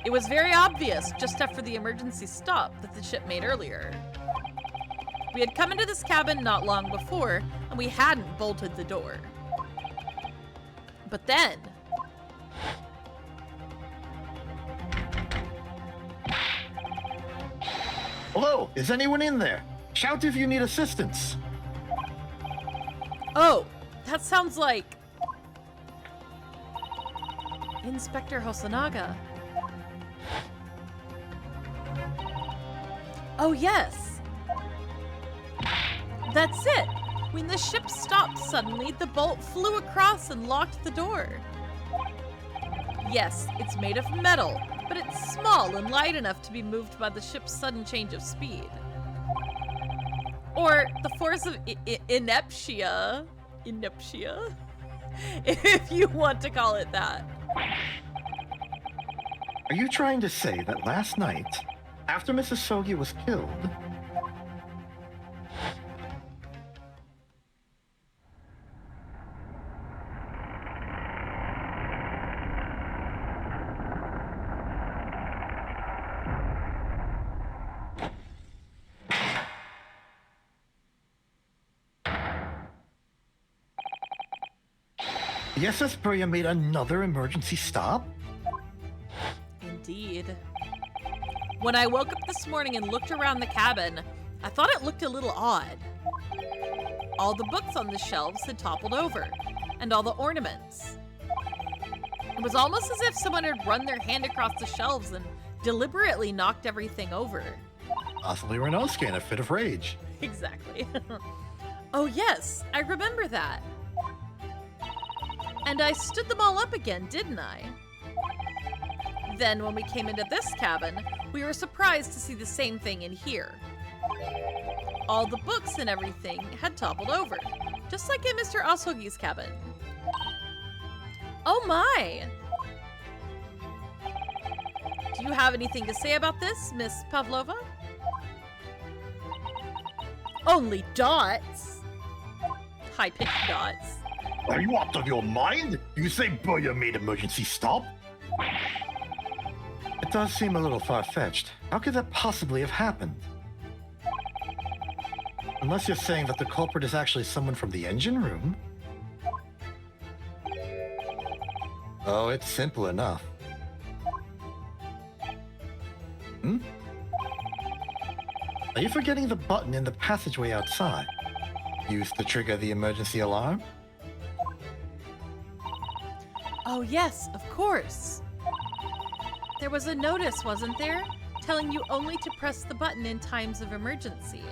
It was very obvious just after the emergency stop that the ship made earlier. We had come into this cabin not long before, and we hadn't bolted the door. But then... Hello, is anyone in there? Shout if you need assistance. Oh, that sounds like Inspector Hosonaga. Oh, yes. That's it. When the ship stopped suddenly, the bolt flew across and locked the door. Yes, it's made of metal, but it's small and light enough to be moved by the ship's sudden change of speed. Or the force of ineptia, if you want to call it that. Are you trying to say that last night, after Mrs. Sogi was killed, the SS Bria made another emergency stop? Indeed. When I woke up this morning and looked around the cabin, I thought it looked a little odd. All the books on the shelves had toppled over, and all the ornaments. It was almost as if someone had run their hand across the shelves and deliberately knocked everything over. Possibly Renosuke in a fit of rage. Exactly. Oh yes, I remember that. And I stood them all up again, didn't I? Then when we came into this cabin, we were surprised to see the same thing in here. All the books and everything had toppled over, just like in Mr. Asogi's cabin. Oh my! Do you have anything to say about this, Miss Pavlova? Only dots? High-pitched dots. Are you out of your mind? You say Bria made emergency stop? It does seem a little far-fetched. How could that possibly have happened? Unless you're saying that the culprit is actually someone from the engine room? Oh, it's simple enough. Are you forgetting the button in the passageway outside? Used to trigger the emergency alarm? Oh yes, of course. There was a notice, wasn't there? Telling you only to press the button in times of emergency.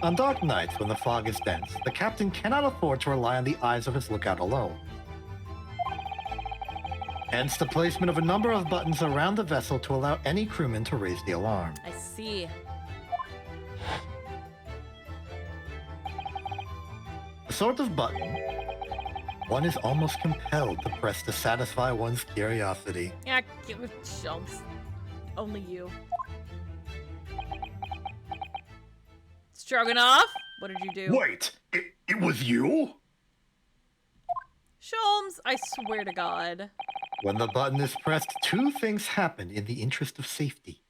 On dark nights when the fog is dense, the captain cannot afford to rely on the eyes of his lookout alone. Hence the placement of a number of buttons around the vessel to allow any crewman to raise the alarm. I see. The sort of button one is almost compelled to press to satisfy one's curiosity. Yeah, Shelms. Only you. Stroganoff, what did you do? Wait, it was you? Shelms, I swear to God. When the button is pressed, two things happen in the interest of safety.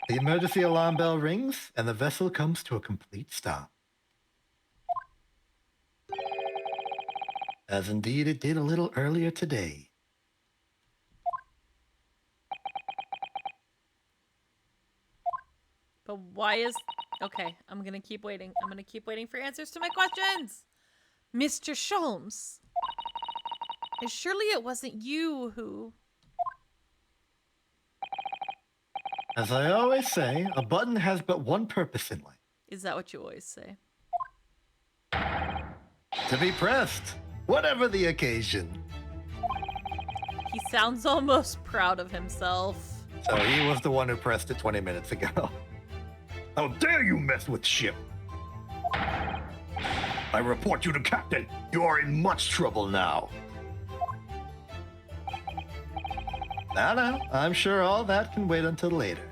The emergency alarm bell rings, and the vessel comes to a complete stop. As indeed it did a little earlier today. But why is... Okay, I'm gonna keep waiting. I'm gonna keep waiting for answers to my questions. Mr. Sholmes. Surely it wasn't you who... As I always say, a button has but one purpose in life. Is that what you always say? To be pressed, whatever the occasion. He sounds almost proud of himself. So he was the one who pressed it 20 minutes ago. How dare you mess with ship? I report you to Captain. You are in much trouble now. No, I'm sure all that can wait until later.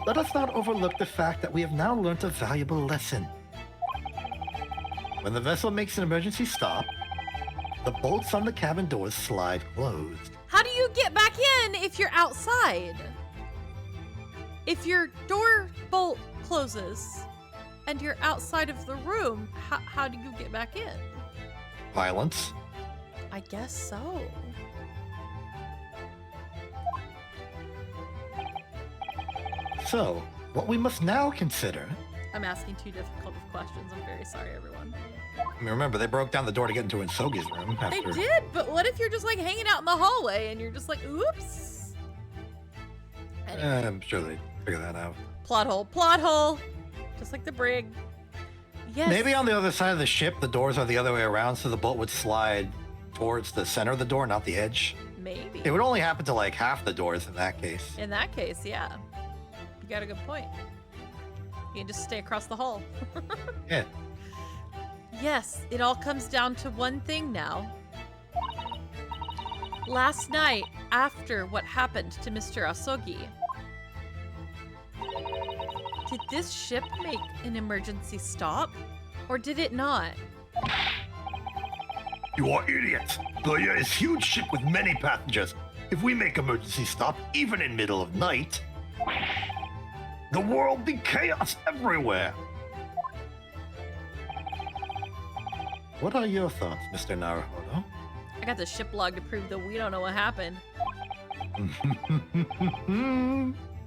Let us not overlook the fact that we have now learned a valuable lesson. When the vessel makes an emergency stop, the bolts on the cabin doors slide closed. How do you get back in if you're outside? If your door bolt closes and you're outside of the room, how do you get back in? Violence. I guess so. So, what we must now consider... I'm asking too difficult of questions. I'm very sorry, everyone. I mean, remember, they broke down the door to get into Insogi's room They after... did, but what if you're just like hanging out in the hallway and you're just like, oops? Anyway. I'm sure they figure that out. Plot hole. Just like the brig. Yes. Maybe on the other side of the ship, the doors are the other way around, so the bolt would slide towards the center of the door, not the edge. Maybe. It would only happen to like half the doors in that case. In that case, yeah. You got a good point. You can just stay across the hall. Yeah. Yes, it all comes down to one thing now. Last night, after what happened to Mr. Asogi, did this ship make an emergency stop? Or did it not? You are idiots. The is huge ship with many passengers. If we make emergency stop, even in middle of night, the world be chaos everywhere. What are your thoughts, Mr. Naruhodo? I got the ship log to prove that we don't know what happened.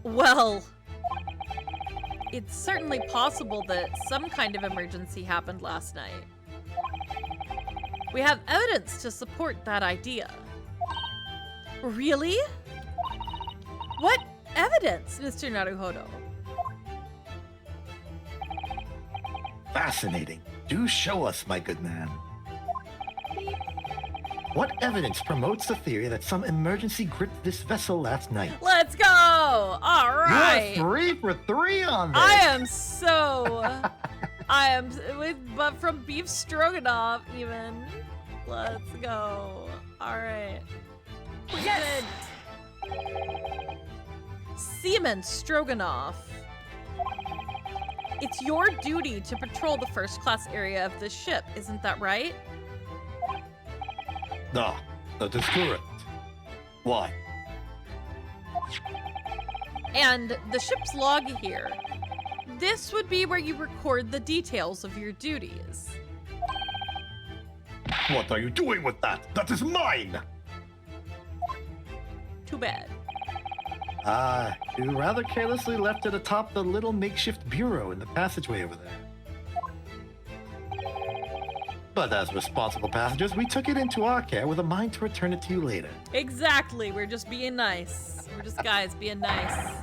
Well, it's certainly possible that some kind of emergency happened last night. We have evidence to support that idea. Really? What evidence, Mr. Naruhodo? Fascinating. Do show us, my good man. What evidence promotes the theory that some emergency gripped this vessel last night? Let's go! All right. You're 3 for 3 on this. I am so... but from beef stroganoff even. Let's go. All right. Yes! Seaman Stroganoff. It's your duty to patrol the first class area of this ship, isn't that right? Ah, that is correct. Why? And the ship's log here. This would be where you record the details of your duties. What are you doing with that? That is mine! Too bad. Ah, you rather carelessly left it atop the little makeshift bureau in the passageway over there. But as responsible passengers, we took it into our care with a mind to return it to you later. Exactly. We're just being nice. We're just guys being nice.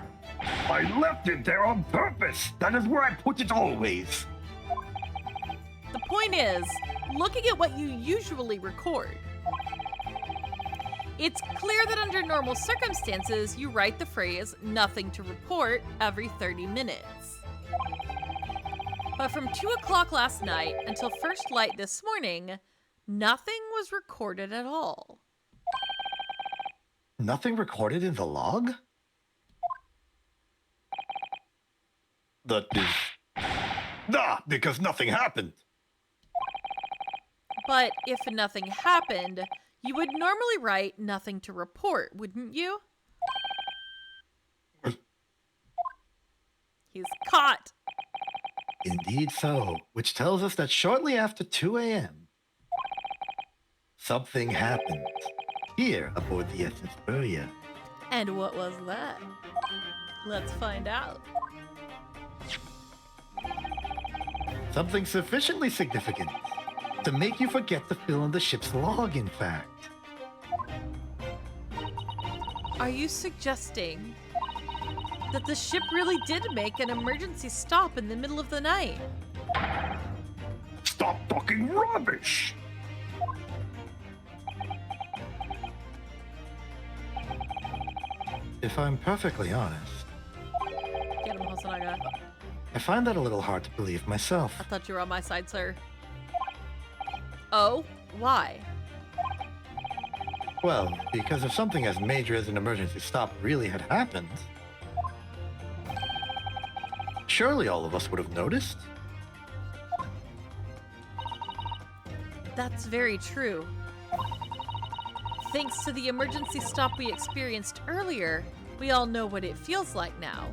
I left it there on purpose! That is where I put it always! The point is, looking at what you usually record, it's clear that under normal circumstances, you write the phrase, nothing to report, every 30 minutes. But from 2 o'clock last night until first light this morning, nothing was recorded at all. Nothing recorded in the log? That is... Ah, because nothing happened! But if nothing happened, you would normally write nothing to report, wouldn't you? He's caught. Indeed so, which tells us that shortly after 2 a.m., something happened here aboard the SS Burya. And what was that? Let's find out. Something sufficiently significant to make you forget to fill in the ship's log, in fact. Are you suggesting that the ship really did make an emergency stop in the middle of the night? Stop talking rubbish! If I'm perfectly honest, Get him, Hosonaga. I find that a little hard to believe myself. I thought you were on my side, sir. Oh? Why? Well, because if something as major as an emergency stop really had happened, surely all of us would have noticed. That's very true. Thanks to the emergency stop we experienced earlier, we all know what it feels like now.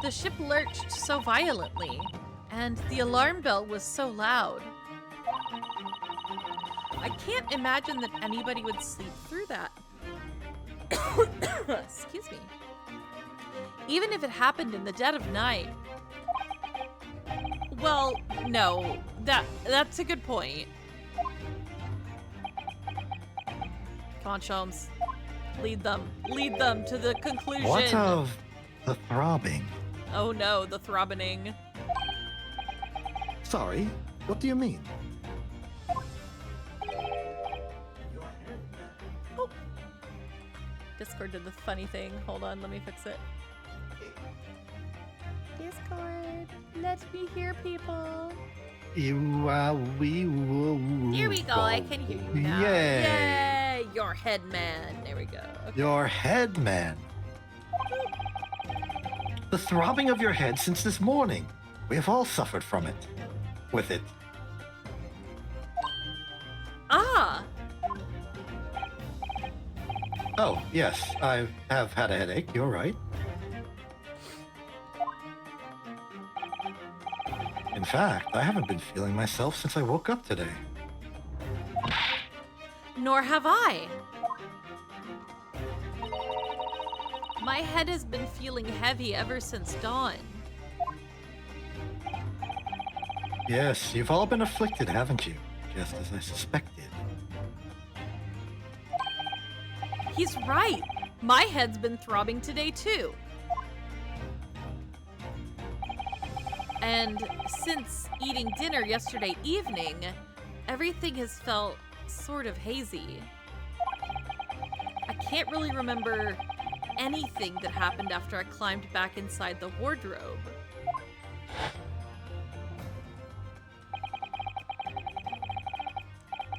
The ship lurched so violently, and the alarm bell was so loud. I can't imagine that anybody would sleep through that. Excuse me. Even if it happened in the dead of night. Well, no. That's a good point. Come on, Sholmes. Lead them. Lead them to the conclusion. What of the throbbing? Oh no, the throbbing. Sorry, what do you mean? Oh. Discord did the funny thing. Hold on, let me fix it. Discord, let me hear people. Here Here we go, I can hear you now. Yay. Yay! Your head man. There we go. Okay. Your head, man. The throbbing of your head since this morning. We have all suffered from it. With it. Ah! Oh, yes, I have had a headache. You're right. In fact, I haven't been feeling myself since I woke up today. Nor have I. My head has been feeling heavy ever since dawn. Yes, you've all been afflicted, haven't you? Just as I suspected. He's right. My head's been throbbing today too. And since eating dinner yesterday evening, everything has felt sort of hazy. I can't really remember anything that happened after I climbed back inside the wardrobe.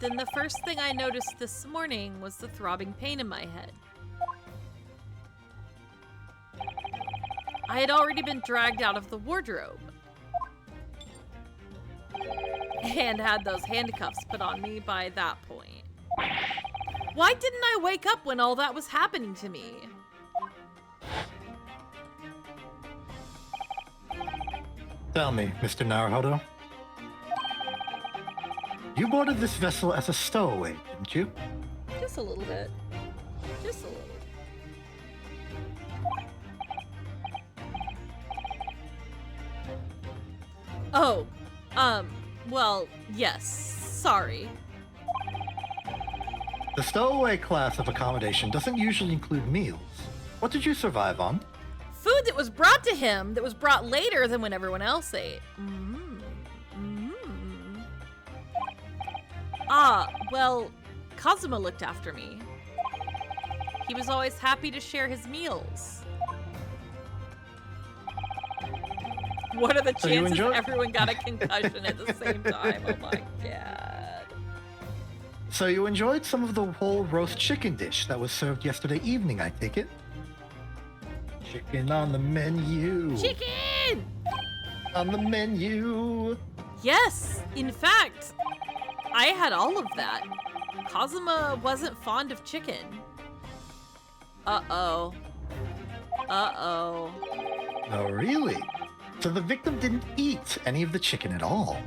Then the first thing I noticed this morning was the throbbing pain in my head. I had already been dragged out of the wardrobe and had those handcuffs put on me by that point. Why didn't I wake up when all that was happening to me? Tell me, Mr. Naruhodo. You boarded this vessel as a stowaway, didn't you? Just a little bit. Just a little. Oh, well, yes. Sorry. The stowaway class of accommodation doesn't usually include meals. What did you survive on? Food that was brought to him that was brought later than when everyone else ate. Ah, well, Kazuma looked after me. He was always happy to share his meals. What are the So you chances enjoy- everyone got a concussion at the same time? Oh my god. So you enjoyed some of the whole roast chicken dish that was served yesterday evening, I take it? Chicken on the menu. Chicken! On the menu. Yes, in fact, I had all of that. Kazuma wasn't fond of chicken. Uh-oh. Uh-oh. Oh, really? So the victim didn't eat any of the chicken at all.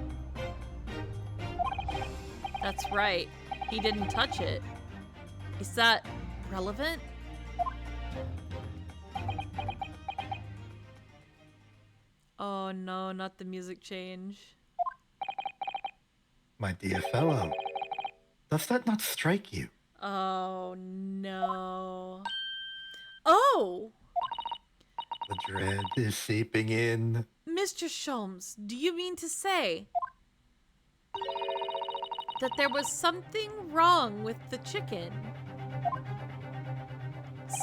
That's right. He didn't touch it. Is that relevant? Oh no, not the music change. My dear fellow, does that not strike you? Oh no. Oh! The dread is seeping in. Mr. Sholmes, do you mean to say that there was something wrong with the chicken?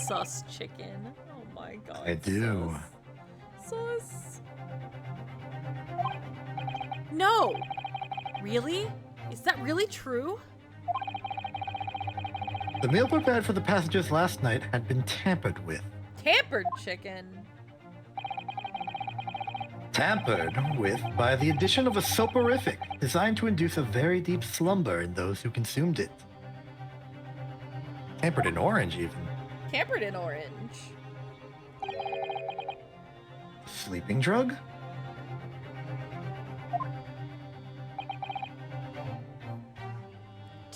Sus chicken. Oh my god. I do. Sus. No! Really? Is that really true? The meal prepared for the passengers last night had been tampered with. Tampered chicken. Tampered with by the addition of a soporific designed to induce a very deep slumber in those who consumed it. Tampered in orange, even. Tampered in orange. Sleeping drug?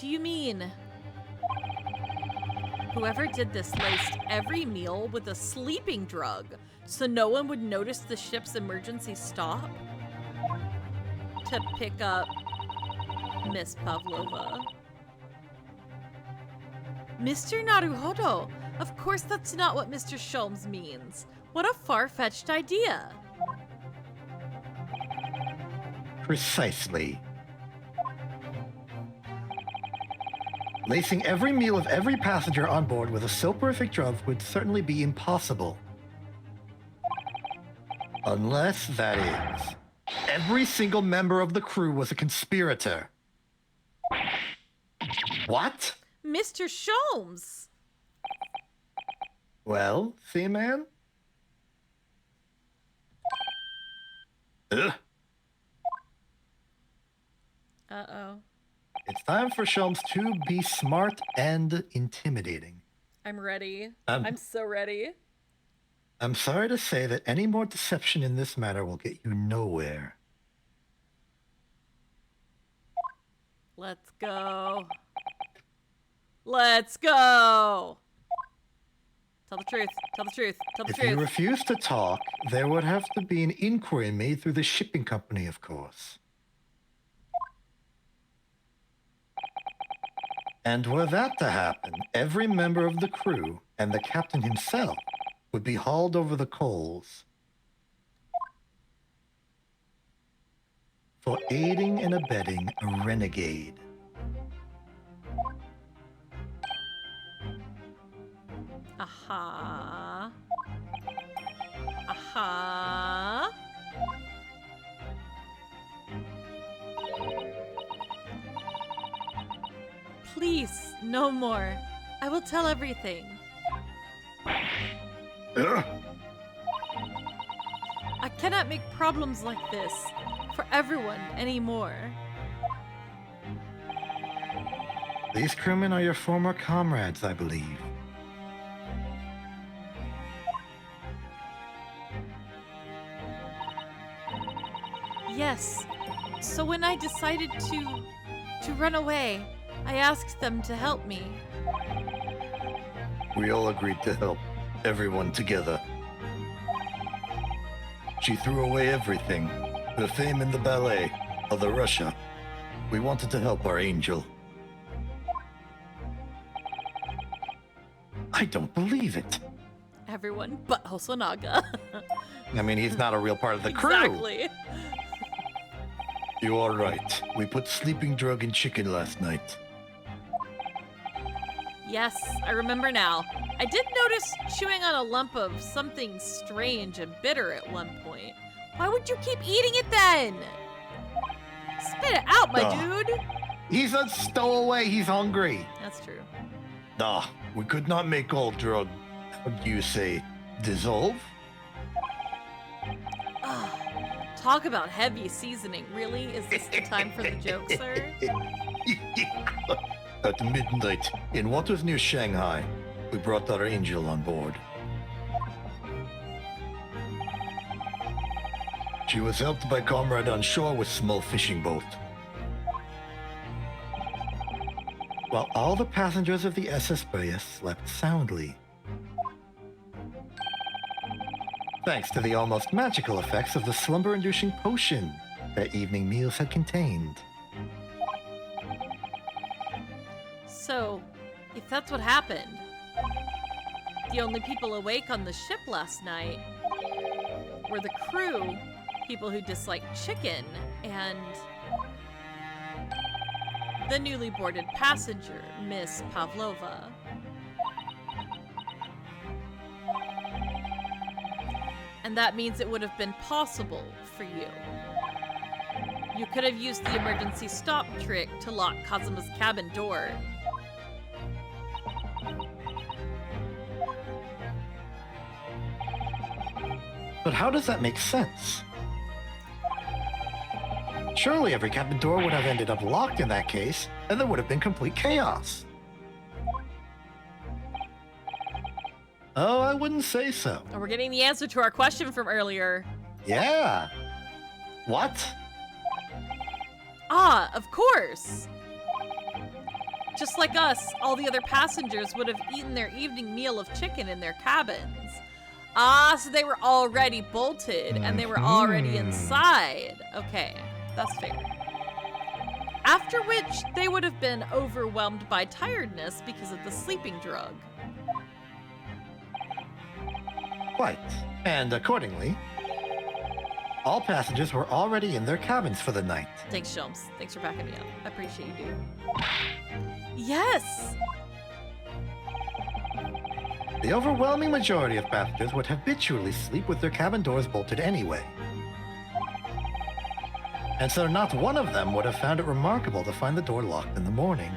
do you mean? Whoever did this laced every meal with a sleeping drug so no one would notice the ship's emergency stop? To pick up Miss Pavlova. Mr. Naruhodo, of course that's not what Mr. Sholmes means. What a far-fetched idea. Precisely. Lacing every meal of every passenger on board with a soporific drug would certainly be impossible. Unless, that is, every single member of the crew was a conspirator. What? Mr. Sholmes! Well, Seaman? Ugh. Uh-oh. It's time for Sholmes to be smart and intimidating. I'm ready. I'm so ready. I'm sorry to say that any more deception in this matter will get you nowhere. Let's go. Let's go! Tell the truth. Tell the truth. Tell the If truth. you refuse to talk, there would have to be an inquiry made through the shipping company, of course. And were that to happen, every member of the crew and the captain himself would be hauled over the coals for aiding and abetting a renegade. Aha. Aha. Please, no more. I will tell everything. I cannot make problems like this for everyone anymore. These crewmen are your former comrades, I believe. Yes. So when I decided to run away, I asked them to help me. We all agreed to help everyone together. She threw away everything. Her fame in the ballet, other Russia. We wanted to help our angel. I don't believe it. Everyone but Hosonaga. I mean, he's not a real part of the crew. Exactly. You are right. We put sleeping drug in chicken last night. Yes, I remember now. I did notice chewing on a lump of something strange and bitter at one point. Why would you keep eating it then? Spit it out, my dude. He's a stowaway. He's hungry. That's true. We could not make all drug, how do you say, dissolve? Talk about heavy seasoning. Really? Is this the time for the joke, sir? At midnight, in waters near Shanghai, we brought our angel on board. She was helped by comrade on shore with small fishing boat. While all the passengers of the SS Vivace slept soundly. Thanks to the almost magical effects of the slumber-inducing potion that evening meals had contained. So, if that's what happened, the only people awake on the ship last night were the crew, people who disliked chicken, and the newly boarded passenger, Miss Pavlova. And that means it would have been possible for you. You could have used the emergency stop trick to lock Kazuma's cabin door. But how does that make sense? Surely every cabin door would have ended up locked in that case, and there would have been complete chaos. Oh, I wouldn't say so. And we're getting the answer to our question from earlier. Yeah. What? Ah, of course. just like us, all the other passengers would have eaten their evening meal of chicken in their cabins. Ah, so they were already bolted and they were already inside. Okay, that's fair. After which, they would have been overwhelmed by tiredness because of the sleeping drug. Quite. And accordingly, all passengers were already in their cabins for the night. Thanks, Sholmes. Thanks for backing me up. I appreciate you, dude. Yes! The overwhelming majority of passengers would habitually sleep with their cabin doors bolted anyway. And so not one of them would have found it remarkable to find the door locked in the morning.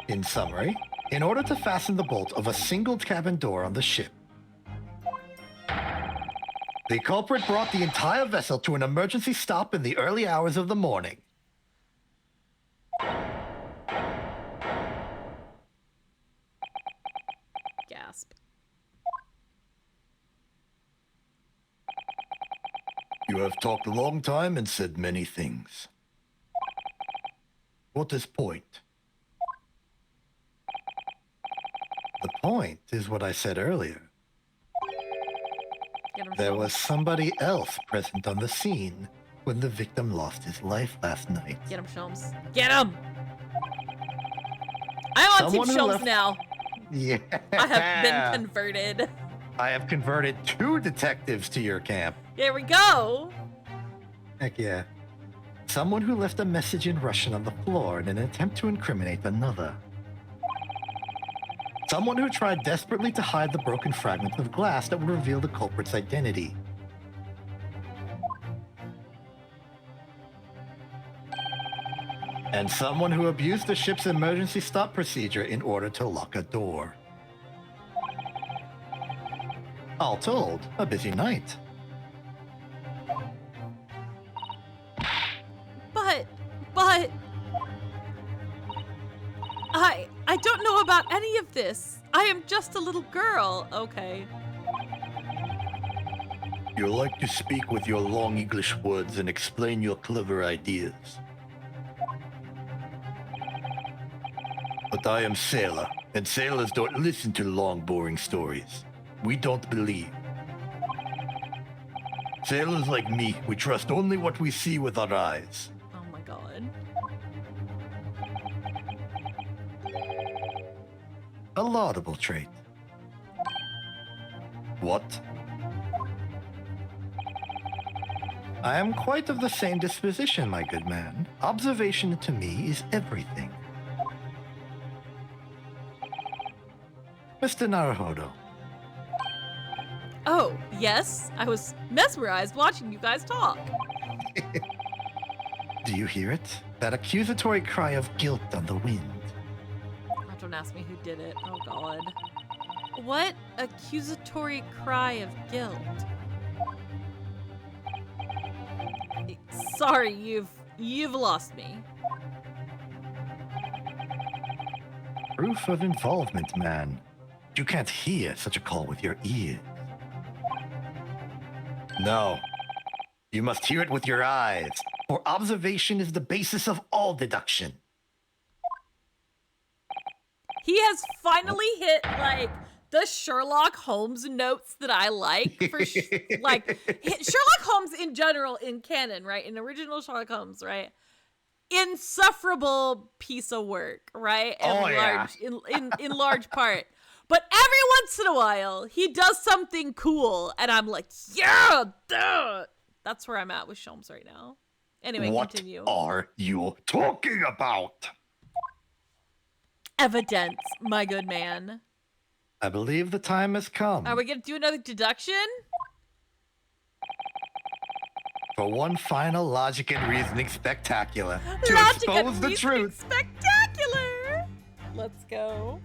In summary, in order to fasten the bolt of a single cabin door on the ship, the culprit brought the entire vessel to an emergency stop in the early hours of the morning. Gasp. You have talked a long time and said many things. What is point? The point is what I said earlier. Get him, There Sholmes. was somebody else present on the scene when the victim lost his life last night. Get him, Sholmes. Get him! I'm on Team Someone who Sholmes left- now. Yeah. I have been converted. I have converted 2 detectives to your camp. There we go. Heck yeah. Someone who left a message in Russian on the floor in an attempt to incriminate another. Someone who tried desperately to hide the broken fragment of glass that would reveal the culprit's identity. And someone who abused the ship's emergency stop procedure in order to lock a door. All told, a busy night. But... I don't know about any of this. I am just a little girl. Okay. You like to speak with your long English words and explain your clever ideas. But I am sailor, and sailors don't listen to long, boring stories. We don't believe. Sailors like me, we trust only what we see with our eyes. Oh my god. A laudable trait. What? I am quite of the same disposition, my good man. Observation to me is everything. Mr. Naruhodo, Oh, yes. I was mesmerized watching you guys talk. do you hear it? That accusatory cry of guilt on the wind. Oh, don't ask me who did it. Oh god. What accusatory cry of guilt? Sorry, you've lost me. Proof of involvement, man. You can't hear such a call with your ears. No. You must hear it with your eyes, for observation is the basis of all deduction. He has finally hit like the Sherlock Holmes notes that I like for Sherlock Holmes in general in canon, right? In original Sherlock Holmes, right? Insufferable piece of work, right? And in large part. But every once in a while, he does something cool, and I'm like, yeah, duh. That's where I'm at with Sholmes right now. Anyway, What continue. are you talking about? Evidence, my good man. I believe the time has come Are we gonna do another deduction? for one final logic and reasoning spectacular to Logic and expose the reasoning truth. Spectacular. Let's go.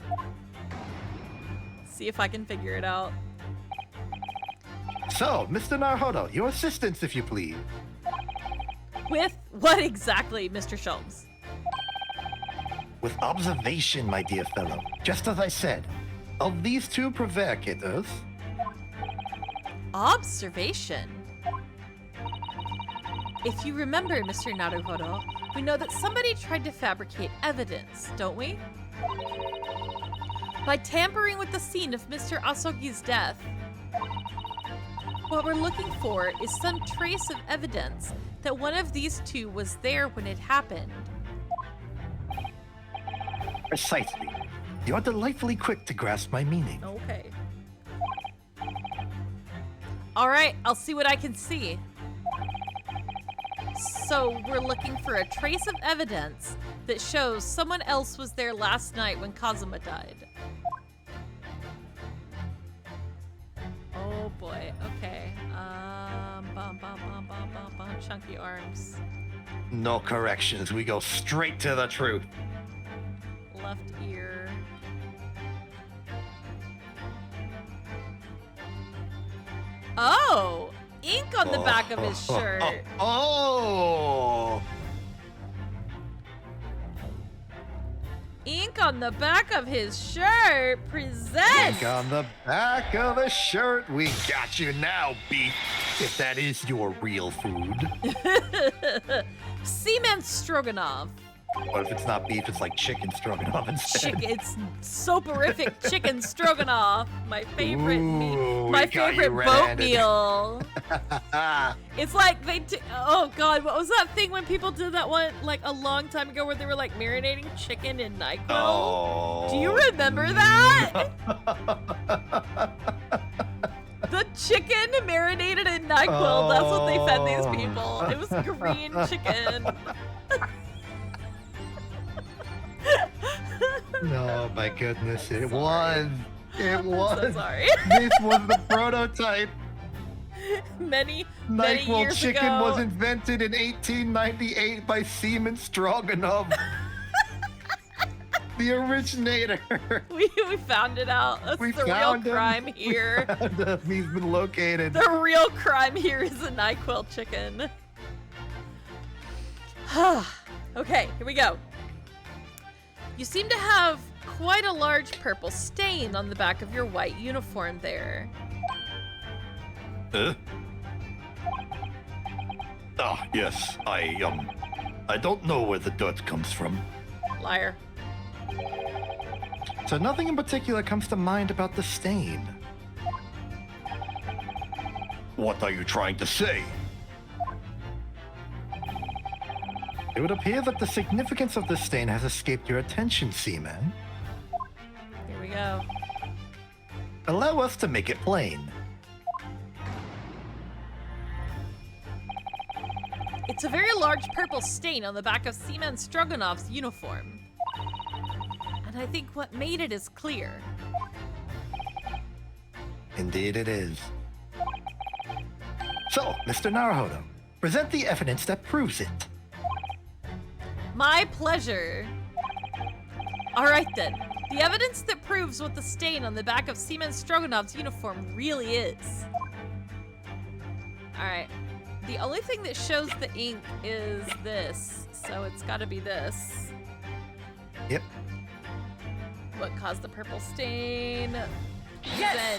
See if I can figure it out. So, Mr. Naruhodo, your assistance, if you please. With what exactly, Mr. Sholmes? With observation, my dear fellow. Just as I said, of these 2 prevaricators, Observation. If you remember, Mr. Naruhodo, we know that somebody tried to fabricate evidence, don't we? By tampering with the scene of Mr. Asogi's death. What we're looking for is some trace of evidence that one of these two was there when it happened. Precisely. You're delightfully quick to grasp my meaning. Okay. All right, I'll see what I can see. So we're looking for a trace of evidence that shows someone else was there last night when Kazuma died. Oh boy, okay. Chunky arms. No corrections. We go straight to the truth. Left ear. Oh! Ink on the back of his shirt. Oh! Ink on the back of his shirt presents. Ink on the back of the shirt. We got you now, beef. If that is your real food. Seaman Stroganoff. What if it's not beef? It's like chicken stroganoff instead. It's soporific chicken stroganoff. My favorite Ooh, my we got you favorite boat red-handed. meal. It's like oh god, what was that thing when people did that one like a long time ago where they were like marinating chicken in NyQuil? Oh. Do you remember that? The chicken marinated in NyQuil, that's what they fed these people. It was green chicken. No, my goodness, it was. It I'm was. so sorry. This was the prototype. many NyQuil years chicken ago. was invented in 1898 by Seaman Stroganoff. The originator. We found it out. That's We the real found him. crime here. He's been located. The real crime here is a NyQuil chicken. Okay, here we go. You seem to have quite a large purple stain on the back of your white uniform there. Ah, yes. I don't know where the dirt comes from. Liar. So nothing in particular comes to mind about the stain. What are you trying to say? It would appear that the significance of the stain has escaped your attention, Seaman. Here we go. Allow us to make it plain. It's a very large purple stain on the back of Seaman Stroganoff's uniform. And I think what made it is clear. Indeed it is. So, Mr. Naruhodo, present the evidence that proves it. My pleasure. All right then. The evidence that proves what the stain on the back of Seaman Stroganoff's uniform really is. All right. The only thing that shows the ink is this, so it's got to be this. Yep. What caused the purple stain? Yes!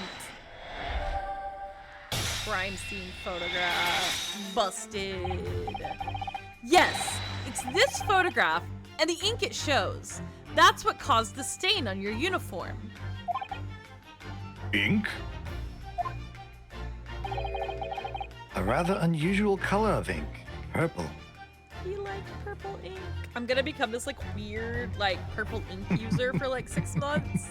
Crime scene photograph. Busted. Yes! It's this photograph and the ink it shows. That's what caused the stain on your uniform. Ink? A rather unusual color of ink. Purple. He liked purple ink. I'm gonna become this like weird like purple ink user for like 6 months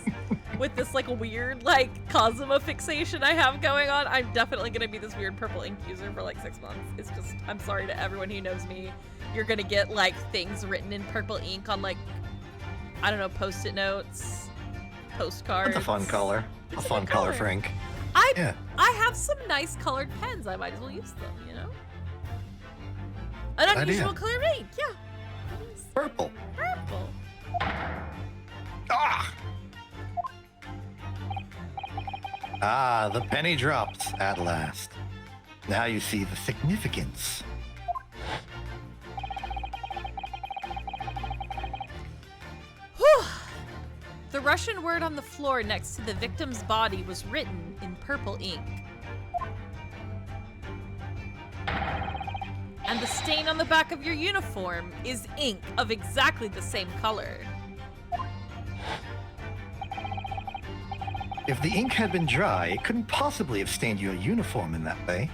with this like weird like Kazuma fixation I have going on. I'm definitely gonna be this weird purple ink user for like 6 months. It's just, I'm sorry to everyone who knows me. You're gonna get like things written in purple ink on like, I don't know, post-it notes, postcards. That's a fun color. It's a fun color for ink. Yeah. I have some nice colored pens. I might as well use them, you know? An unusual colored ink, yeah. It is Purple. purple. Ah! Ah, the penny drops at last. Now you see the significance. Whew. The Russian word on the floor next to the victim's body was written in purple ink. And And the stain on the back of your uniform is ink of exactly the same color. If the ink had been dry, it couldn't possibly have stained your uniform in that way.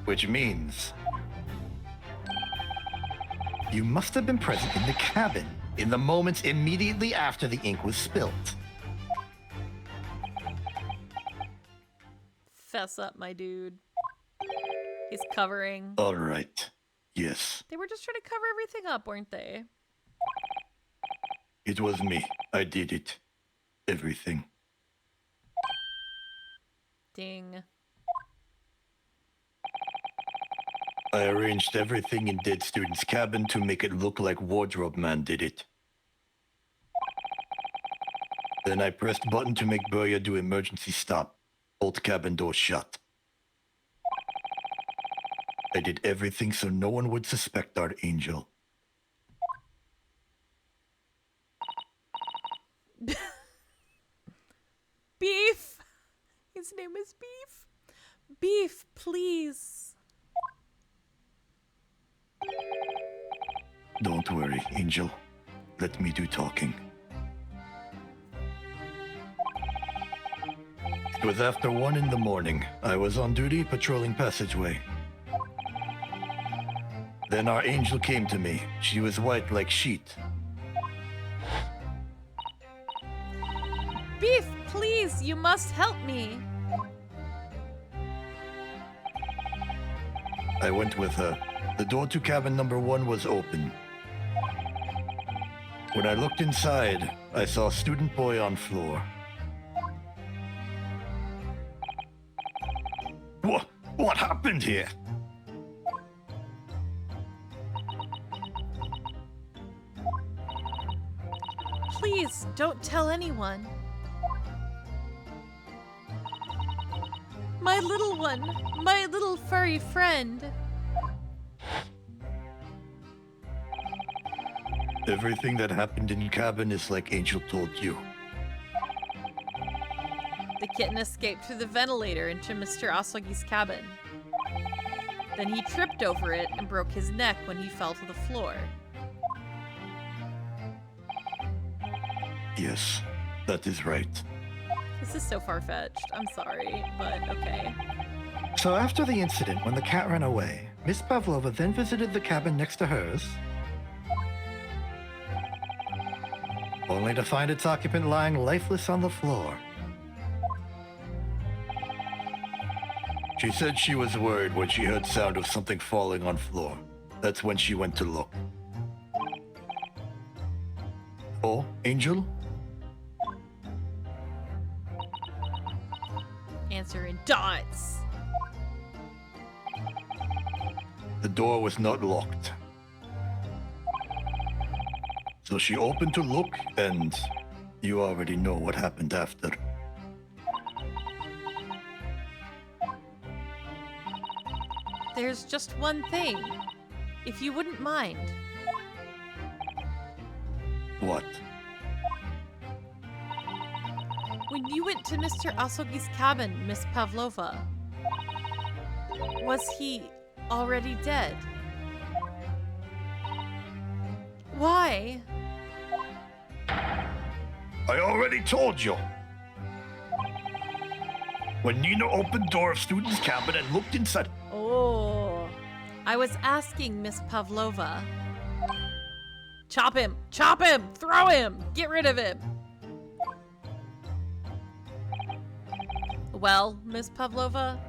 Which means you must have been present in the cabin in the moments immediately after the ink was spilt. Fess up, my dude. He's covering. All right. Yes, They were just trying to cover everything up, weren't they? it was me. I did it. Everything. Ding. I arranged everything in Dead Student's cabin to make it look like Wardrobe Man did it. Then I pressed button to make Burya do emergency stop. Bolt cabin door shut. I did everything so no one would suspect our angel. Beef! His name is Beef. Beef, please. Don't worry, Angel. Let me do talking. It was after 1 in the morning. I was on duty patrolling passageway. Then our angel came to me. She was white like sheet. Beef, please, you must help me. I went with her. The door to cabin number 1 was open. When I looked inside, I saw student boy on floor. What happened here? Please, don't tell anyone. My little one, my little furry friend. Everything that happened in cabin is like Angel told you. The kitten escaped through the ventilator into Mr. Asagi's cabin. Then he tripped over it and broke his neck when he fell to the floor. Yes, that is right. This is so far-fetched. I'm sorry, but okay. So after the incident when the cat ran away, Miss Pavlova then visited the cabin next to hers, only to find its occupant lying lifeless on the floor. She said she was worried when she heard sound of something falling on floor. That's when she went to look. Oh, Angel? Answer in dots. The door was not locked. So she opened to look, and you already know what happened after. There's just one thing, if you wouldn't mind. What? When you went to Mr. Asogi's cabin, Miss Pavlova, was he already dead? Why? I already told you. When Nina opened door of student's cabin and looked inside, Oh, I was asking Miss Pavlova. Chop him! Chop him! Throw him! Get rid of him! Well, Miss Pavlova?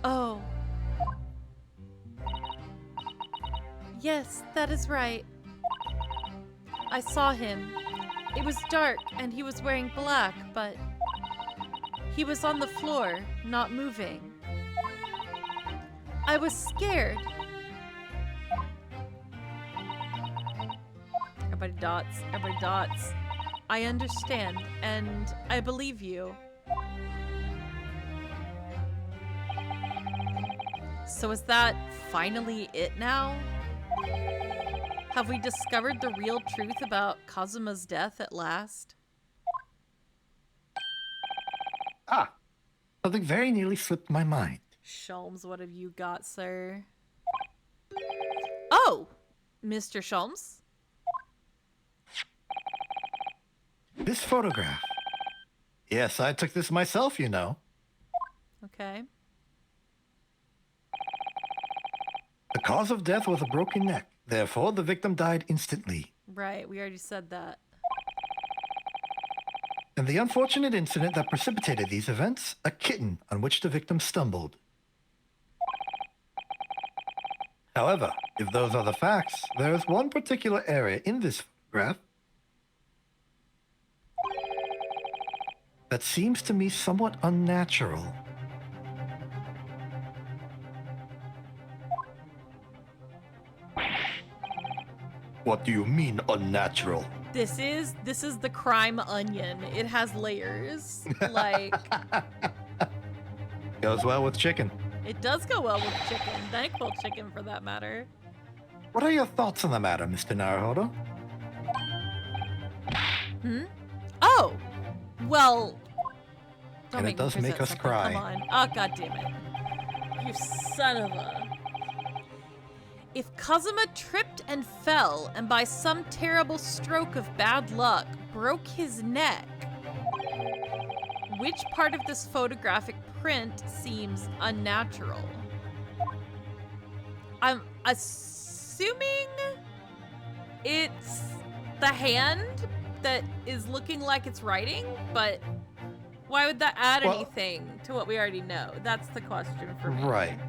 Oh. Yes, that is right. I saw him. It was dark and he was wearing black, but he was on the floor, not moving. I was scared. Everybody dots, everybody dots. I understand, and I believe you. So is that finally it now? Have we discovered the real truth about Kazuma's death at last? Ah, something very nearly slipped my mind. Sholmes, what have you got, sir? Oh, Mr. Sholmes? This photograph. Yes, I took this myself, you know. Okay. The cause of death was a broken neck. Therefore, the victim died instantly. Right, we already said that. And the unfortunate incident that precipitated these events, a kitten on which the victim stumbled. However, if those are the facts, there is one particular area in this photograph that seems to me somewhat unnatural. What do you mean unnatural? This is the crime onion. It has layers. Like, Goes well with chicken. it does go well with chicken. NyQuil chicken, for that matter. What are your thoughts on the matter, Mr. Naruhodo? Hmm? Oh! Well... Don't And it make me does make present us something. cry. Come on. Oh, god damn it. You son of a... If Kazuma tripped and fell, and by some terrible stroke of bad luck, broke his neck, which part of this photographic print seems unnatural? I'm assuming it's the hand that is looking like it's writing, but why would that add Well- anything to what we already know? That's the question for me. Right.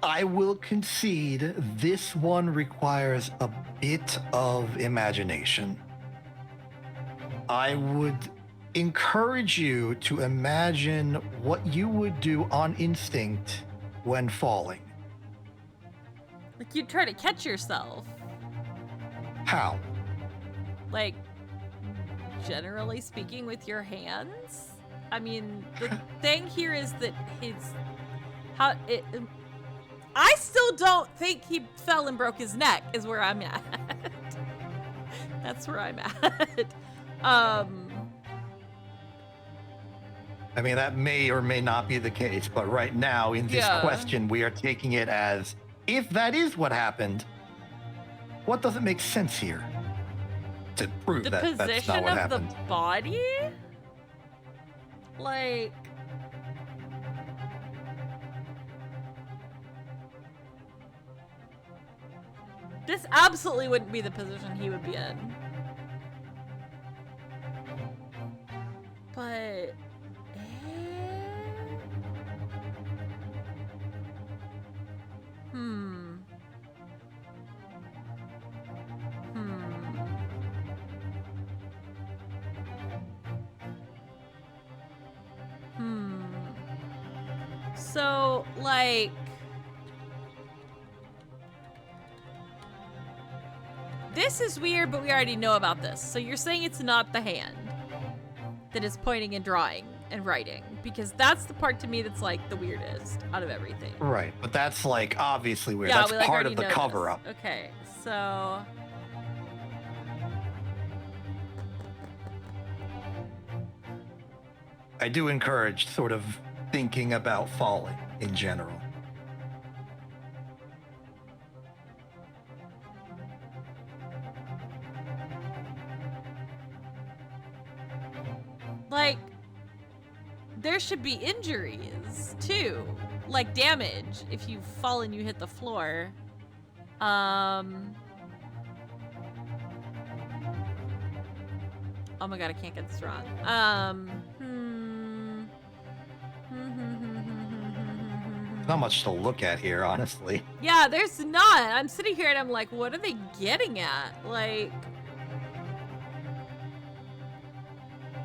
I will concede this one requires a bit of imagination. I would encourage you to imagine what you would do on instinct when falling. Like, you'd try to catch yourself. How? Like, generally speaking, with your hands? I mean, the thing here is that I still don't think he fell and broke his neck, is where I'm at. That's where I'm at. I mean, that may or may not be the case, but right now in this Yeah. question, we are taking it as if that is what happened, what doesn't make sense here to prove The that that's not position what of happened? the body? Like... This absolutely wouldn't be the position he would be in. But... Hmm. So, like... This is weird, but we already know about this. So you're saying it's not the hand that is pointing and drawing and writing, because that's the part to me that's like the weirdest out of everything. Right, but that's like obviously weird. Yeah, That's we, like, part of already the know this. cover up. Okay, so... I do encourage sort of thinking about falling in general. Like, there should be injuries, too. Like, damage, if you fall and you hit the floor. Oh my god, I can't get this wrong. Not much to look at here, honestly. Yeah, there's not. I'm sitting here and I'm like, what are they getting at? Like...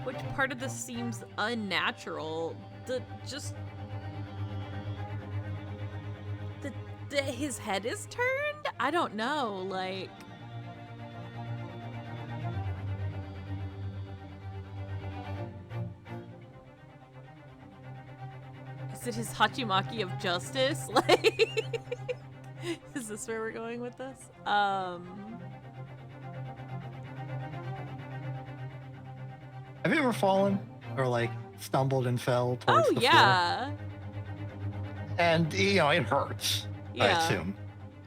Which part of this seems unnatural? His head is turned? I don't know, like... Is it his Hachimaki of justice? Like... Is this where we're going with this? Have you ever fallen or like stumbled and fell towards Oh the yeah. floor? And it hurts. I Yeah. assume.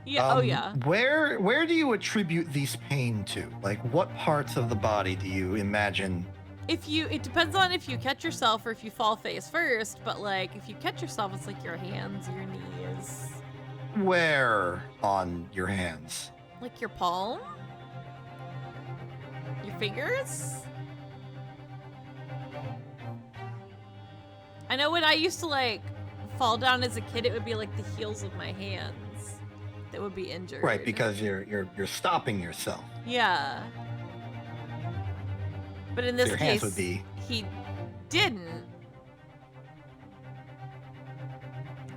Yeah. Oh yeah. Where do you attribute these pain to? Like, what parts of the body do you imagine? It depends on if you catch yourself or if you fall face first, but like if you catch yourself, it's like your hands, your knees, Where on your hands? like your palm, your fingers. I know when I used to like fall down as a kid, it would be like the heels of my hands that would be injured. Right, because you're stopping yourself. Yeah. But in this Your case, hands would be. he didn't.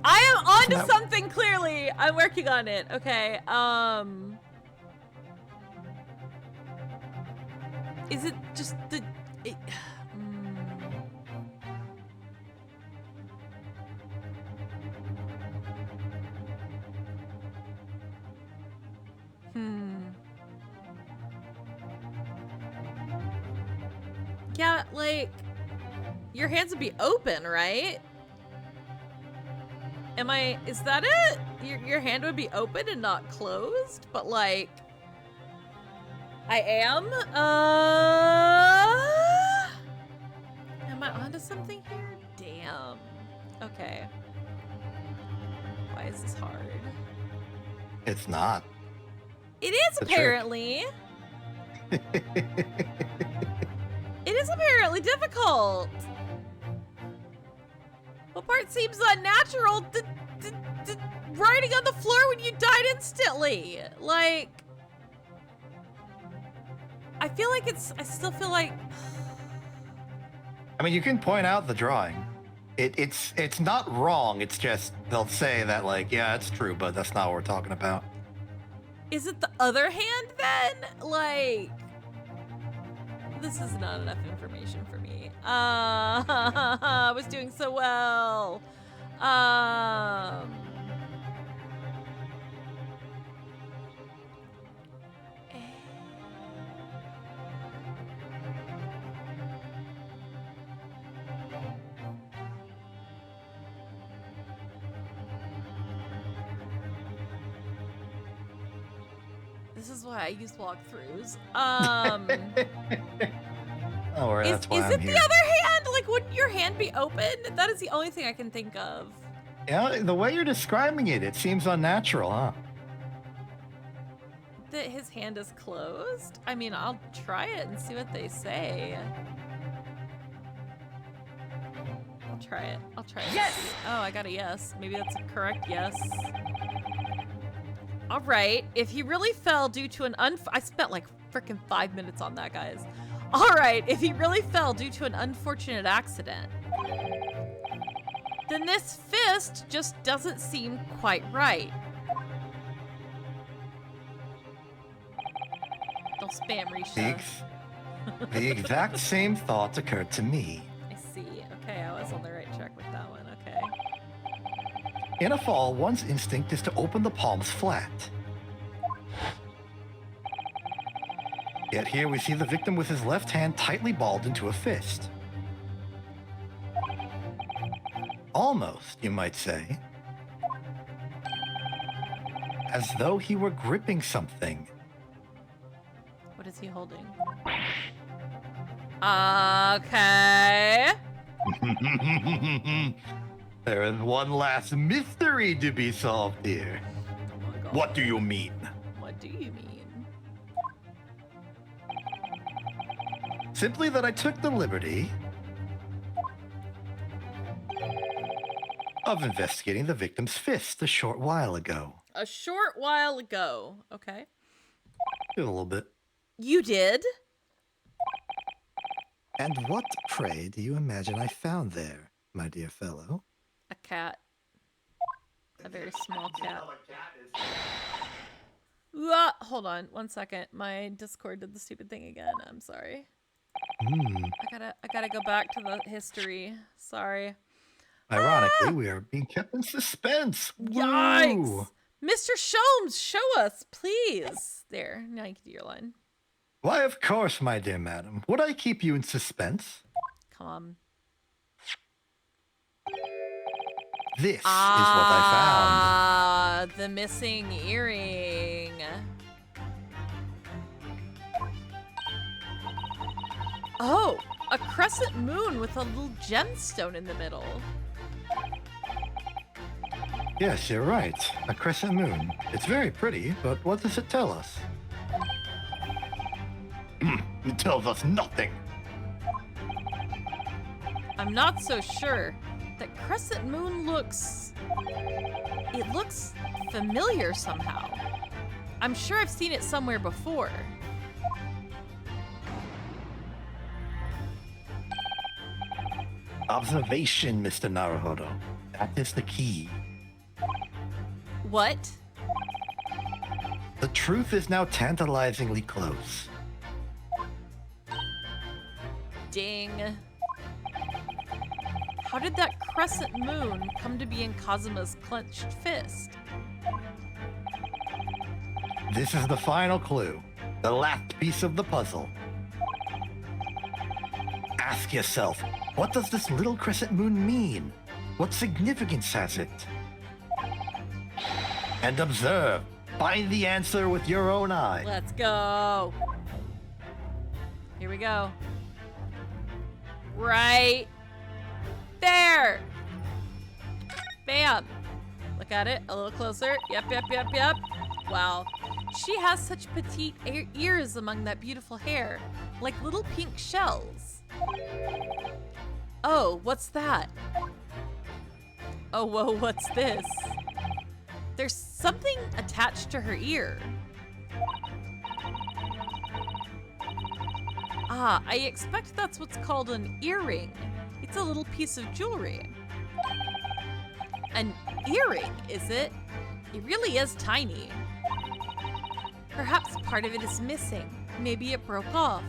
I am onto Isn't that- something clearly. I'm working on it. Okay. Is it just the Yeah, like your hands would be open, right? Is that it? Your hand would be open and not closed, but like I am? Am I onto something here? Damn. Okay. Why is this hard? It's not. It is The trick. apparently. It is apparently difficult. What part seems unnatural? The writing on the floor when you died instantly. Like, I feel like I still feel like. I mean, you can point out the drawing. It's not wrong. It's just they'll say that like, yeah, it's true, but that's not what we're talking about. Is it the other hand then? Like, this is not enough information for me. I was doing so well. This is why I use walkthroughs. Oh, right, that's why is I'm it here. the other hand? Like, wouldn't your hand be open? That is the only thing I can think of. Yeah, the way you're describing it, it seems unnatural, huh? That his hand is closed? I mean, I'll try it and see what they say. I'll try it. Yes! Oh, I got a yes. Maybe that's a correct yes. All right. If he really fell due to I spent like freaking 5 minutes on that, guys. All right. If he really fell due to an unfortunate accident, then this fist just doesn't seem quite right. Don't spam Risha. The exact same thought occurred to me. I see. Okay, I was on the right track with that one. Okay. In a fall, one's instinct is to open the palms flat. Yet here we see the victim with his left hand tightly balled into a fist. Almost, you might say. As though he were gripping something. What is he holding? Okay. There is one last mystery to be solved here. Oh my God. What do you mean? What do you mean? Simply that I took the liberty of investigating the victim's fist a short while ago. A short while ago. Okay. A little bit. You did? And what, pray, do you imagine I found there, my dear fellow? A cat. A very small cat. Hold on 1 second. My Discord did the stupid thing again. I'm sorry. I gotta go back to the history. Sorry. Ironically, we are being kept in suspense. Yikes! Woo! Mr. Sholmes, show us, please. There, now you can do your line. Why, of course, my dear madam. Would I keep you in suspense? Come on. This is what I found. The missing earring. Oh, a crescent moon with a little gemstone in the middle. Yes, you're right. A crescent moon. It's very pretty, but what does it tell us? It tells us nothing. I'm not so sure. That crescent moon looks... It looks familiar somehow. I'm sure I've seen it somewhere before. Observation, Mr. Naruhodo. That is the key. What? The truth is now tantalizingly close. Ding. How did that crescent moon come to be in Kazuma's clenched fist? This is the final clue. The last piece of the puzzle. Ask yourself, what does this little crescent moon mean? What significance has it? And observe. Find the answer with your own eye. Let's go. Here we go. Right there. Bam. Look at it a little closer. Yep. Wow. She has such petite ears among that beautiful hair, like little pink shells. Oh, what's that? Oh, whoa, what's this? There's something attached to her ear. Ah, I expect that's what's called an earring. It's a little piece of jewelry. An earring, is it? It really is tiny. Perhaps part of it is missing. Maybe it broke off.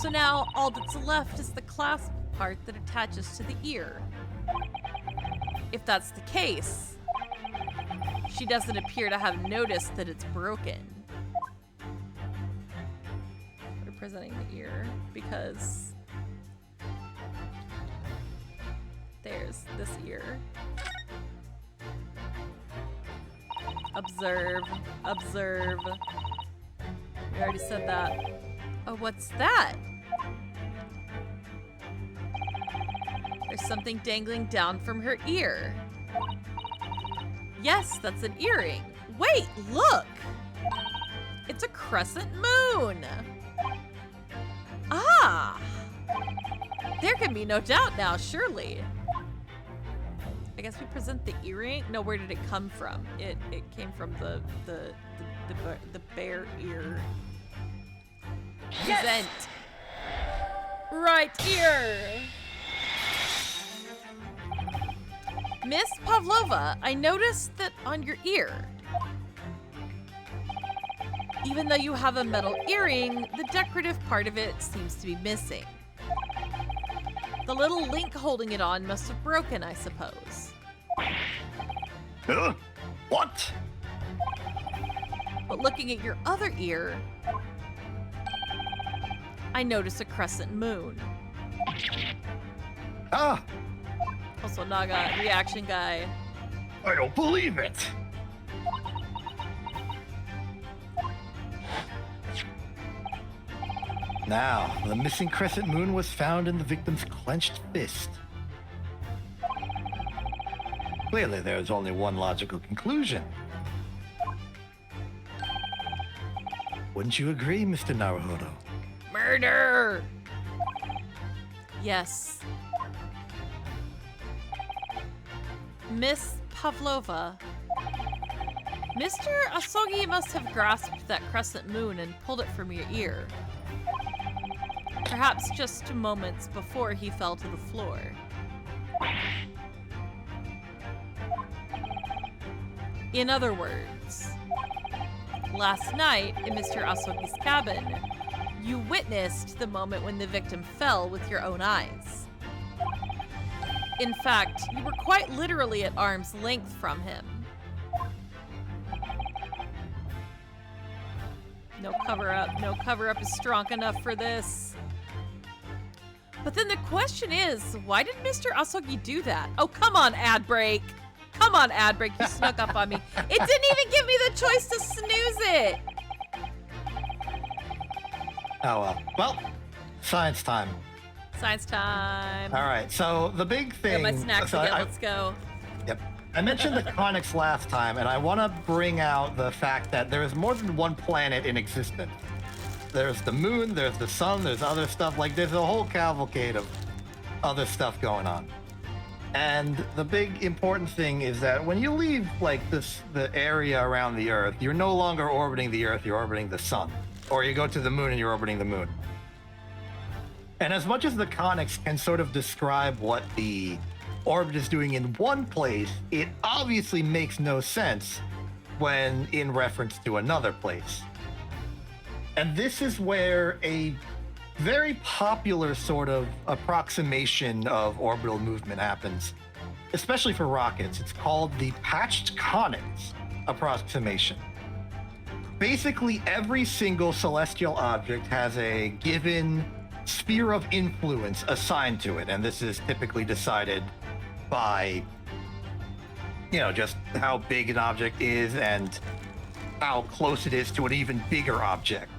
So now all that's left is the clasp part that attaches to the ear. If that's the case, she doesn't appear to have noticed that it's broken. Representing the ear, because there's this ear. Observe. We already said that. Oh, what's that? There's something dangling down from her ear. Yes, that's an earring. Wait, look! It's a crescent moon! Ah! There can be no doubt now, surely. I guess we present the earring? No, where did it come from? It came from the bare ear. Present. Right ear! Miss Pavlova, I noticed that on your ear, even though you have a metal earring, the decorative part of it seems to be missing. The little link holding it on must have broken, I suppose. Huh? What? But looking at your other ear, I notice a crescent moon. Ah! Also, Naga, reaction guy. I don't believe it. Now, the missing crescent moon was found in the victim's clenched fist. Clearly, there is only one logical conclusion. Wouldn't you agree, Mr. Naruhodo? Murder! Yes. Miss Pavlova. Mr. Asogi must have grasped that crescent moon and pulled it from your ear. Perhaps just moments before he fell to the floor. In other words, last night in Mr. Asogi's cabin, you witnessed the moment when the victim fell with your own eyes. In fact, you were quite literally at arm's length from him. No cover up. No cover up is strong enough for this. But then the question is, why did Mr. Asogi do that? Oh, come on, ad break. Come on, ad break. You snuck up on me. It didn't even give me the choice to snooze it. Oh, well. Well, science time. Science time. All right, so the big thing... Get my snacks so again. Let's go. Yep. I mentioned the conics last time, and I want to bring out the fact that there is more than one planet in existence. There's the moon, there's the sun, there's other stuff. Like, there's a whole cavalcade of other stuff going on. And the big important thing is that when you leave, like, the area around the Earth, you're no longer orbiting the Earth, you're orbiting the sun. Or you go to the moon and you're orbiting the moon. And as much as the conics can sort of describe what the orbit is doing in one place, it obviously makes no sense when in reference to another place. And this is where a very popular sort of approximation of orbital movement happens, especially for rockets. It's called the patched conics approximation. Basically, every single celestial object has a given sphere of influence assigned to it, and this is typically decided by, you know, just how big an object is and how close it is to an even bigger object.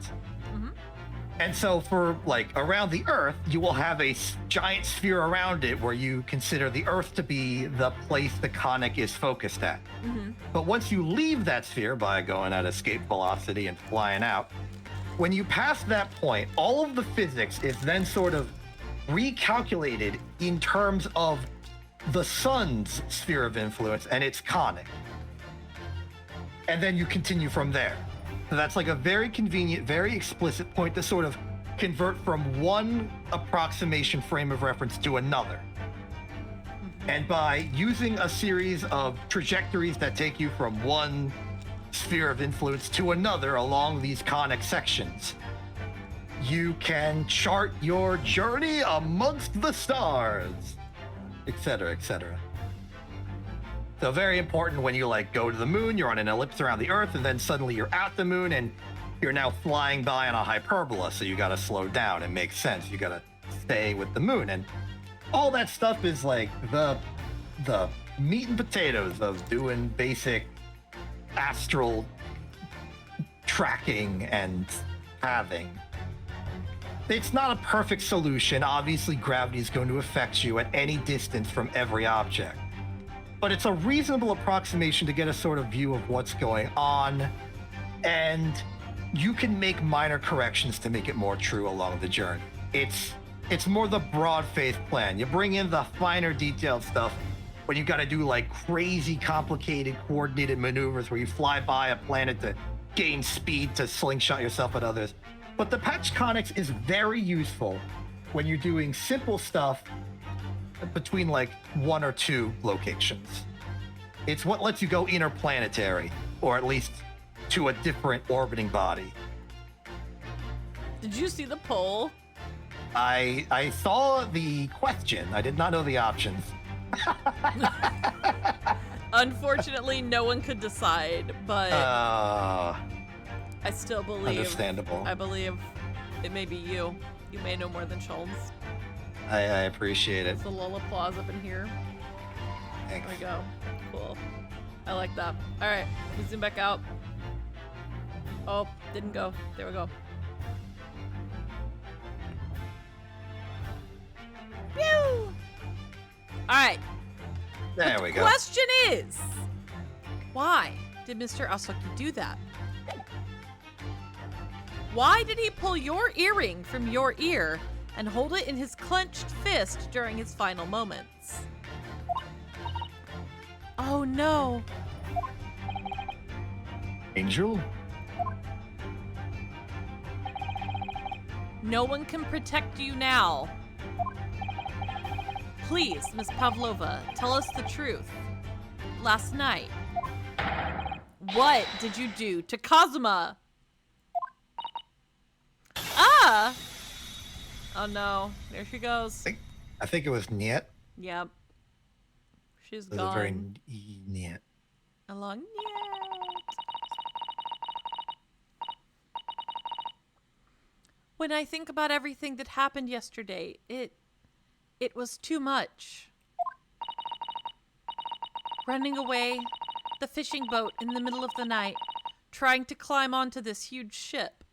And so for, like, around the Earth, you will have a giant sphere around it where you consider the Earth to be the place the conic is focused at. But once you leave that sphere by going at escape velocity and flying out, when you pass that point, all of the physics is then sort of recalculated in terms of the sun's sphere of influence and its conic. And then you continue from there. So that's like a very convenient, very explicit point to sort of convert from one approximation frame of reference to another. And by using a series of trajectories that take you from one sphere of influence to another along these conic sections, you can chart your journey amongst the stars, etc., etc. So very important when you, like, go to the moon, you're on an ellipse around the Earth, and then suddenly you're at the moon and you're now flying by on a hyperbola, so you gotta slow down. It makes sense. You gotta stay with the moon. And all that stuff is like the meat and potatoes of doing basic astral tracking and pathing. It's not a perfect solution. Obviously, gravity is going to affect you at any distance from every object. But it's a reasonable approximation to get a sort of view of what's going on, and you can make minor corrections to make it more true along the journey. It's more the broad-faced plan. You bring in the finer detailed stuff when you got to do, like, crazy complicated coordinated maneuvers where you fly by a planet to gain speed to slingshot yourself at others. But the patch conics is very useful when you're doing simple stuff between, like, one or two locations. It's what lets you go interplanetary, or at least to a different orbiting body. Did you see the poll? I saw the question. I did not know the options. Unfortunately, no one could decide, but I still believe. Understandable. I believe it may be you. You may know more than Schultz. I appreciate it. It's a little applause up in here. Thanks. There we go. Cool. I like that. All right, we zoom back out. Oh, didn't go. There we go. Pew! All right. There we go. Question is, why did Mr. Asoki do that? Why did he pull your earring from your ear and hold it in his clenched fist during his final moments? Oh no. Angel? No one can protect you now. Please, Miss Pavlova, tell us the truth. Last night, what did you do to Kazuma? Ah! Oh no, there she goes. I think it was Niet. Yep. She's It was gone. a very Niet. Along Niet. When I think about everything that happened yesterday, it was too much. Running away, the fishing boat in the middle of the night, trying to climb onto this huge ship.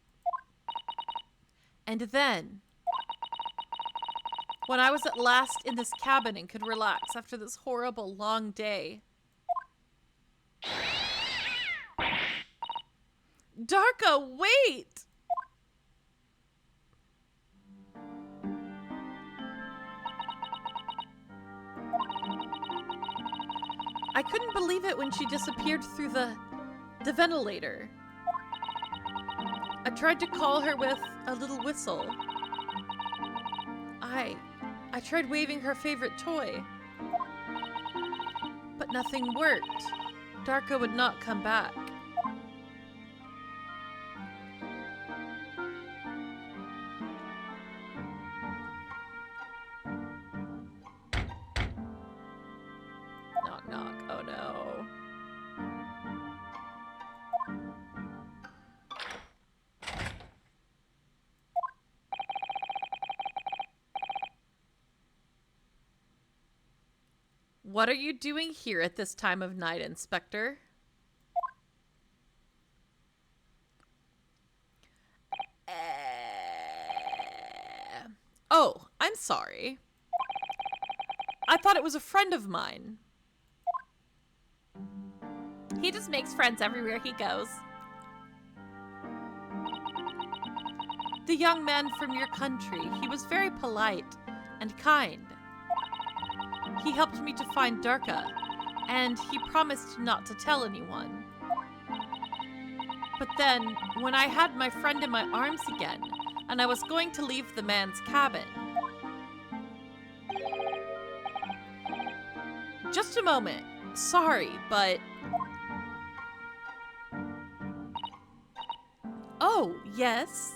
And then, when I was at last in this cabin and could relax after this horrible long day. Darka, wait! I couldn't believe it when she disappeared through the ventilator. I tried to call her with a little whistle. I tried waving her favorite toy. But nothing worked. Darka would not come back. Knock, knock. Oh no. What are you doing here at this time of night, Inspector? Oh, I'm sorry. I thought it was a friend of mine. He just makes friends everywhere he goes. The young man from your country, he was very polite and kind. He helped me to find Darka, and he promised not to tell anyone. But then, when I had my friend in my arms again, and I was going to leave the man's cabin... Just a moment. Sorry, but... Oh, yes?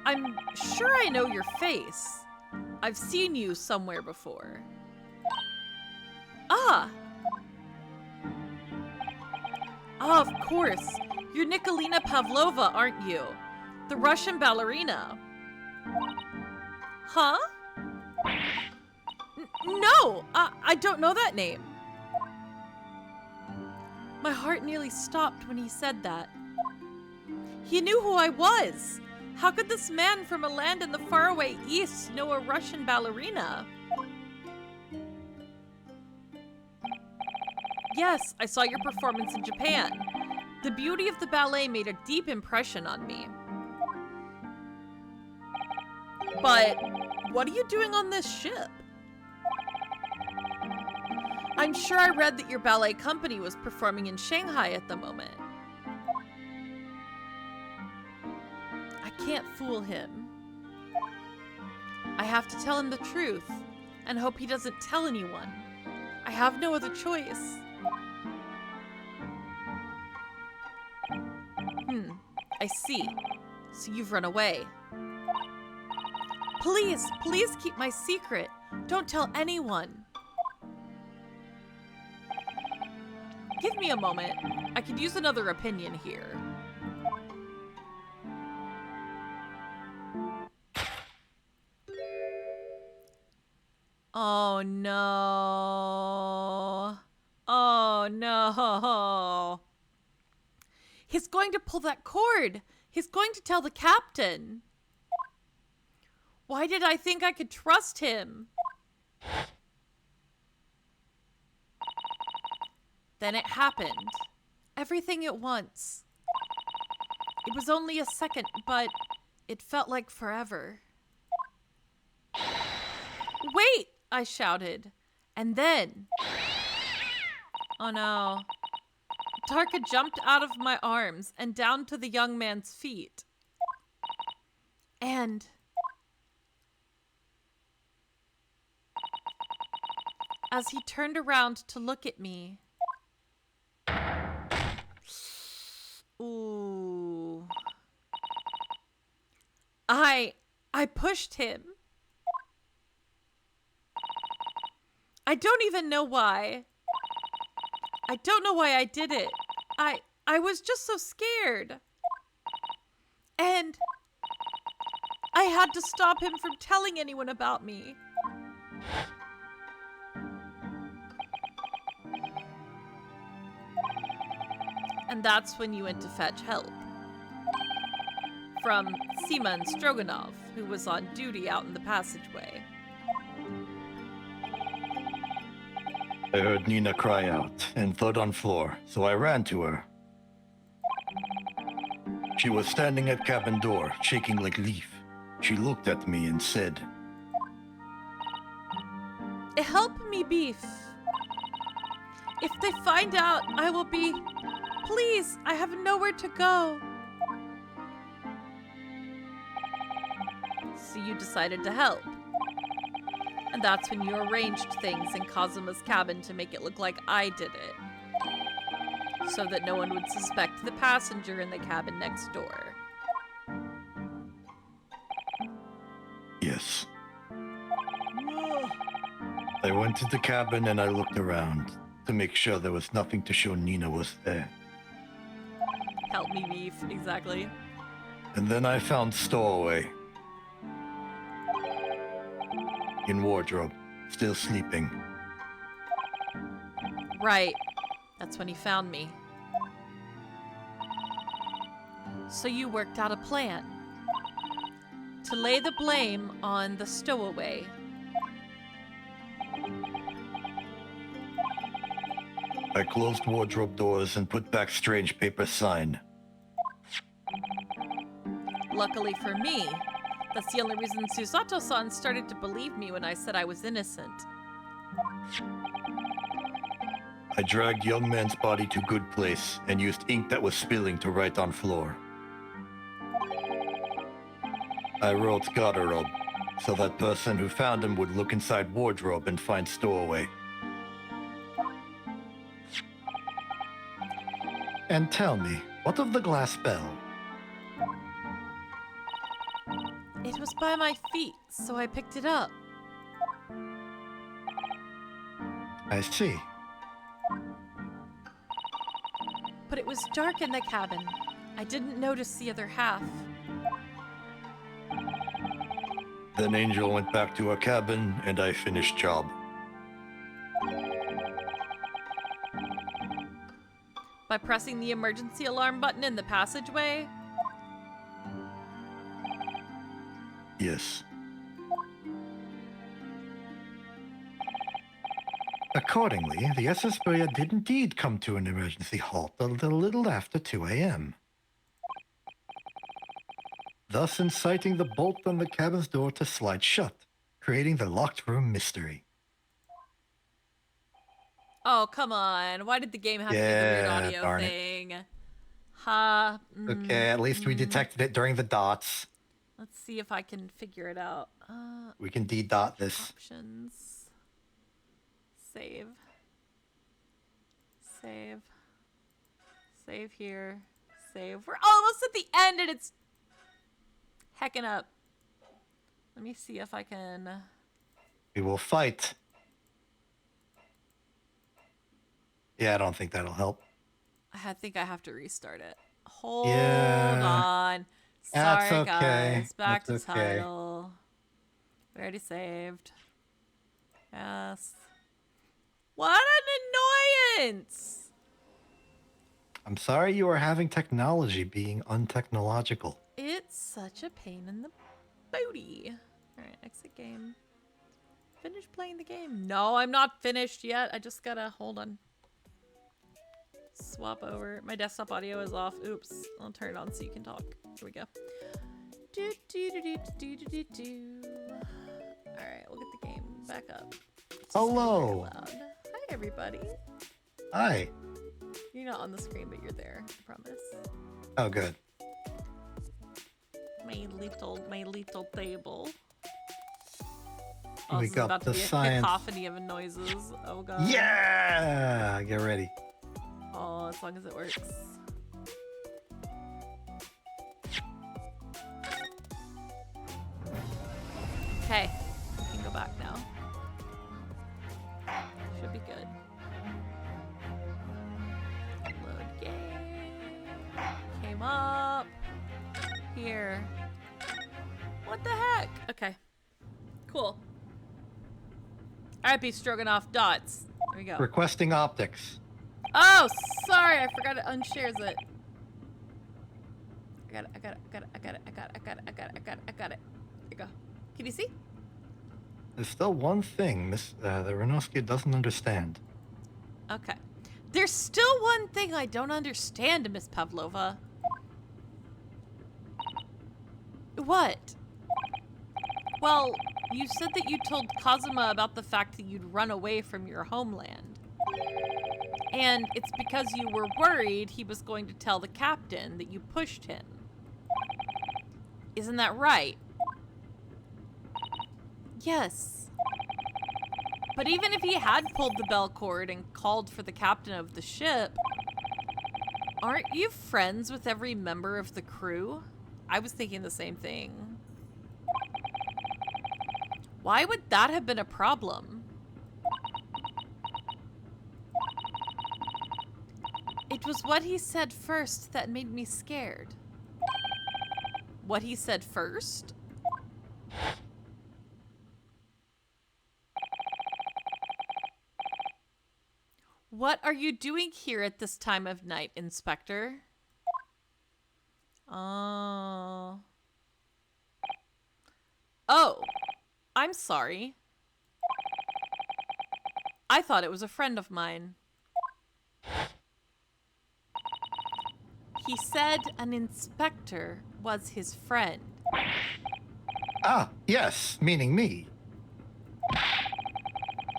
I'm sure I know your face. I've seen you somewhere before. Ah! Ah, of course. You're Nikolina Pavlova, aren't you? The Russian ballerina. Huh? No! I don't know that name. My heart nearly stopped when he said that. He knew who I was! How could this man from a land in the faraway east know a Russian ballerina? Yes, I saw your performance in Japan. The beauty of the ballet made a deep impression on me. But what are you doing on this ship? I'm sure I read that your ballet company was performing in Shanghai at the moment. I can't fool him. I have to tell him the truth and hope he doesn't tell anyone. I have no other choice. I see. So you've run away. Please, please keep my secret. Don't tell anyone. Give me a moment. I could use another opinion here. Oh no. Oh no. He's going to pull that cord. He's going to tell the captain. Why did I think I could trust him? Then it happened. Everything at once. It was only a second, but it felt like forever. Wait! I shouted. And then... Oh no. Darka jumped out of my arms and down to the young man's feet. And... as he turned around to look at me... Ooh. I pushed him. I don't even know why. I don't know why I did it. I was just so scared. And I had to stop him from telling anyone about me. And that's when you went to fetch help. From Seaman Stroganov, who was on duty out in the passageway. I heard Nina cry out and thud on floor, so I ran to her. She was standing at cabin door, shaking like leaf. She looked at me and said, Help me, Beef. If they find out, I will be... Please, I have nowhere to go. So you decided to help. And that's when you arranged things in Kazuma's cabin to make it look like I did it. So that no one would suspect the passenger in the cabin next door. yes. I went to the cabin and I looked around to make sure there was nothing to show Nina was there. Help me, Beef. Exactly. And then I found Stowaway. In wardrobe, still sleeping. Right. That's when he found me. So you worked out a plan. To lay the blame on the stowaway. I closed wardrobe doors and put back strange paper sign. Luckily for me, that's the only reason Susato-san started to believe me when I said I was innocent. I dragged young man's body to good place and used ink that was spilling to write on floor. I wrote garderobe, so that person who found him would look inside wardrobe and find stowaway. And tell me, what of the glass bell? It was by my feet, so I picked it up. I see. But it was dark in the cabin. I didn't notice the other half. Then Angel went back to her cabin and I finished job. By pressing the emergency alarm button in the passageway? Yes. Accordingly, the SS Buya did indeed come to an emergency halt a little after 2 a.m., thus inciting the bolt on the cabin's door to slide shut, creating the locked room mystery. Oh, come on. Why did the game have to do the weird audio darn it. thing? Ha. Okay, at least we detected it during the dots. Let's see if I can figure it out. We can de-dot this. Options. Save. Save. Save here. Save. We're almost at the end and it's hecking up. Let me see if I can... We will fight. Yeah, I don't think that'll help. I think I have to restart it. Hold Yeah. on. That's Sorry, okay. guys. Back That's to okay. title. We already saved. Yes. What an annoyance! I'm sorry you are having technology being untechnological. It's such a pain in the booty. Alright, exit game. Finish playing the game. No, I'm not finished yet. I just gotta hold on. Swap over. My desktop audio is off. Oops. I'll turn it on so you can talk. Here we go. Do, do, do, do, do, do, do, do. Alright, we'll get the game back up. It's Hello. very loud. Hi, everybody. Hi. You're not on the screen, but you're there. I promise. Oh, good. My little table. We This is got about to the be a science. cacophony of noises. Oh god. Yeah! Get ready. Oh, as long as it works. Okay, we can go back now. Should be good. Load game. Came up. Here. What the heck? Okay. Cool. Alright, beef stroganoff dots. There we go. Requesting optics. Oh, sorry, I forgot it unshares it. I got it. There you go. Can you see? There's still one thing the Renoski doesn't understand. Okay. There's still one thing I don't understand, Miss Pavlova. What? Well, you said that you told Kazuma about the fact that you'd run away from your homeland. And it's because you were worried he was going to tell the captain that you pushed him. Isn't that right? Yes. But even if he had pulled the bell cord and called for the captain of the ship, aren't you friends with every member of the crew? I was thinking the same thing. Why would that have been a problem? It was what he said first that made me scared. What he said first? What are you doing here at this time of night, Inspector? Oh, I'm sorry. I thought it was a friend of mine. He said an inspector was his friend. Ah, yes, meaning me.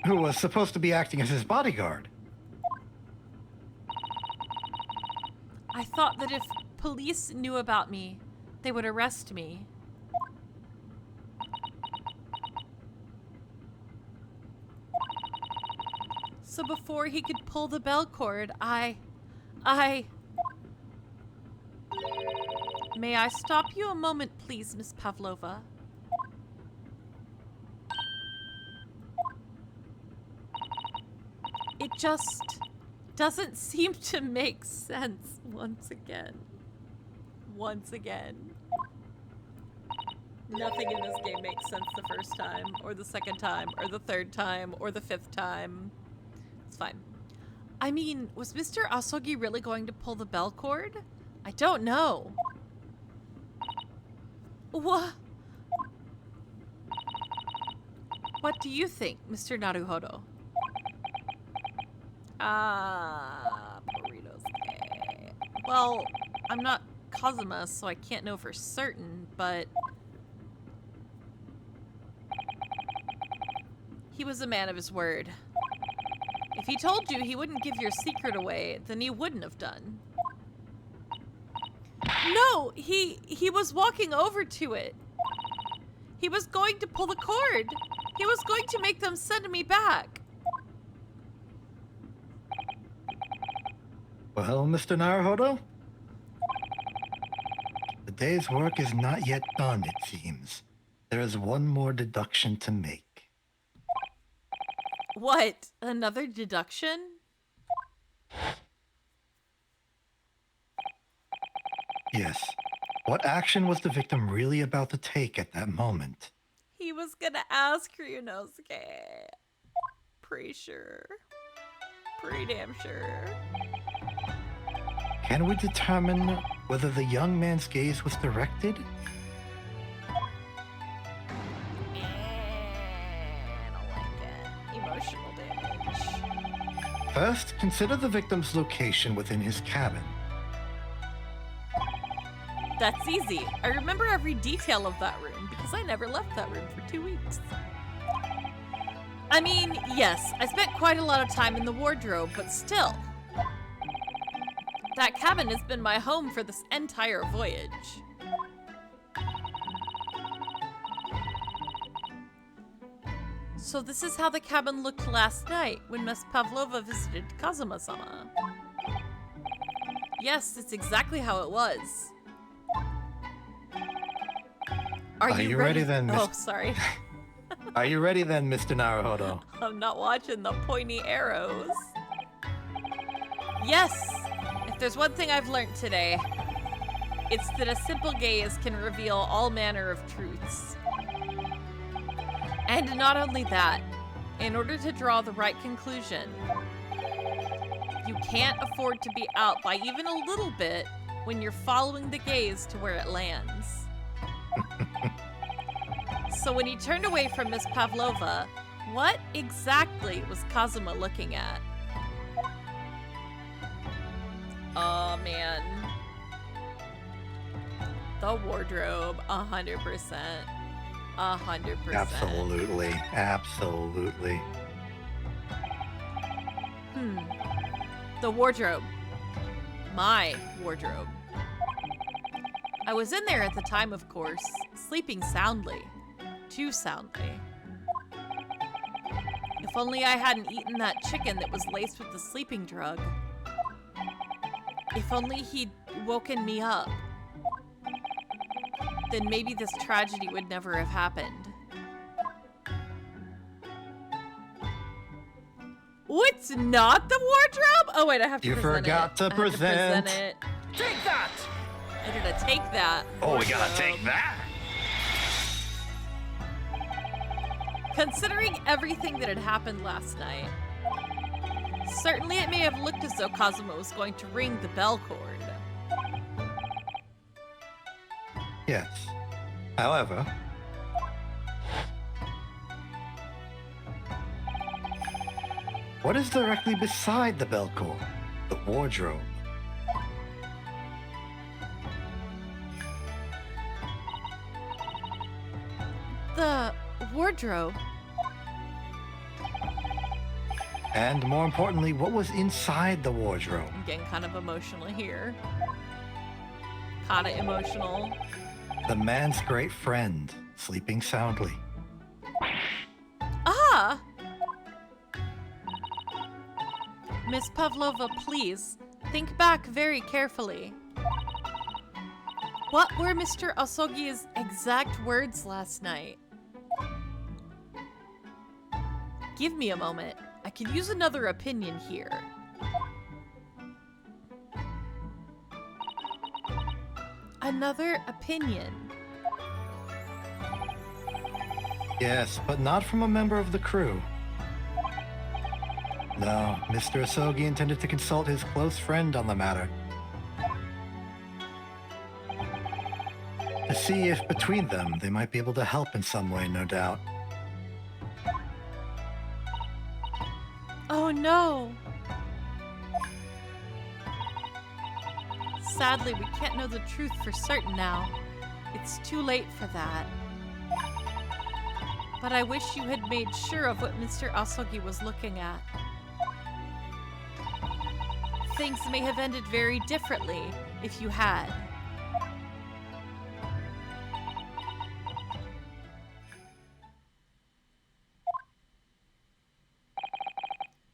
Who was supposed to be acting as his bodyguard. I thought that if police knew about me, they would arrest me. So before he could pull the bell cord, I... May I stop you a moment, please, Miss Pavlova? It just doesn't seem to make sense once again. Once again. Nothing in this game makes sense the first time, or the second time, or the third time, or the fifth time. It's fine. I mean, was Mr. Asogi really going to pull the bell cord? I don't know. What do you think, Mr. Naruhodo? Burritos. Well, I'm not Kazuma, so I can't know for certain, but... He was a man of his word. If he told you he wouldn't give your secret away, then he wouldn't have done. No, he was walking over to it. He was going to pull the cord. He was going to make them send me back. Well, Mr. Naruhodo? The day's work is not yet done, it seems. There is one more deduction to make. What? Another deduction? Yes. What action was the victim really about to take at that moment? He was gonna ask Ryunosuke. Pretty sure. Pretty damn sure. Can we determine whether the young man's gaze was directed? I don't like it. Emotional damage. First, consider the victim's location within his cabin. That's easy. I remember every detail of that room because I never left that room for 2 weeks. I mean, yes, I spent quite a lot of time in the wardrobe, but still. That cabin has been my home for this entire voyage. So this is how the cabin looked last night when Miss Pavlova visited Kazuma-sama. Yes, it's exactly how it was. Are you ready then, Miss... Oh, sorry. Are you ready then, Mr. Naruhodo? I'm not watching the pointy arrows. Yes! If there's one thing I've learned today, It's that a simple gaze can reveal all manner of truths. And not only that, in order to draw the right conclusion, you can't afford to be out by even a little bit when you're following the gaze to where it lands. So when he turned away from Miss Pavlova, what exactly was Kazuma looking at? Oh man. The wardrobe, 100%. 100%. Absolutely. Absolutely. The wardrobe. My wardrobe. I was in there at the time, of course, sleeping soundly. Too soundly. If only I hadn't eaten that chicken that was laced with the sleeping drug. If only he'd woken me up. Then maybe this tragedy would never have happened. Oh, it's not the wardrobe? Oh, wait, I have to You present forgot it. to I have present. it. Take that! I did a take that. Oh, we gotta wardrobe. take that? Considering everything that had happened last night, certainly it may have looked as though Kazuma was going to ring the bell cord. Yes. However, what is directly beside the bell cord? The wardrobe. The wardrobe? And more importantly, what was inside the wardrobe? I'm getting kind of emotional here. Kind of emotional. The man's great friend, sleeping soundly. Ah! Miss Pavlova, please, think back very carefully. What were Mr. Asogi's exact words last night? Give me a moment. I could use another opinion here. Another opinion. Yes, but not from a member of the crew. No, Mr. Asogi intended to consult his close friend on the matter. To see if between them they might be able to help in some way, no doubt. Oh no! Sadly, we can't know the truth for certain now. It's too late for that. But I wish you had made sure of what Mr. Asogi was looking at. Things may have ended very differently if you had.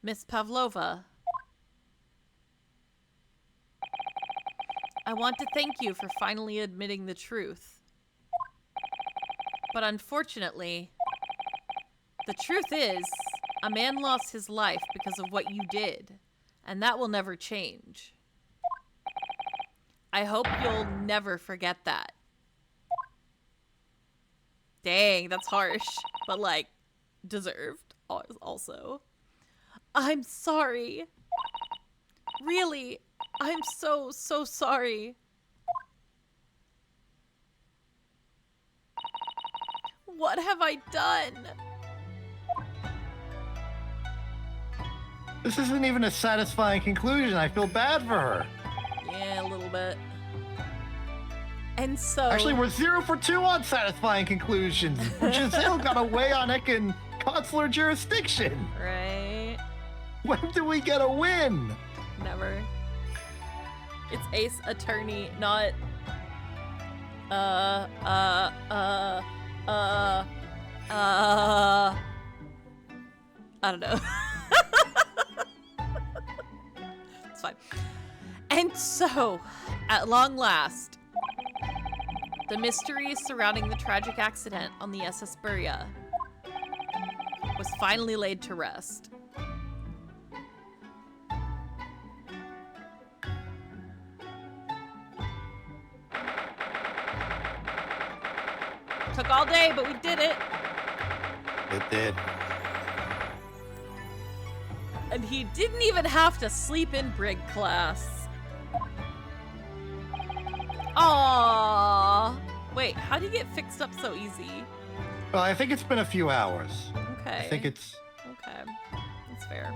Miss Pavlova, I want to thank you for finally admitting the truth. But unfortunately, the truth is, a man lost his life because of what you did, and that will never change. I hope you'll never forget that. Dang, that's harsh, but like, deserved also. I'm sorry. Really, I'm so sorry. What have I done? This isn't even a satisfying conclusion. I feel bad for her. Yeah, a little bit. And so... Actually, we're 0 for 2 on satisfying conclusions. Giselle got away on Ekin consular jurisdiction. Right? When do we get a win? Never. It's Ace Attorney, not... I don't know. It's fine. And so, at long last, the mystery surrounding the tragic accident on the SS Buria was finally laid to rest. Took all day, but we did it. It did. And he didn't even have to sleep in brig class. Aww. Wait, how do you get fixed up so easy? Well, I think it's been a few hours. Okay. I think it's... Okay. That's fair.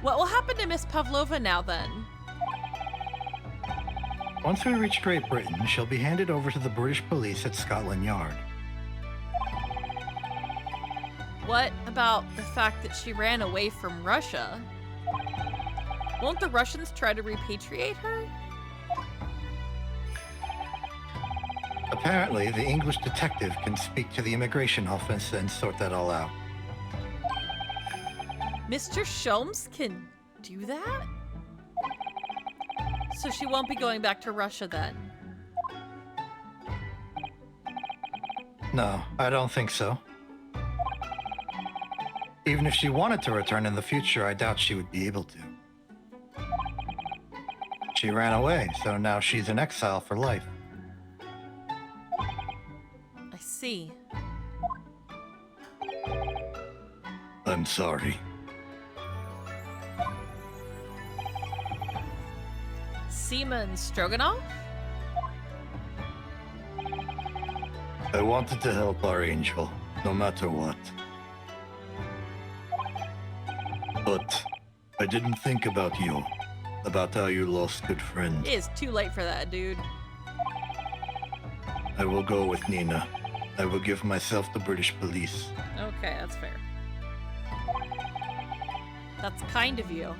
What will happen to Miss Pavlova now, then? Once we reach Great Britain, she'll be handed over to the British police at Scotland Yard. What about the fact that she ran away from Russia? Won't the Russians try to repatriate her? Apparently, the English detective can speak to the immigration office and sort that all out. Mr. Sholmes can do that? So she won't be going back to Russia then? No, I don't think so. Even if she wanted to return in the future, I doubt she would be able to. She ran away, so now she's in exile for life. I see. I'm sorry. Seaman Stroganoff? I wanted to help our angel, no matter what. But I didn't think about you, about how you lost good friends. It is too late for that, dude. I will go with Nina. I will give myself to British police. Okay, that's fair. That's kind of you.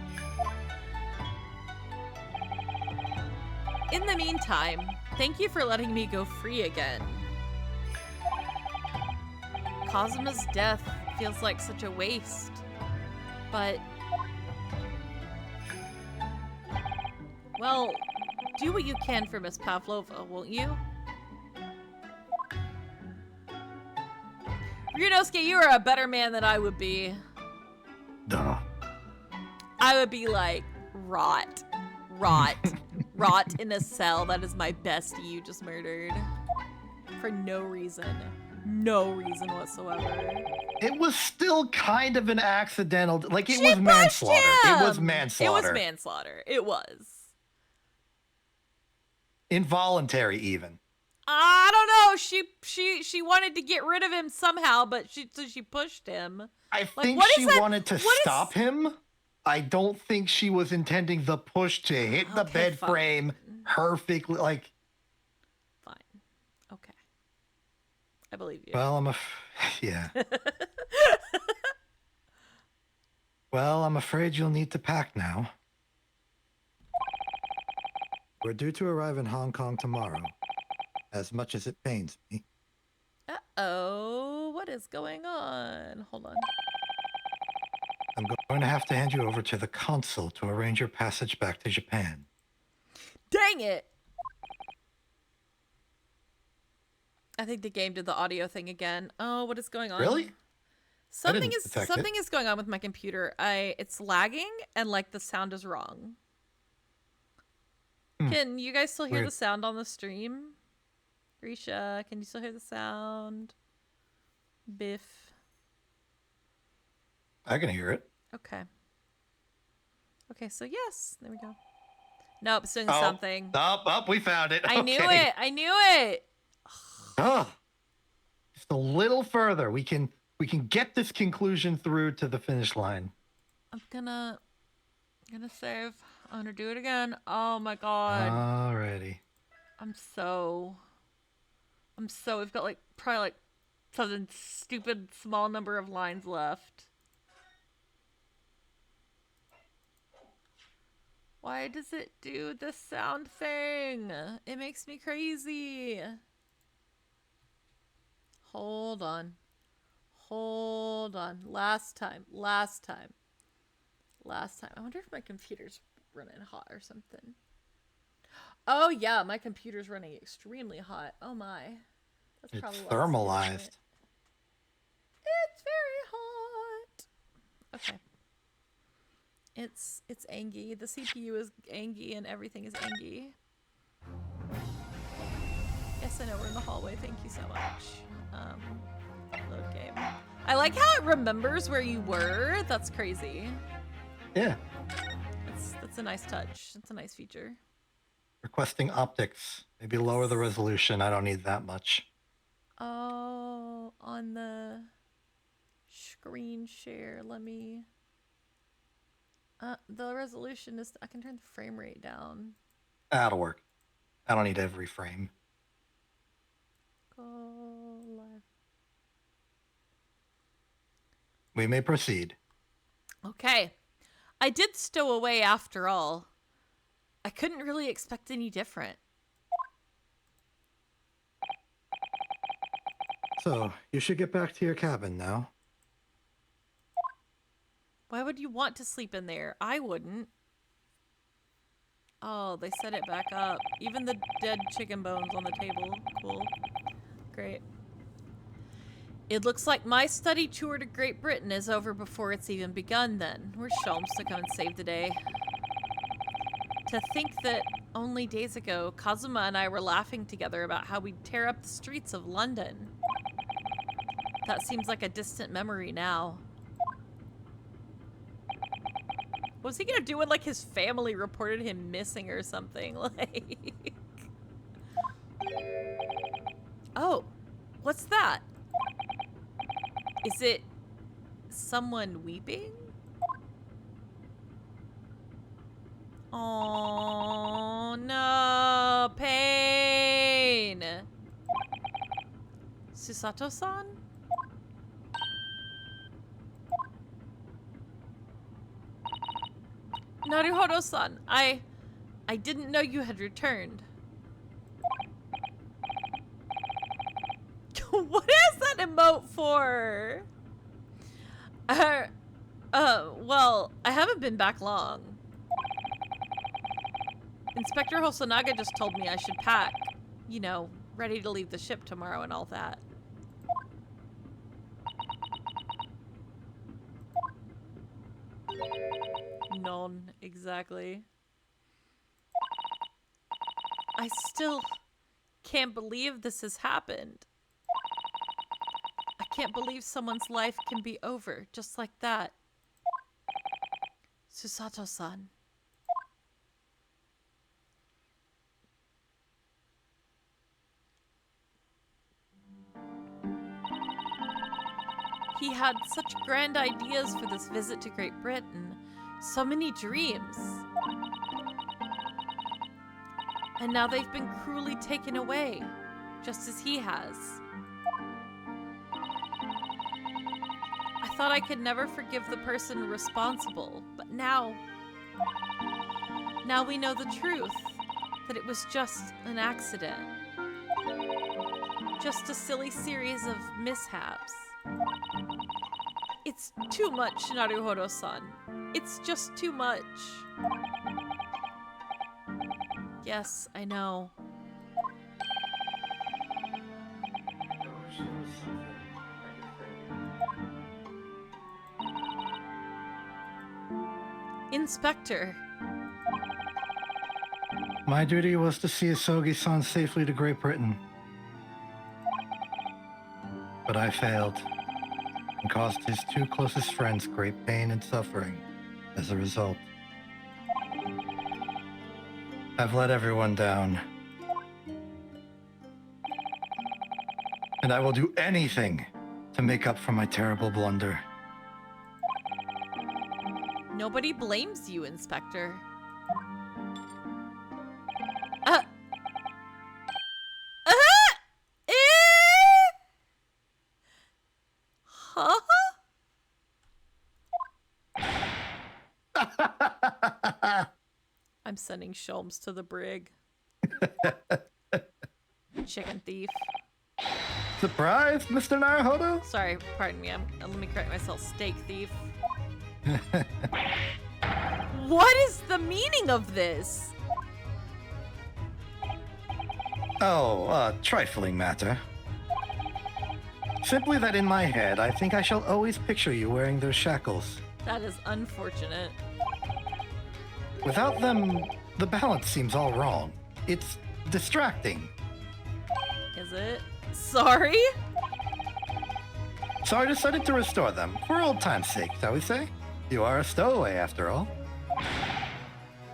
In the meantime, thank you for letting me go free again. Cosima's death feels like such a waste. But... well, do what you can for Miss Pavlova, won't you? Ryunosuke, you are a better man than I would be. Duh. I would be like, rot, rot in a cell. That is my bestie you just murdered. For no reason. No reason whatsoever. It was still kind of an accidental, like it She was pushed manslaughter. It was him! manslaughter. It was manslaughter. It was. Involuntary, even. I don't know. She wanted to get rid of him somehow, but she pushed him. I Like, think what she is that- wanted to what is- stop him. I don't think she was intending the push to hit the Okay, bed fine. frame perfectly. Like, Fine. Okay. I believe you. well, yeah. Well, I'm afraid you'll need to pack now. We're due to arrive in Hong Kong tomorrow, as much as it pains me. Uh-oh. What is going on? Hold on. I'm going to have to hand you over to the consul to arrange your passage back to Japan. Dang it! I think the game did the audio thing again. Oh, what is going on? Really? Something didn't detect something is going on with my computer. It's lagging and like the sound is wrong. Can you guys still hear the Weird. sound on the stream? Risha, can you still hear the sound? Biff. I can hear it. Okay. Okay, so yes, there we go. Nope, it's doing Oh. something. Oh, we found it. I knew Okay. it. I knew it. Oh, just a little further. We can get this conclusion through to the finish line. I'm gonna save. I'm gonna do it again. Oh my god. Alrighty. We've got like probably like some stupid small number of lines left. Why does it do the sound thing? It makes me crazy. Hold on. Last time. I wonder if my computer's running hot or something. Oh yeah, my computer's running extremely hot. Oh my. That's It's probably why doing thermalized. it. It's very hot. Okay. It's angy. The CPU is angy and everything is angy. Yes, I know, we're in the hallway. Thank you so much. Load game. I like how it remembers where you were. That's crazy. Yeah. That's a nice touch. It's a nice feature. Requesting optics. Maybe lower the resolution. I don't need that much. Oh, on the screen share, let me... the resolution is... I can turn the frame rate down. That'll work. I don't need every frame. Go live. We may proceed. Okay. I did stow away after all. I couldn't really expect any different. So, you should get back to your cabin now. Why would you want to sleep in there? I wouldn't. Oh, they set it back up. Even the dead chicken bones on the table. Cool. Great. It looks like my study tour to Great Britain is over before it's even begun then. Where's Sholmes to come and save the day? To think that only days ago, Kazuma and I were laughing together about how we'd tear up the streets of London. That seems like a distant memory now. What was he gonna do when, like, his family reported him missing or something? Like... Oh, what's that? Is it someone weeping? Oh no, pain. Susato-san? Naruhodo-san, I didn't know you had returned. What is that emote for? Well, I haven't been back long. Inspector Hosonaga just told me I should pack. You know, ready to leave the ship tomorrow and all that. None, exactly. I still can't believe this has happened. I can't believe someone's life can be over just like that. Susato-san. He had such grand ideas for this visit to Great Britain. So many dreams. And now they've been cruelly taken away, just as he has. I thought I could never forgive the person responsible, but now we know the truth, that it was just an accident. Just a silly series of mishaps. It's too much, Naruhodo-san. It's just too much. Yes, I know. Inspector. My duty was to see Asogi-san safely to Great Britain. But I failed, and caused his two closest friends great pain and suffering as a result. I've let everyone down. And I will do anything to make up for my terrible blunder. Nobody blames you, Inspector. Huh? I'm sending Sholmes to the brig. Chicken thief. Surprise, Mr. Naruhodo? Sorry, pardon me. Let me correct myself. Steak thief. What is the meaning of this? Oh, a trifling matter. Simply that in my head, I think I shall always picture you wearing those shackles. That is unfortunate. Without them, the balance seems all wrong. It's distracting. is it? Sorry? So I decided to restore them, for old time's sake, shall we say? You are a stowaway, after all.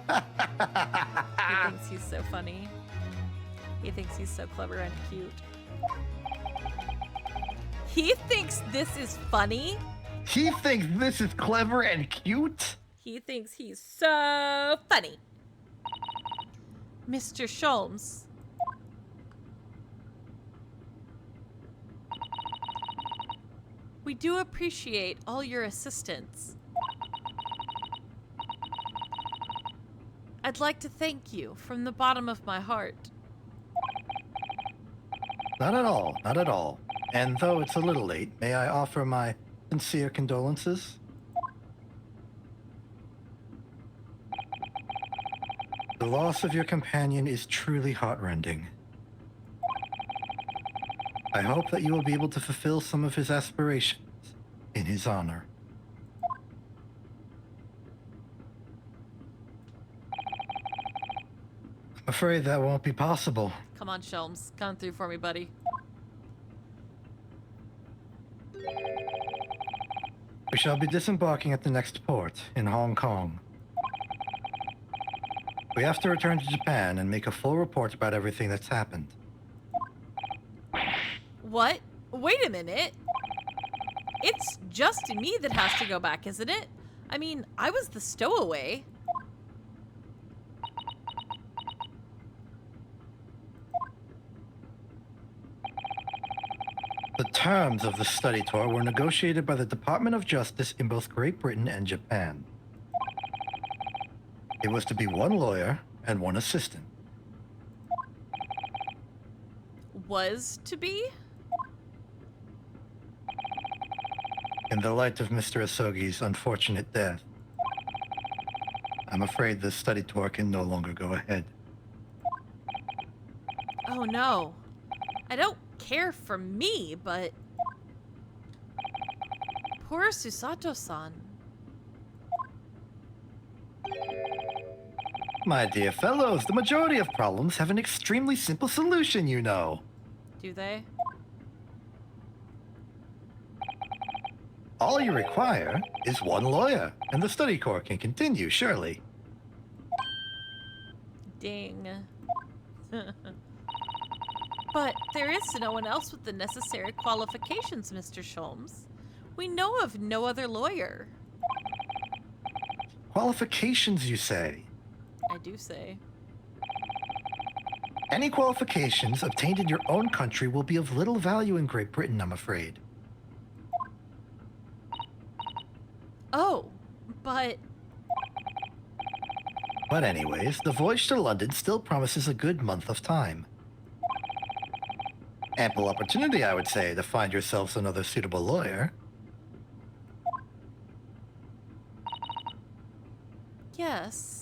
He thinks he's so funny. He thinks he's so clever and cute. He thinks this is funny? He thinks this is clever and cute? He thinks he's so funny. Mr. Sholmes. We do appreciate all your assistance. I'd like to thank you from the bottom of my heart. Not at all, not at all. And though it's a little late, may I offer my sincere condolences? The loss of your companion is truly heartrending. I hope that you will be able to fulfill some of his aspirations in his honor. I'm afraid that won't be possible. Come on, Sholmes. Come through for me, buddy. We shall be disembarking at the next port in Hong Kong. We have to return to Japan and make a full report about everything that's happened. What? Wait a minute. It's just me that has to go back, isn't it? I mean, I was the stowaway. The terms of the study tour were negotiated by the Department of Justice in both Great Britain and Japan. It was to be one lawyer and one assistant. Was to be? In the light of Mr. Asogi's unfortunate death, I'm afraid the study tour can no longer go ahead. Oh no. I don't care for me, but... Poor Susato-san. My dear fellows, the majority of problems have an extremely simple solution, you know. Do they? All you require is one lawyer, and the study tour can continue, surely. Ding. But there is no one else with the necessary qualifications, Mr. Sholmes. We know of no other lawyer. Qualifications, you say? I do say. Any qualifications obtained in your own country will be of little value in Great Britain, I'm afraid. Oh, but... But anyways, the voyage to London still promises a good month of time. Ample opportunity, I would say, to find yourselves another suitable lawyer. Yes.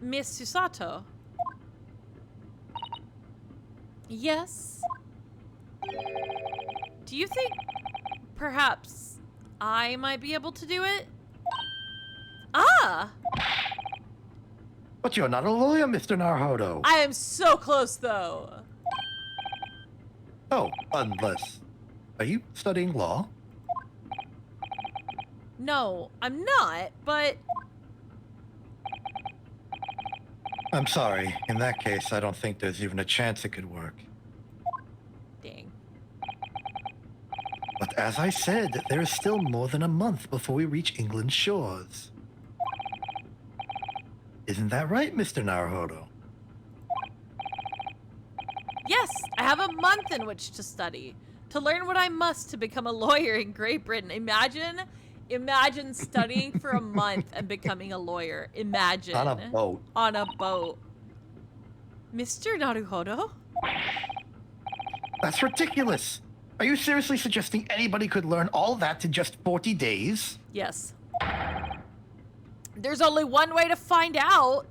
Miss Susato. Yes. Do you think perhaps I might be able to do it? Ah! But you're not a lawyer, Mr. Naruhodo. I am so close, though. Oh, unless... Are you studying law? No, I'm not, but... I'm sorry. In that case, I don't think there's even a chance it could work. Dang. But as I said, there is still more than a month before we reach England's shores. Isn't that right, Mr. Naruhodo? Yes, I have a month in which to study. To learn what I must to become a lawyer in Great Britain. Imagine studying for a month and becoming a lawyer. Imagine. On a boat. On a boat. Mr. Naruhodo? That's ridiculous. Are you seriously suggesting anybody could learn all that in just 40 days? Yes. There's only one way to find out.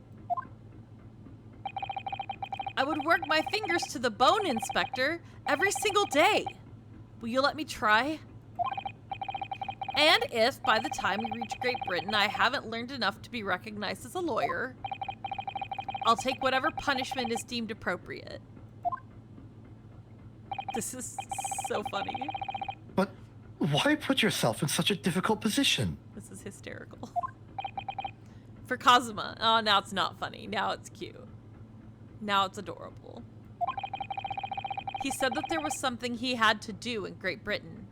I would work my fingers to the bone, Inspector, every single day. Will you let me try? And if, by the time we reach Great Britain, I haven't learned enough to be recognized as a lawyer, I'll take whatever punishment is deemed appropriate. This is so funny. But why put yourself in such a difficult position? This is hysterical. For Kazuma. Oh, now it's not funny. Now it's cute. Now it's adorable. He said that there was something he had to do in Great Britain,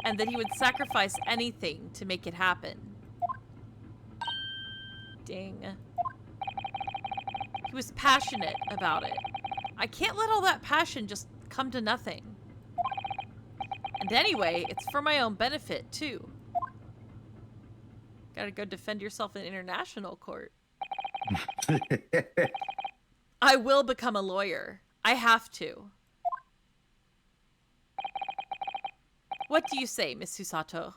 and that he would sacrifice anything to make it happen. Dang. He was passionate about it. I can't let all that passion just come to nothing. And anyway, it's for my own benefit, too. Gotta go defend yourself in international court. I will become a lawyer. I have to. What do you say, Miss Susato?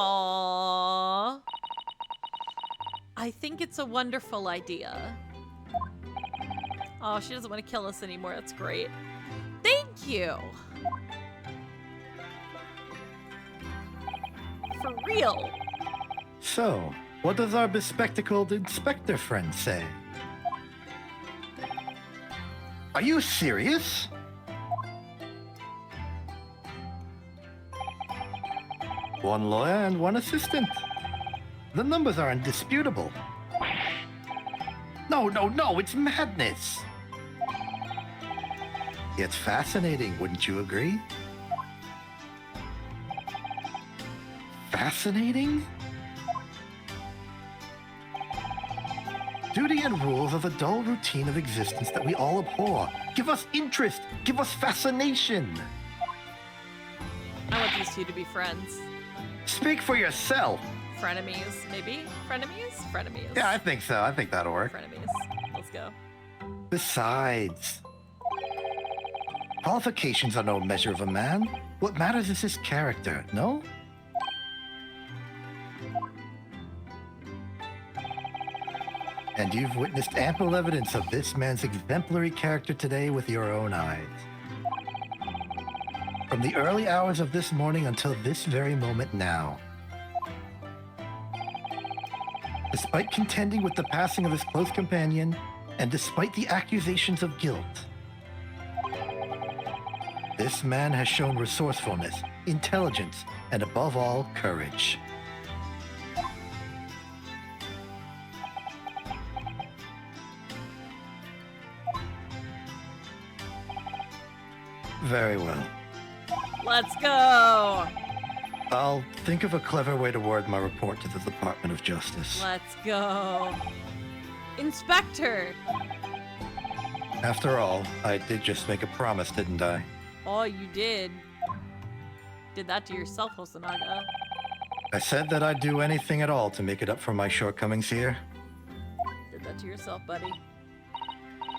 Aww. I think it's a wonderful idea. Oh, she doesn't want to kill us anymore. That's great. Thank you. For real. So, what does our bespectacled inspector friend say? Are you serious? One lawyer and one assistant. The numbers are indisputable. No, it's madness. It's fascinating, wouldn't you agree? Fascinating? Duty and rules are the dull routine of existence that we all abhor. Give us interest. Give us fascination. I want these two to be friends. Speak for yourself. Frenemies, maybe? Frenemies? Frenemies. Yeah, I think so. I think that'll work. Frenemies. Let's go. Besides, qualifications are no measure of a man. What matters is his character, no? And you've witnessed ample evidence of this man's exemplary character today with your own eyes. From the early hours of this morning until this very moment now. Despite contending with the passing of his close companion, and despite the accusations of guilt, this man has shown resourcefulness, intelligence, and above all, courage. Very well. Let's go. I'll think of a clever way to word my report to the Department of Justice. Let's go. Inspector. After all, I did just make a promise, didn't I? Oh, you did. Did that to yourself, Hosonaga. I said that I'd do anything at all to make it up for my shortcomings here. Did that to yourself, buddy.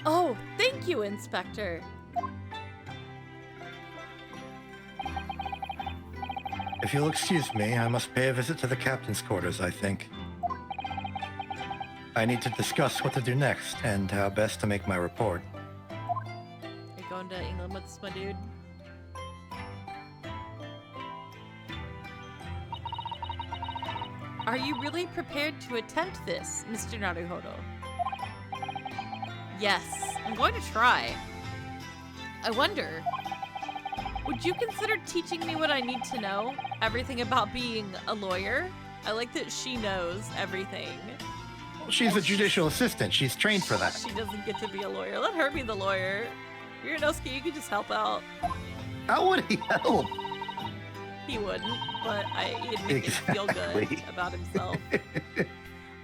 Oh, thank you, Inspector. If you'll excuse me, I must pay a visit to the captain's quarters, I think. I need to discuss what to do next and how best to make my report. You going to England with us, my dude? Are you really prepared to attempt this, Mr. Naruhodo? Yes, I'm going to try. I wonder, would you consider teaching me what I need to know? Everything about being a lawyer? I like that she knows everything. Well, she's a judicial assistant. She's trained for that. She doesn't get to be a lawyer. Let her be the lawyer. Uranosuke, you could just help out. How would he help? He wouldn't, but he'd make him feel good Exactly. about himself.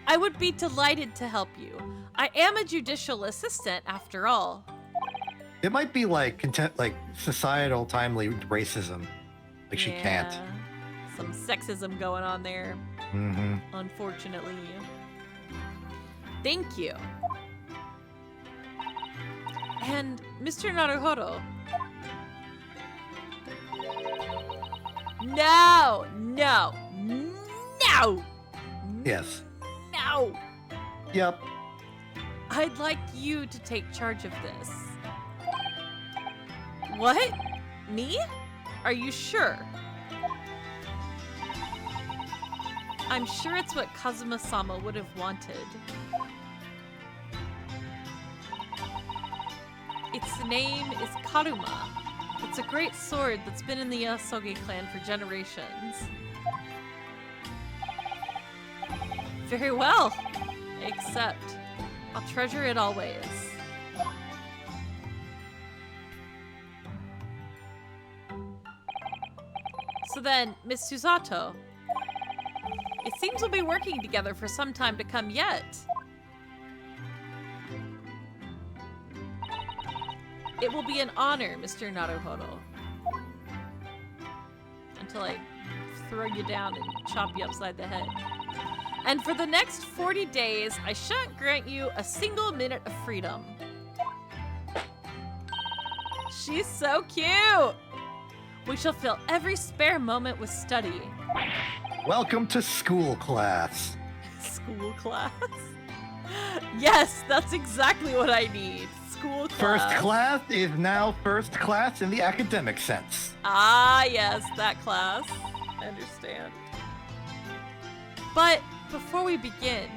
I would be delighted to help you. I am a judicial assistant, after all. It might be like societal timely racism. Like she can't. Yeah, some sexism going on there, Mm-hmm. unfortunately. Thank you. And Mr. Naruhodo. No! Yes. No! Yep. I'd like you to take charge of this. What? Me? Are you sure? I'm sure it's what Kazuma-sama would have wanted. Its name is Karuma. It's a great sword that's been in the Yasoge clan for generations. Very well. I accept. I'll treasure it always. So then, Miss Susato, it seems we'll be working together for some time to come yet. It will be an honor, Mr. Naruhodo. Until I throw you down and chop you upside the head. And for the next 40 days, I shan't grant you a single minute of freedom. She's so cute! We shall fill every spare moment with study. Welcome to school class. School class? Yes, that's exactly what I need. School class. First class is now first class in the academic sense. Ah, yes, that class. I understand. But before we begin,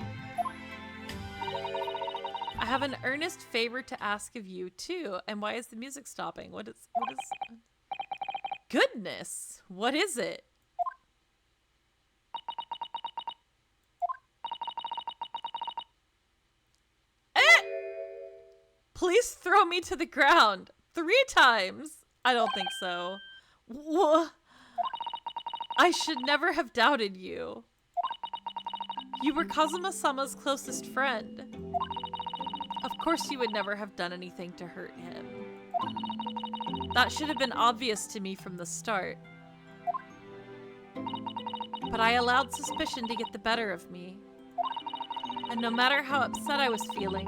I have an earnest favor to ask of you too. And why is the music stopping? What is Goodness, what is it? Please throw me to the ground 3 times. I don't think so. I should never have doubted you. You were Kazuma-sama's closest friend. Of course you would never have done anything to hurt him. That should have been obvious to me from the start. But I allowed suspicion to get the better of me. And no matter how upset I was feeling,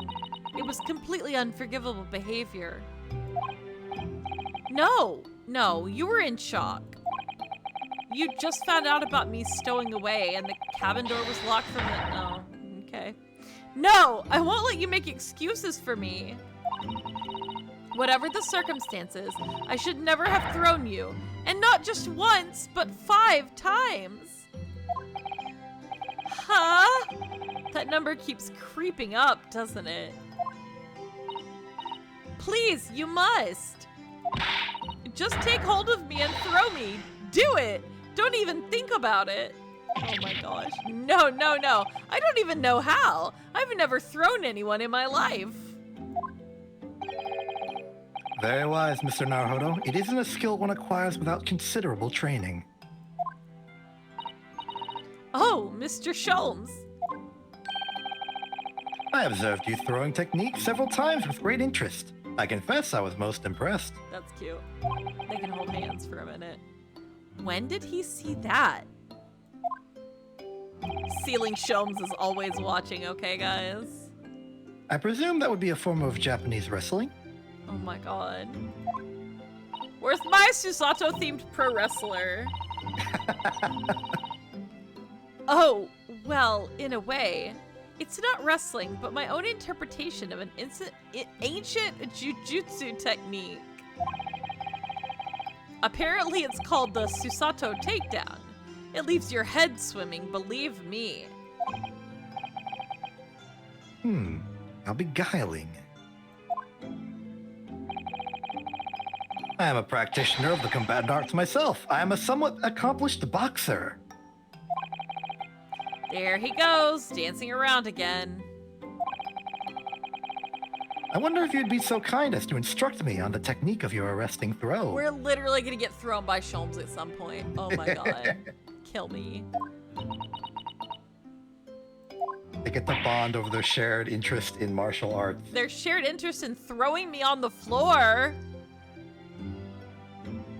it was completely unforgivable behavior. No, you were in shock. You just found out about me stowing away and the cabin door was locked from the... Oh, okay. No, I won't let you make excuses for me. Whatever the circumstances, I should never have thrown you. And not just once, but 5 times. Huh? That number keeps creeping up, doesn't it? Please, you must. Just take hold of me and throw me. Do it. Don't even think about it. Oh my gosh. No. I don't even know how. I've never thrown anyone in my life. Very wise, Mr. Naruhodo. It isn't a skill one acquires without considerable training. Oh, Mr. Sholmes. I observed you throwing technique several times with great interest. I confess I was most impressed. That's cute. They can hold hands for a minute. When did he see that? Ceiling Sholmes is always watching, okay, guys? I presume that would be a form of Japanese wrestling? Oh my god. Where's my Susato-themed pro wrestler? Oh, well, in a way. It's not wrestling, but my own interpretation of an ancient jujutsu technique. Apparently it's called the Susato takedown. It leaves your head swimming, believe me. How beguiling. I am a practitioner of the combatant arts myself. I am a somewhat accomplished boxer. There he goes, dancing around again. I wonder if you'd be so kind as to instruct me on the technique of your arresting throw. We're literally gonna get thrown by Sholmes at some point. Oh my god. Kill me. They get the bond over their shared interest in martial arts. Their shared interest in throwing me on the floor.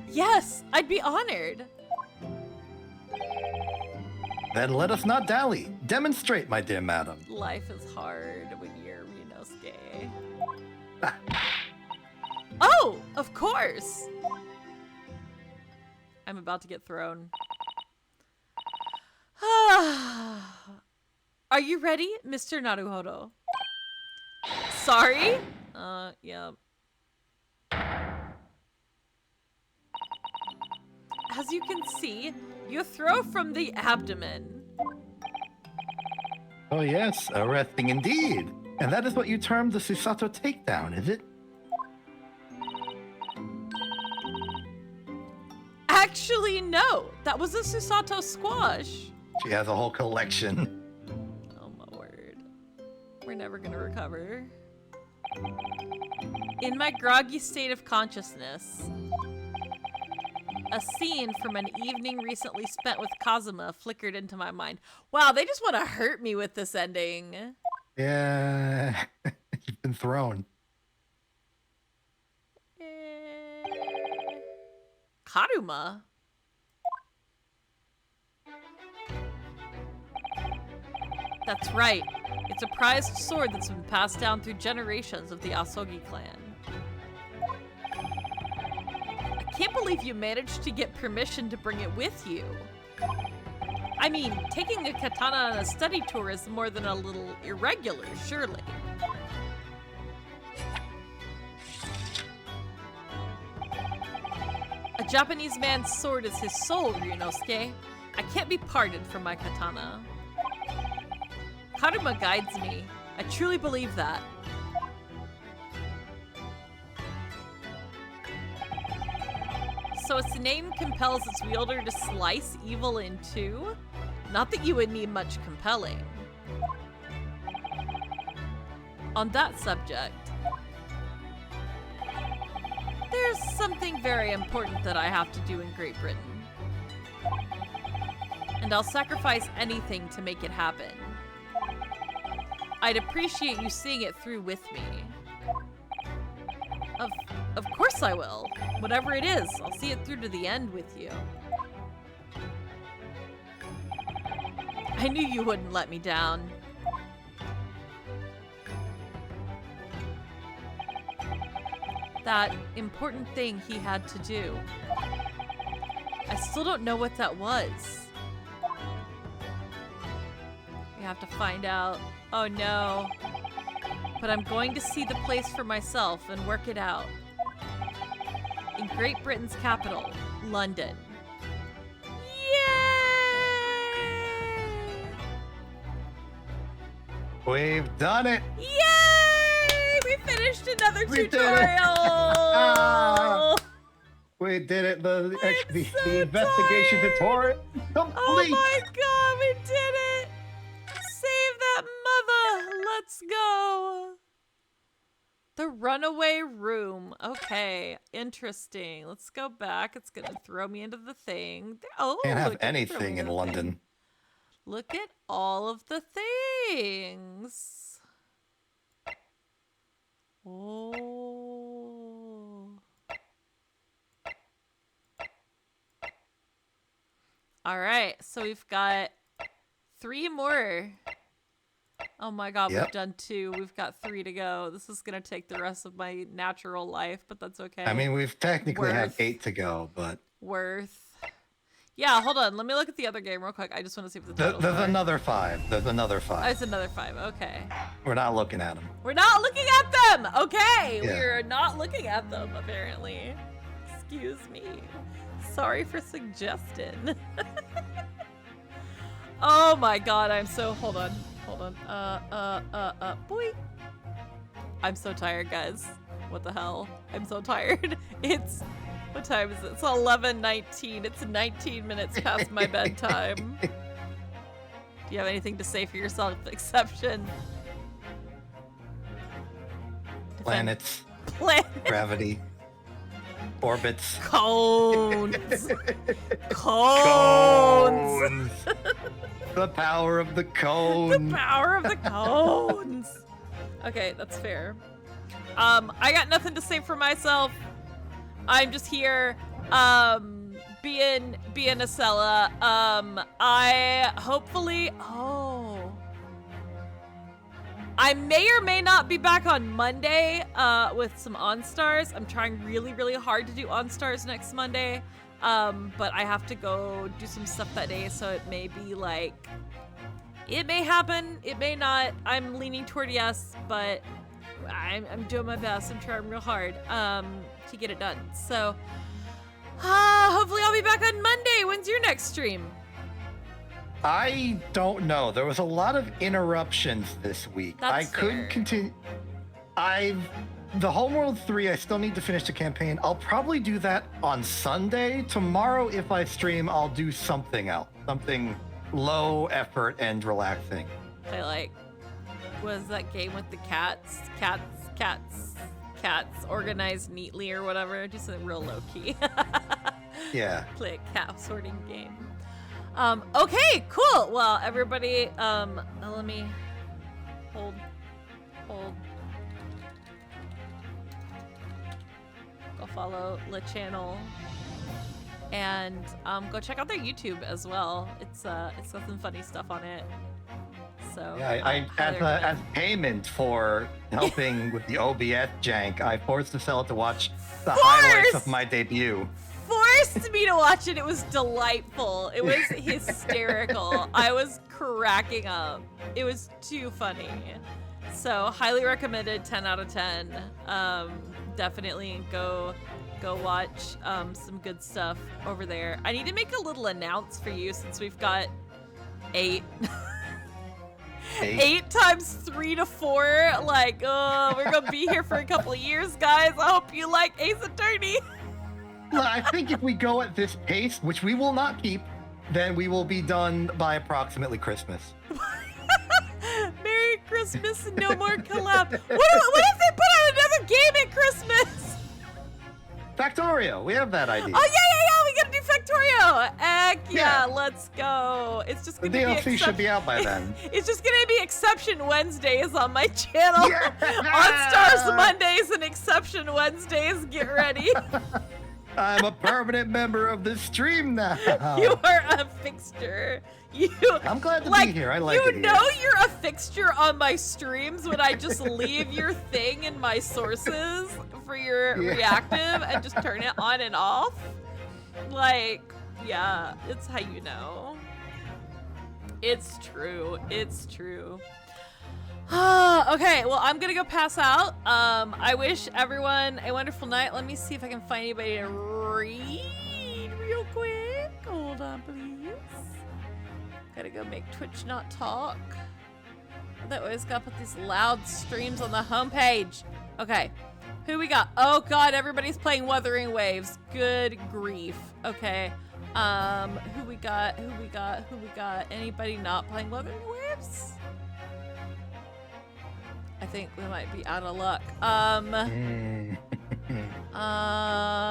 Yes, I'd be honored. Then let us not dally. Demonstrate, my dear madam. Life is hard when you're Ryunosuke. Oh, of course. I'm about to get thrown. Are you ready, Mr. Naruhodo? sorry? Yeah. As you can see, you throw from the abdomen. Oh yes, arresting indeed. And that is what you term the Susato takedown, is it? Actually, no. That was a Susato squash. She has a whole collection. Oh my word. We're never gonna recover. In my groggy state of consciousness, a scene from an evening recently spent with Kazuma flickered into my mind. Wow, they just want to hurt me with this ending. Yeah, you've been thrown. Karuma? That's right. It's a prized sword that's been passed down through generations of the Asogi clan. I can't believe you managed to get permission to bring it with you. I mean, taking a katana on a study tour is more than a little irregular, surely. A Japanese man's sword is his soul, Ryunosuke. I can't be parted from my katana. Karuma guides me. I truly believe that. So its name compels its wielder to slice evil in two? Not that you would need much compelling. On that subject, there's something very important that I have to do in Great Britain. And I'll sacrifice anything to make it happen. I'd appreciate you seeing it through with me. Of course I will. Whatever it is, I'll see it through to the end with you. I knew you wouldn't let me down. That important thing he had to do. I still don't know what that was. We have to find out. Oh no. But I'm going to see the place for myself and work it out. In Great Britain's capital, London. Yay! We've done it. Yay! We finished another We did it. tutorial! We did it. The so investigation tired. tutorial complete. Oh my god, we did it! Save that mother! Let's go! The runaway room. Okay, interesting. Let's go back. It's gonna throw me into the thing. Oh, Can't have look, it threw me anything in into the London. thing. Look at all of the things. Oh. All right, so we've got 3 more. Oh my god, Yep. we've done 2. We've got 3 to go. This is gonna take the rest of my natural life, but that's okay. I mean, we've technically have Worth. 8 to go, but Worth. Yeah, hold on. Let me look at the other game real quick. I just want to see what the titles there's are. another 5. There's another 5. Oh, it's another 5. Okay. We're not looking at them. We're not looking at them! Okay! Yeah. We're not looking at them, apparently. Excuse me. Sorry for suggesting. Oh my god, I'm so... Hold on. Boy. I'm so tired, guys. What the hell? I'm so tired. It's... What time is it? It's 11:19. It's 19 minutes past my bedtime. Do you have anything to say for yourself, Exception? Planets, Planet gravity, orbits. cones. Cones. Cones. The power of the cone. The power of the cones. Okay, that's fair. I got nothing to say for myself. I'm just here, being Ascella. I hopefully, I may or may not be back on Monday, with some OnStars. I'm trying really, really hard to do OnStars next Monday. But I have to go do some stuff that day, so it may be like, it may happen, it may not. I'm leaning toward yes, but I'm doing my best. I'm trying real hard to get it done. So hopefully I'll be back on Monday. When's your next stream? I don't know. There was a lot of interruptions this week. That's I couldn't fair. continue. The Homeworld 3, I still need to finish the campaign. I'll probably do that on Sunday. Tomorrow, if I stream, I'll do something else. Something low effort and relaxing. I like, was that game with the cats organized neatly or whatever? Just something real low key. Yeah. Play a cat sorting game. Okay, cool. Well, everybody, let me hold. Go follow the channel and go check out their YouTube as well. It's got some funny stuff on it. So Yeah, I as payment for helping with the OBS jank, I forced Ascella to watch the highlights of my debut. Forced me to watch it. It was delightful. It was hysterical. I was cracking up. It was too funny. So highly recommended. 10 out of 10. Definitely go watch some good stuff over there. I need to make a little announce for you since we've got 8. 8 times 3 to 4. Like, we're gonna be here for a couple of years, guys. I hope you like Ace Attorney. Well, I think if we go at this pace, which we will not keep, then we will be done by approximately Christmas. Merry Christmas and no more collab. What if they put out another game at Christmas? Factorio, we have that idea. Oh yeah, we gotta do Factorio. Heck yeah, Yeah. let's go. It's just The gonna DLC should be out by then. It's just gonna be Exception Wednesdays on my channel. Yeah! On Stars Mondays and Exception Wednesdays. Get ready. I'm a permanent member of this stream now. You are a fixture. I'm glad to like, be here. I like you it here. know you're a fixture on my streams when I just leave your thing in my sources for your reactive and just turn it on and off. Like, yeah, it's how you know. It's true. It's true. Okay, well, I'm gonna go pass out. I wish everyone a wonderful night. Let me see if I can find anybody to read real quick. Hold on, please. Gotta go make Twitch not talk. That always gotta put these loud streams on the homepage. Okay, who we got? Oh God, everybody's playing Wuthering Waves. Good grief. Okay, who we got? Anybody not playing Wuthering Waves? I think we might be out of luck. How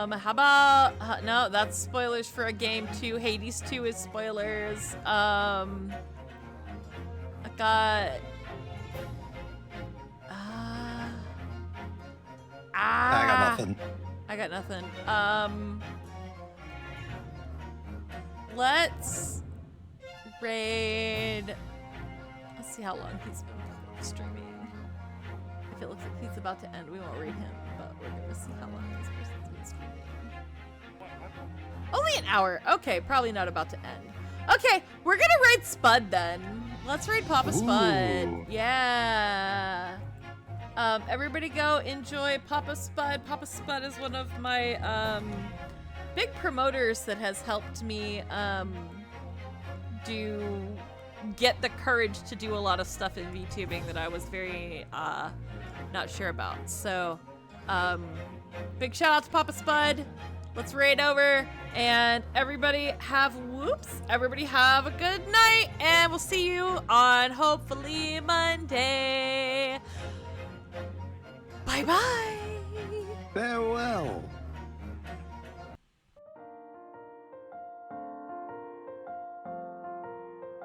about, no, that's spoilers for a game too. Hades 2 is spoilers. I got, I got nothing. I got nothing. Let's raid, let's see how long he's been streaming. If it looks like he's about to end, we won't read him, but we're gonna see how long this person's been streaming. Only an hour. Okay, probably not about to end. Okay, we're gonna raid Spud then. Let's raid Papa Spud. Ooh. Yeah. Everybody go enjoy Papa Spud. Papa Spud is one of my big promoters that has helped me get the courage to do a lot of stuff in VTubing that I was very not sure about. So big shout out to Papa Spud. Let's raid over and everybody have a good night and we'll see you on hopefully Monday. Bye bye. Farewell.